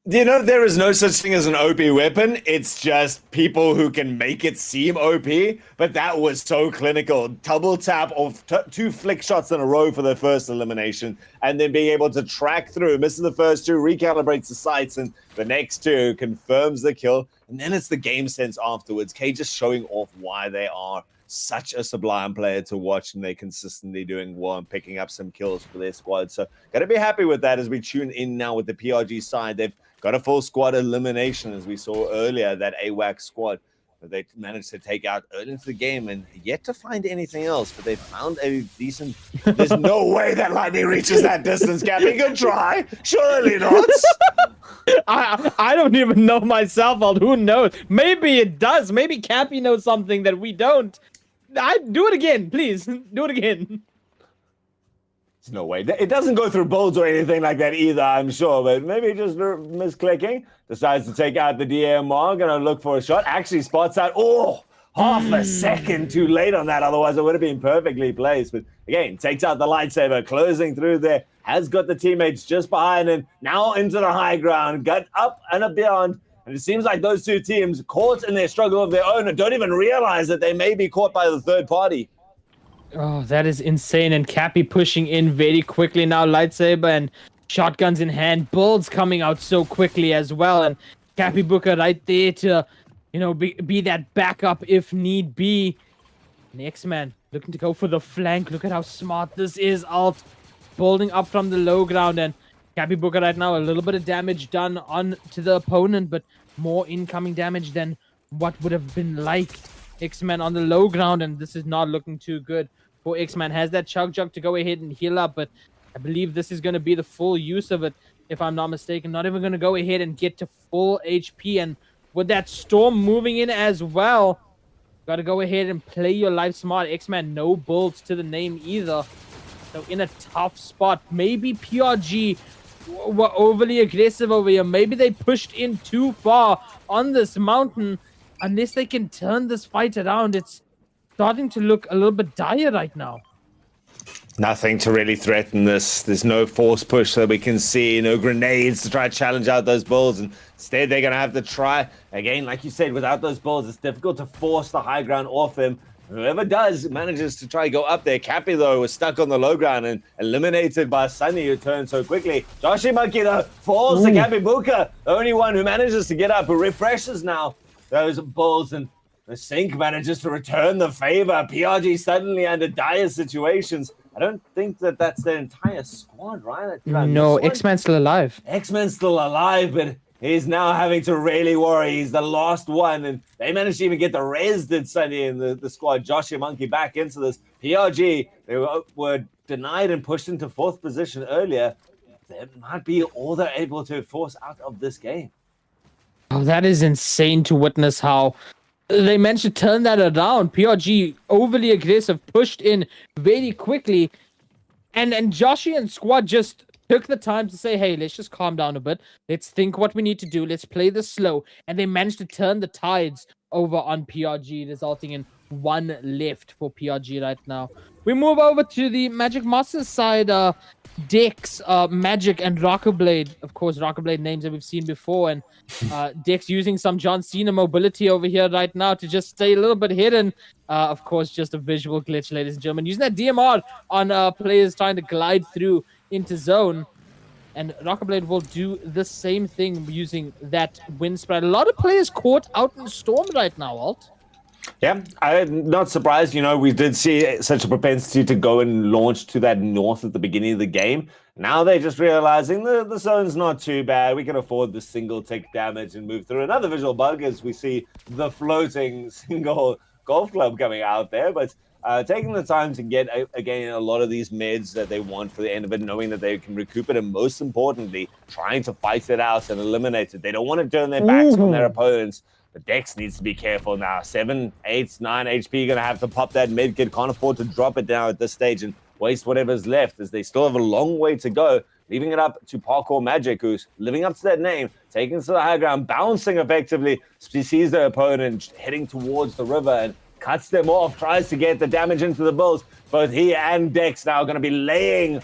You know, there is no such thing as an OP weapon. It's just people who can make it seem OP. But that was so clinical. Double tap of 2 flick shots in a row for the first elimination. And then being able to track through. Misses the first 2, recalibrates the sights. And the next 2 confirms the kill. And then it's the game sense afterwards. K just showing off why they are such a sublime player to watch, and they're consistently doing well and picking up some kills for their squad. So gotta be happy with that as we tune in now with the PRG side. They've got a full squad elimination, as we saw earlier, that AWAC squad that they managed to take out early into the game, and yet to find anything else, but they found a decent... There's no way that Lightning reaches that distance, Cappy. Good try. Surely not. I don't even know myself, who knows? Maybe it does. Maybe Cappy knows something that we don't. Do it again, please. Do it again. There's no way. It doesn't go through builds or anything like that either, I'm sure, but maybe just misclicking. Decides to take out the DMR, gonna look for a shot. Actually spots out, half a second too late on that, otherwise it would have been perfectly placed. But again, takes out the lightsaber, closing through there. Has got the teammates just behind and now into the high ground. Got up and beyond. And it seems like those 2 teams caught in their struggle of their own and don't even realize that they may be caught by the third party. Oh, that is insane. And Cappy pushing in very quickly now. Lightsaber and shotguns in hand. Builds coming out so quickly as well. And Cappy Booker right there to, be that backup if need be. Next man looking to go for the flank. Look at how smart this is. Alt building up from the low ground, and Cappy Booker right now, a little bit of damage done on to the opponent, but more incoming damage than what would have been like. X-Man on the low ground, and this is not looking too good for X-Man. Has that Chug Jug to go ahead and heal up, but I believe this is going to be the full use of it, if I'm not mistaken. Not even going to go ahead and get to full HP, and with that Storm moving in as well, got to go ahead and play your life smart. X-Man, no builds to the name either. So in a tough spot. Maybe PRG were overly aggressive over here. Maybe they pushed in too far on this mountain. Unless they can turn this fight around, it's starting to look a little bit dire right now. Nothing to really threaten this. There's no force push that we can see, no grenades to try to challenge out those bulls. And instead, they're going to have to try. Again, like you said, without those bulls, it's difficult to force the high ground off them. Whoever does manages to try to go up there. Cappy, though, was stuck on the low ground and eliminated by Sunny, who turned so quickly. Joshi Monkey, though, falls to Cappy Buka, the only one who manages to get up, who refreshes now those bulls, and the Sync manages to return the favor. PRG suddenly under dire situations. I don't think that that's their entire squad, right? No, X-Man's still alive. X-Man's still alive, but he's now having to really worry. He's the last one, and they managed to even get the res, did Sunny in the squad. Joshua Monkey back into this. PRG, they were denied and pushed into 4th position earlier. That might be all they're able to force out of this game. Oh, that is insane to witness how they managed to turn that around. PRG overly aggressive, pushed in very quickly, and Joshi and squad just took the time to say, hey, let's just calm down a bit. Let's think what we need to do. Let's play this slow. And they managed to turn the tides over on PRG, resulting in 1 left for PRG right now. We move over to the Magic Masters side. Dex, Magic, and Rockerblade. Of course, Rockerblade names that we've seen before. And Dex using some John Cena mobility over here right now to just stay a little bit hidden. Of course, just a visual glitch, ladies and gentlemen. Using that DMR on players trying to glide through into zone. And Rockerblade will do the same thing using that wind spread. A lot of players caught out in Storm right now, Alt. Yeah, I'm not surprised. You know, we did see such a propensity to go and launch to that north at the beginning of the game. Now they're just realizing the zone's not too bad. We can afford the single tick damage and move through. Another visual bug as we see the floating single golf club coming out there. But taking the time to get, again, a lot of these mids that they want for the end of it, knowing that they can recoup it, and most importantly, trying to fight it out and eliminate it. They don't want to turn their backs on their opponents. But Dex needs to be careful now. 7, 8, 9 HP, gonna have to pop that mid kit. Can't afford to drop it down at this stage and waste whatever's left, as they still have a long way to go. Leaving it up to Parkour Magic, who's living up to that name, taking to the high ground, bouncing effectively. He sees their opponent heading towards the river and cuts them off, tries to get the damage into the bulls. Both he and Dex now gonna be laying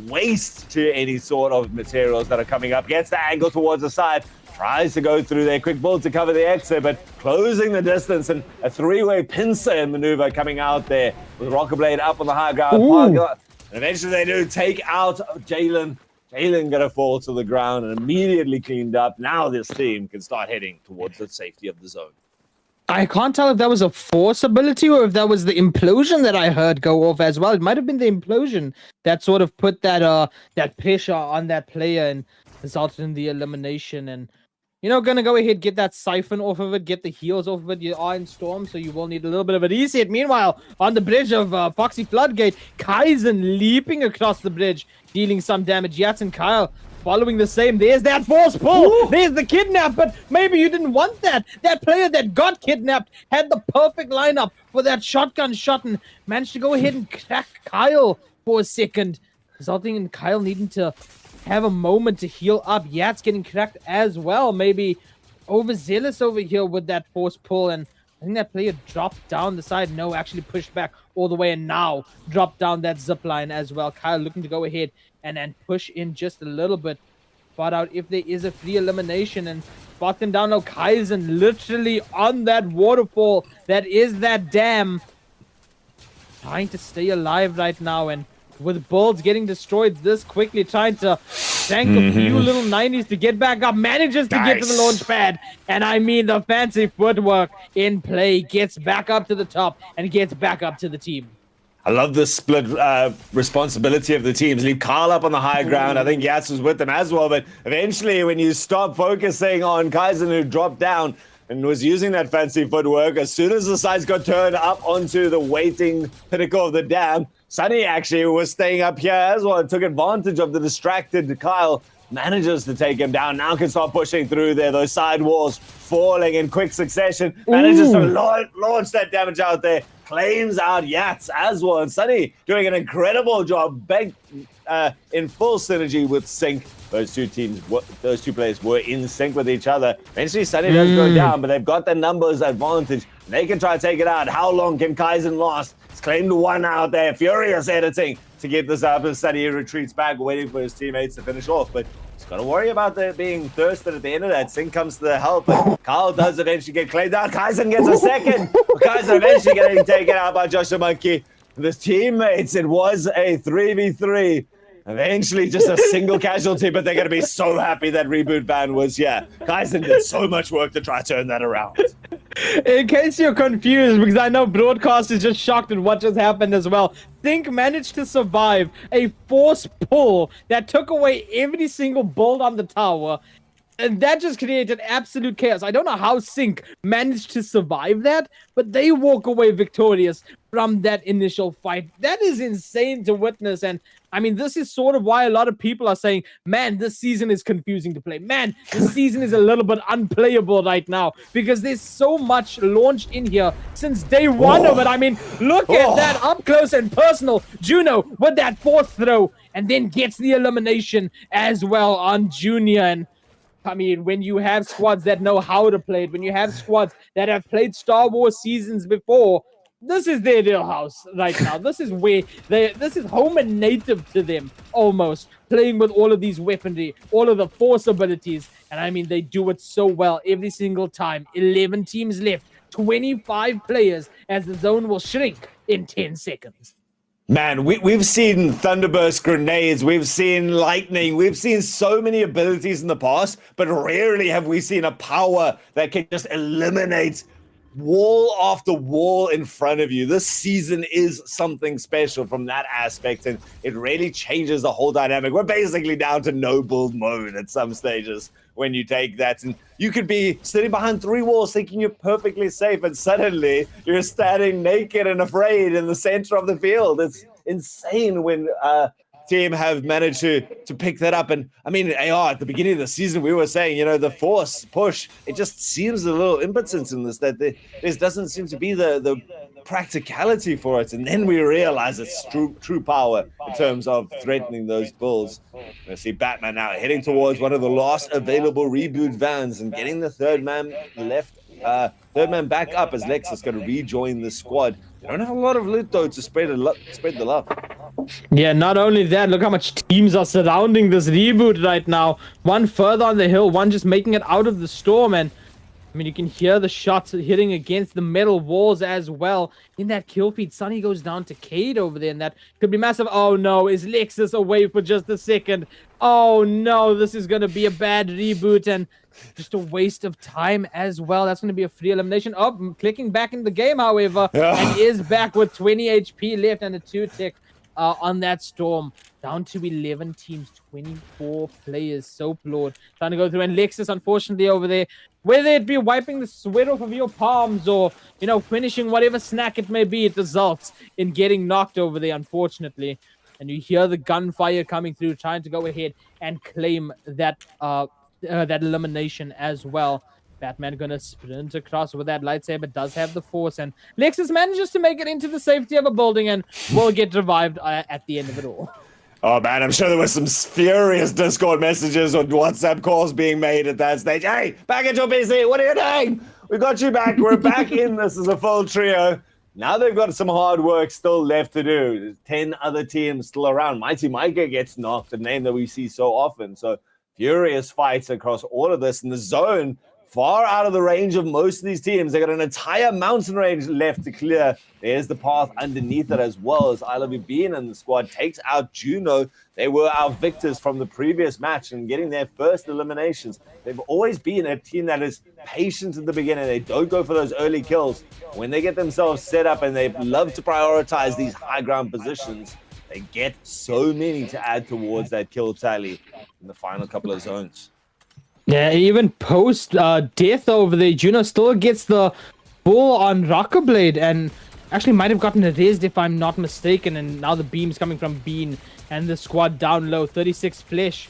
waste to any sort of materials that are coming up. Gets the angle towards the side. Tries to go through their quick build to cover the exit, but closing the distance, and a 3-way pincer maneuver coming out there with Rockerblade up on the high ground. And eventually they do take out Jalen. Jalen gonna fall to the ground and immediately cleaned up. Now this team can start heading towards the safety of the zone. I can't tell if that was a force ability or if that was the implosion that I heard go off as well. It might have been the implosion that sort of put that that pressure on that player and resulted in the elimination. And you know, gonna go ahead, get that siphon off of it, get the heals off of it. You are in Storm, so you will need a little bit of a reset. Meanwhile, on the bridge of Foxy Floodgate, Kaizen leaping across the bridge, dealing some damage. Yats and Kyle following the same. There's that force pull. Ooh. There's the kidnap, but maybe you didn't want that. That player that got kidnapped had the perfect lineup for that shotgun shot and managed to go ahead and crack Kyle for a second, resulting in Kyle needing to have a moment to heal up. Yats getting cracked as well. Maybe overzealous over here with that force pull, and I think that player dropped down the side. No, actually pushed back all the way and now dropped down that zip line as well. Kyle looking to go ahead and push in just a little bit. Spot out if there is a free elimination and spot them down now. Kaizen literally on that waterfall. That is that dam. Trying to stay alive right now, and with builds getting destroyed this quickly, trying to tank a few little 90s to get back up, manages to get to the launch pad. And I mean, the fancy footwork in play, gets back up to the top and gets back up to the team. I love the split responsibility of the teams. Leave Carl up on the high ground. I think Yats was with them as well. But eventually, when you stop focusing on Kaizen, who dropped down and was using that fancy footwork, as soon as the sides got turned up onto the waiting pinnacle of the dam, Sunny actually was staying up here as well and took advantage of the distracted Kyle. Manages to take him down. Now can start pushing through there. Those side walls falling in quick succession. Manages to launch that damage out there. Claims out Yats as well. And Sunny doing an incredible job. In full synergy with Sync. Those two players were in sync with each other. Eventually Sunny does go down, but they've got the numbers advantage. They can try to take it out. How long can Kaizen last? He's claimed one out there. Furious editing to get this up, and Sunny retreats back, waiting for his teammates to finish off. But he's got to worry about there being thirsted at the end of that. Sync comes to the help, but Carl does eventually get claimed out. Kaizen gets a second. Kaizen eventually getting taken out by Joshua Monkey. His teammates, it was a 3v3. Eventually, just a single casualty, but they're going to be so happy that reboot ban was here. Kaizen did so much work to try to turn that around. In case you're confused, because I know Broadcast is just shocked at what just happened as well. Think managed to survive a force pull that took away every single bolt on the tower. And that just created absolute chaos. I don't know how Sync managed to survive that, but they walk away victorious from that initial fight. That is insane to witness. And I mean, this is sort of why a lot of people are saying, man, this season is confusing to play. Man, this season is a little bit unplayable right now because there's so much launched in here since day one of it. I mean, look at that up close and personal. Juno with that force throw and then gets the elimination as well on Junior. And I mean, when you have squads that know how to play it, when you have squads that have played Star Wars seasons before, this is their wheelhouse right now. This is where this is home and native to them, almost, playing with all of these weaponry, all of the force abilities. And I mean, they do it so well every single time. 11 teams left, 25 players, as the zone will shrink in 10 seconds. Man, we've seen Thunderburst grenades, we've seen lightning, we've seen so many abilities in the past, but rarely have we seen a power that can just eliminate wall after wall in front of you. This season is something special from that aspect, and it really changes the whole dynamic. We're basically down to no build mode at some stages when you take that, and you could be sitting behind 3 walls thinking you're perfectly safe, and suddenly you're standing naked and afraid in the center of the field. It's insane when team have managed to pick that up. And I mean, AR, at the beginning of the season, we were saying, you know, the force push, it just seems a little impotent in this, that there doesn't seem to be the practicality for it. And then we realize it's true power in terms of threatening those bulls. I see Batman now heading towards one of the last available reboot vans and getting the third man back up as Lex is going to rejoin the squad. They don't have a lot of loot though to spread the love. Yeah, not only that, look how much teams are surrounding this reboot right now. One further on the hill, one just making it out of the storm, and I mean, you can hear the shots hitting against the metal walls as well. In that kill feed, Sunny goes down to Cade over there, and that could be massive. Oh no, is Lexus away for just a second? Oh no, this is going to be a bad reboot and just a waste of time as well. That's going to be a free elimination. Oh, clicking back in the game, however, and is back with 20 HP left and a 2-tick on that storm. Down to 11 teams, 24 players. Soap Lord trying to go through, and Lexus, unfortunately, over there, whether it be wiping the sweat off of your palms or, you know, finishing whatever snack it may be, it results in getting knocked over there, unfortunately. And you hear the gunfire coming through, trying to go ahead and claim that that elimination as well. Batman gonna sprint across with that lightsaber, does have the force, and Lexus manages to make it into the safety of a building and will get revived at the end of it all. Oh man, I'm sure there was some furious Discord messages or WhatsApp calls being made at that stage. Hey, back at your PC, what are you doing? We got you back, we're back in this as a full trio. Now they've got some hard work still left to do. There's 10 other teams still around. Mighty Micah gets knocked, a name that we see so often. So furious fights across all of this in the zone. Far out of the range of most of these teams. They got an entire mountain range left to clear. There's the path underneath it as well, as I Love You being in the squad takes out Juno. They were our victors from the previous match and getting their first eliminations. They've always been a team that is patient at the beginning. They don't go for those early kills. When they get themselves set up and they love to prioritize these high ground positions, they get so many to add towards that kill tally in the final couple of zones. Yeah, even post death over there, Juno still gets the full on Rocker Blade and actually might have gotten erased if I'm not mistaken. And now the beam's coming from Bean and the squad down low. 36 flesh.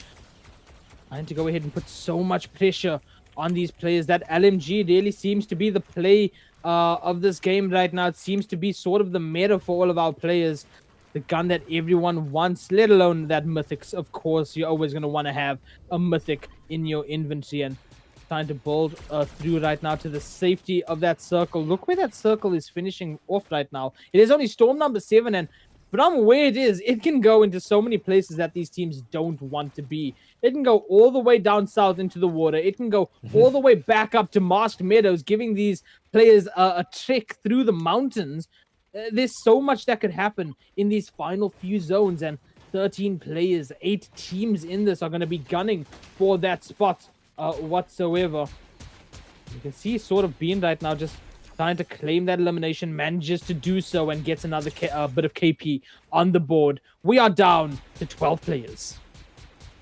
Trying to go ahead and put so much pressure on these players. That LMG really seems to be the play of this game right now. It seems to be sort of the meta for all of our players. The gun that everyone wants, let alone that mythics. Of course, you're always going to want to have a mythic in your inventory, and trying to build through right now to the safety of that circle. Look where that circle is finishing off right now. It is only storm number 7, and from where it is, it can go into so many places that these teams don't want to be. It can go all the way down south into the water. It can go all the way back up to Masked Meadows, giving these players a trek through the mountains. There's so much that could happen in these final few zones, and 13 players, 8 teams in this are going to be gunning for that spot whatsoever. You can see sort of Bean right now just trying to claim that elimination, manages to do so and gets another bit of KP on the board. We are down to 12 players.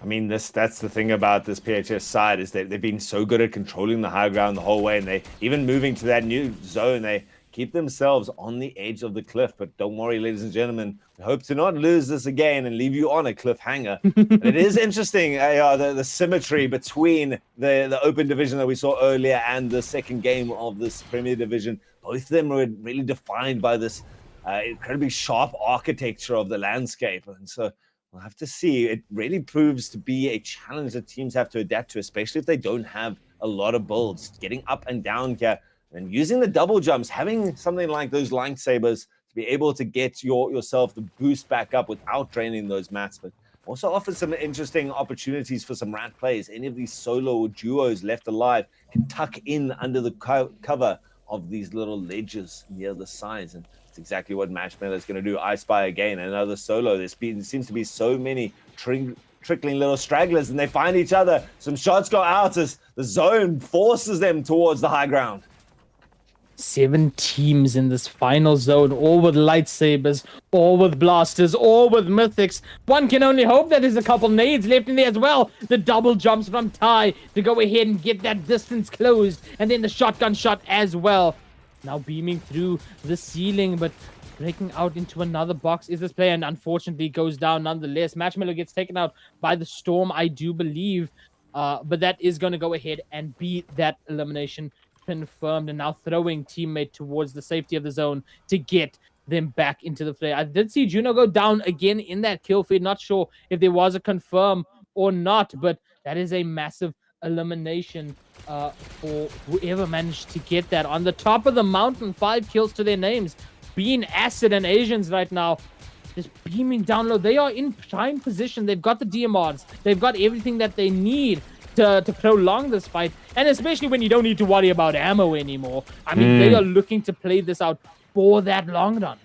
I mean, that's the thing about this PHS side, is that they've been so good at controlling the high ground the whole way, and they even moving to that new zone, they keep themselves on the edge of the cliff. But don't worry, ladies and gentlemen, we hope to not lose this again and leave you on a cliffhanger. It is interesting, the symmetry between the open division that we saw earlier and the second game of this Premier Division. Both of them were really defined by this incredibly sharp architecture of the landscape. And so we'll have to see. It really proves to be a challenge that teams have to adapt to, especially if they don't have a lot of builds. Getting up and down here and using the double jumps, having something like those lightsabers to be able to get yourself to boost back up without draining those mats, but also offers some interesting opportunities for some rat plays. Any of these solo or duos left alive can tuck in under the cover of these little ledges near the sides, and it's exactly what Marshmallow is going to do. I spy again, another solo. There seems to be so many trickling little stragglers, and they find each other. Some shots go out as the zone forces them towards the high ground. 7 teams in this final zone, all with lightsabers, all with blasters, all with mythics. One can only hope that there's a couple nades left in there as well. The double jumps from Ty to go ahead and get that distance closed, and then the shotgun shot as well. Now beaming through the ceiling, but breaking out into another box is this player, and unfortunately goes down nonetheless. Marshmallow gets taken out by the storm, I do believe, but that is going to go ahead and be that elimination confirmed, and now throwing teammate towards the safety of the zone to get them back into the fray. I did see Juno go down again in that kill feed. Not sure if there was a confirm or not, but that is a massive elimination for whoever managed to get that. On the top of the mountain, 5 kills to their names. Being Acid and Asians right now, just beaming down low. They are in prime position. They've got the DMRs. They've got everything that they need to prolong this fight, and especially when you don't need to worry about ammo anymore. I mean, they are looking to play this out for that long run.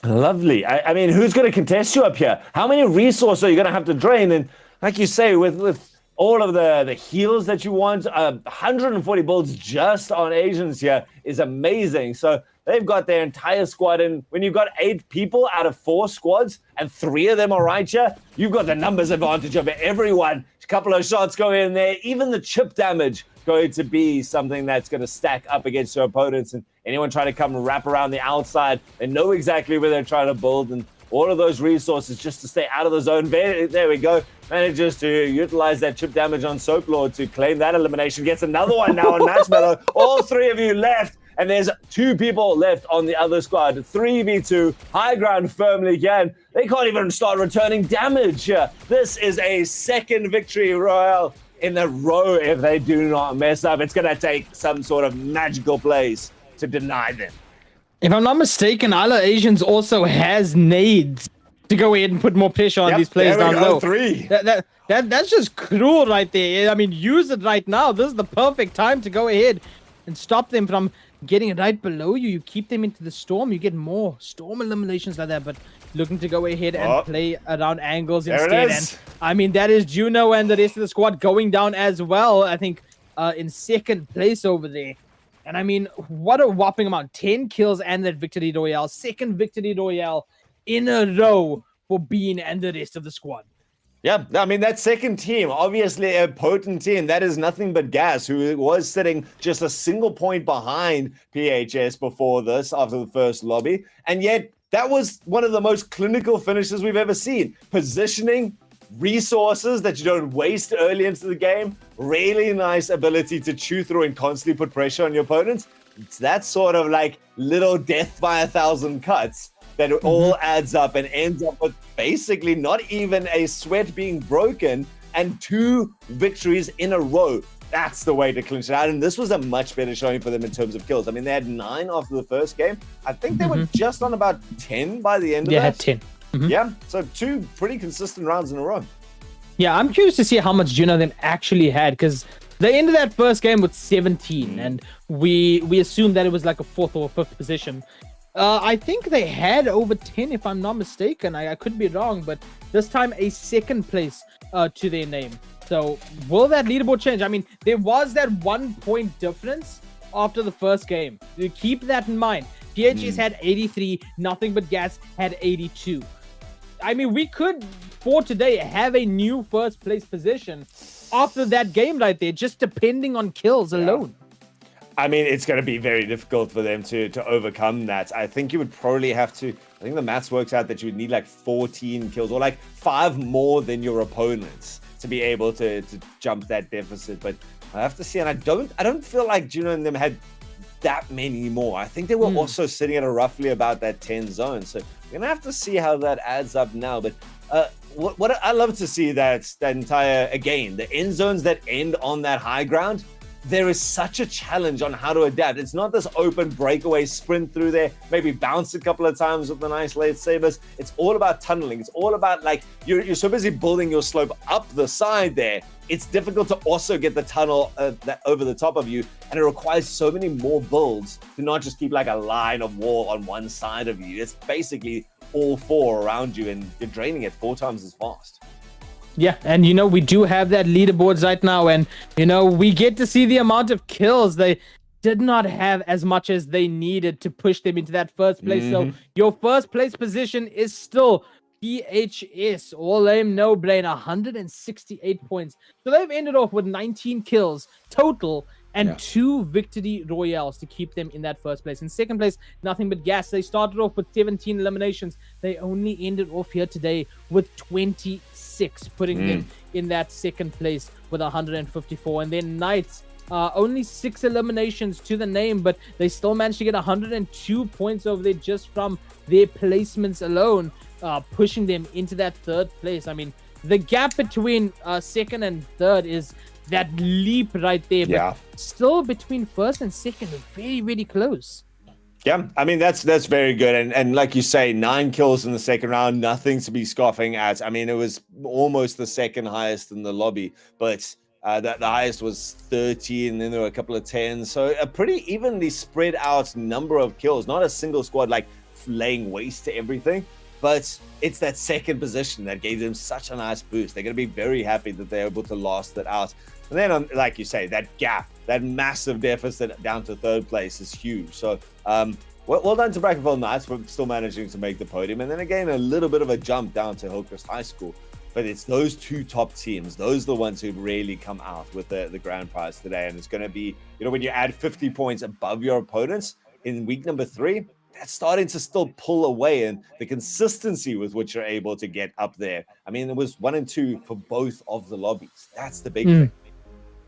Lovely. I mean, who's going to contest you up here? How many resources are you going to have to drain? And like you say, with all of the heals that you want, 140 builds just on Asians here is amazing. So they've got their entire squad, and when you've got 8 people out of 4 squads, and 3 of them are right here, you've got the numbers advantage over everyone. A couple of shots go in there, even the chip damage going to be something that's going to stack up against your opponents, and anyone trying to come and wrap around the outside, they know exactly where they're trying to build, and all of those resources just to stay out of the zone. There we go. Manages to utilize that chip damage on Soaplord to claim that elimination. Gets another one now on Marshmallow. All 3 of you left. And there's 2 people left on the other squad. 3v2, high ground firmly again. They can't even start returning damage here. This is a second victory royale in a row if they do not mess up. It's going to take some sort of magical plays to deny them. If I'm not mistaken, Isla Asians also has nades to go ahead and put more pressure on these players down low. 3. That's just cruel right there. I mean, use it right now. This is the perfect time to go ahead and stop them from getting right below you. You keep them into the storm. You get more storm eliminations like that, but looking to go ahead and play around angles instead. And I mean, that is Juno and the rest of the squad going down as well. I think in second place over there. And I mean, what a whopping amount. 10 kills and that victory royale. Second victory royale in a row for Bean and the rest of the squad. Yeah, I mean, that second team, obviously a potent team. That is nothing but Gas, who was sitting just a single point behind PHS before this, after the first lobby. And yet, that was one of the most clinical finishes we've ever seen. Positioning, resources that you don't waste early into the game. Really nice ability to chew through and constantly put pressure on your opponents. It's that sort of like little death by 1,000 cuts that it all adds up and ends up with basically not even a sweat being broken and 2 victories in a row. That's the way to clinch it out. And this was a much better showing for them in terms of kills. I mean, they had 9 after the first game. I think they were just on about 10 by the end of that. Yeah, had 10. Yeah, so 2 pretty consistent rounds in a row. Yeah, I'm curious to see how much Juno them actually had, because they ended that first game with 17, and we assumed that it was like a 4th or 5th position. I think they had over 10, if I'm not mistaken. I could be wrong, but this time a 2nd place to their name. So will that leaderboard change? I mean, there was that 1 point difference after the first game. You keep that in mind. PHS had 83, Nothing But Gas had 82. I mean, we could, for today, have a new first place position after that game right there, just depending on kills alone. I mean, it's going to be very difficult for them to overcome that. I think you would probably have to, I think the maths works out that you would need like 14 kills or like 5 more than your opponents to be able to jump that deficit. But I have to see, and I don't feel like Juno and them had that many more. I think they were also sitting at roughly about that 10 zone. So we're gonna have to see how that adds up now. But what I love to see that entire, again, the end zones that end on that high ground. There is such a challenge on how to adapt. It's not this open breakaway sprint through there, maybe bounce a couple of times with the nice late sabers. It's all about tunneling. It's all about, like, you're so busy building your slope up the side there. It's difficult to also get the tunnel that over the top of you, and it requires so many more builds to not just keep like a line of wall on one side of you. It's basically all four around you, and you're draining it 4 times as fast. Yeah, and we do have that leaderboards right now, and we get to see the amount of kills. They did not have as much as they needed to push them into that first place. So your first place position is still PHS, all lame, no brain, 168 points. So they've ended off with 19 kills total and 2 victory royales to keep them in that first place. In second place, nothing but gas. They started off with 17 eliminations. They only ended off here today with 26, putting them in that second place with 154. And then Knights, only 6 eliminations to the name, but they still managed to get 102 points over there just from their placements alone, pushing them into that third place. I mean, the gap between second and third is that leap right there, but still between first and second, very, very close. Yeah, I mean, that's very good. And like you say, 9 kills in the second round, nothing to be scoffing at. I mean, it was almost the second highest in the lobby, but the highest was 30, and then there were a couple of 10s. So a pretty evenly spread out number of kills, not a single squad like laying waste to everything. But it's that second position that gave them such a nice boost. They're going to be very happy that they're able to last that out. And then, like you say, that gap, that massive deficit down to third place is huge. So well done to Brackenfell Knights for still managing to make the podium. And then again, a little bit of a jump down to Hillcrest High School. But it's those 2 top teams. Those are the ones who really come out with the grand prize today. And it's going to be, when you add 50 points above your opponents in week number 3, that's starting to still pull away, and the consistency with which you're able to get up there. I mean, it was 1 and 2 for both of the lobbies. That's the big thing.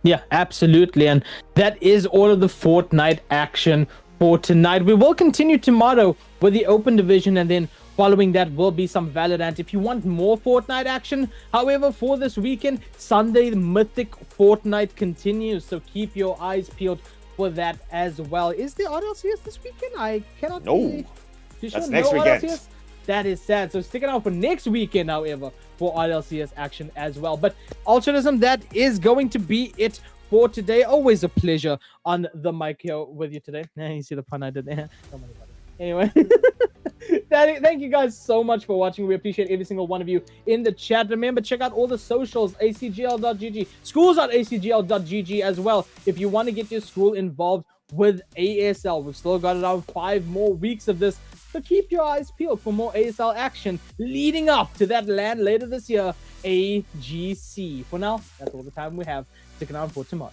Yeah, absolutely. And that is all of the Fortnite action for tonight. We will continue tomorrow with the open division, and then following that will be some Valorant. If you want more Fortnite action, however, for this weekend, Sunday, the Mythic Fortnite continues. So keep your eyes peeled for that as well. Is the RLCS this weekend? I cannot. No, that's next weekend. RLCS? That is sad. So stick it out for next weekend, however, for RLCS action as well. But Ultranism, that is going to be it for today. Always a pleasure on the mic here with you today. You see the pun I did there. Anyway. Thank you guys so much for watching. We appreciate every single one of you in the chat. Remember, check out all the socials, acgl.gg, schools.acgl.gg as well. If you want to get your school involved with ASL, we've still got around 5 more weeks of this. So keep your eyes peeled for more ASL action leading up to that LAN later this year, AGC. For now, that's all the time we have. Stick around for tomorrow.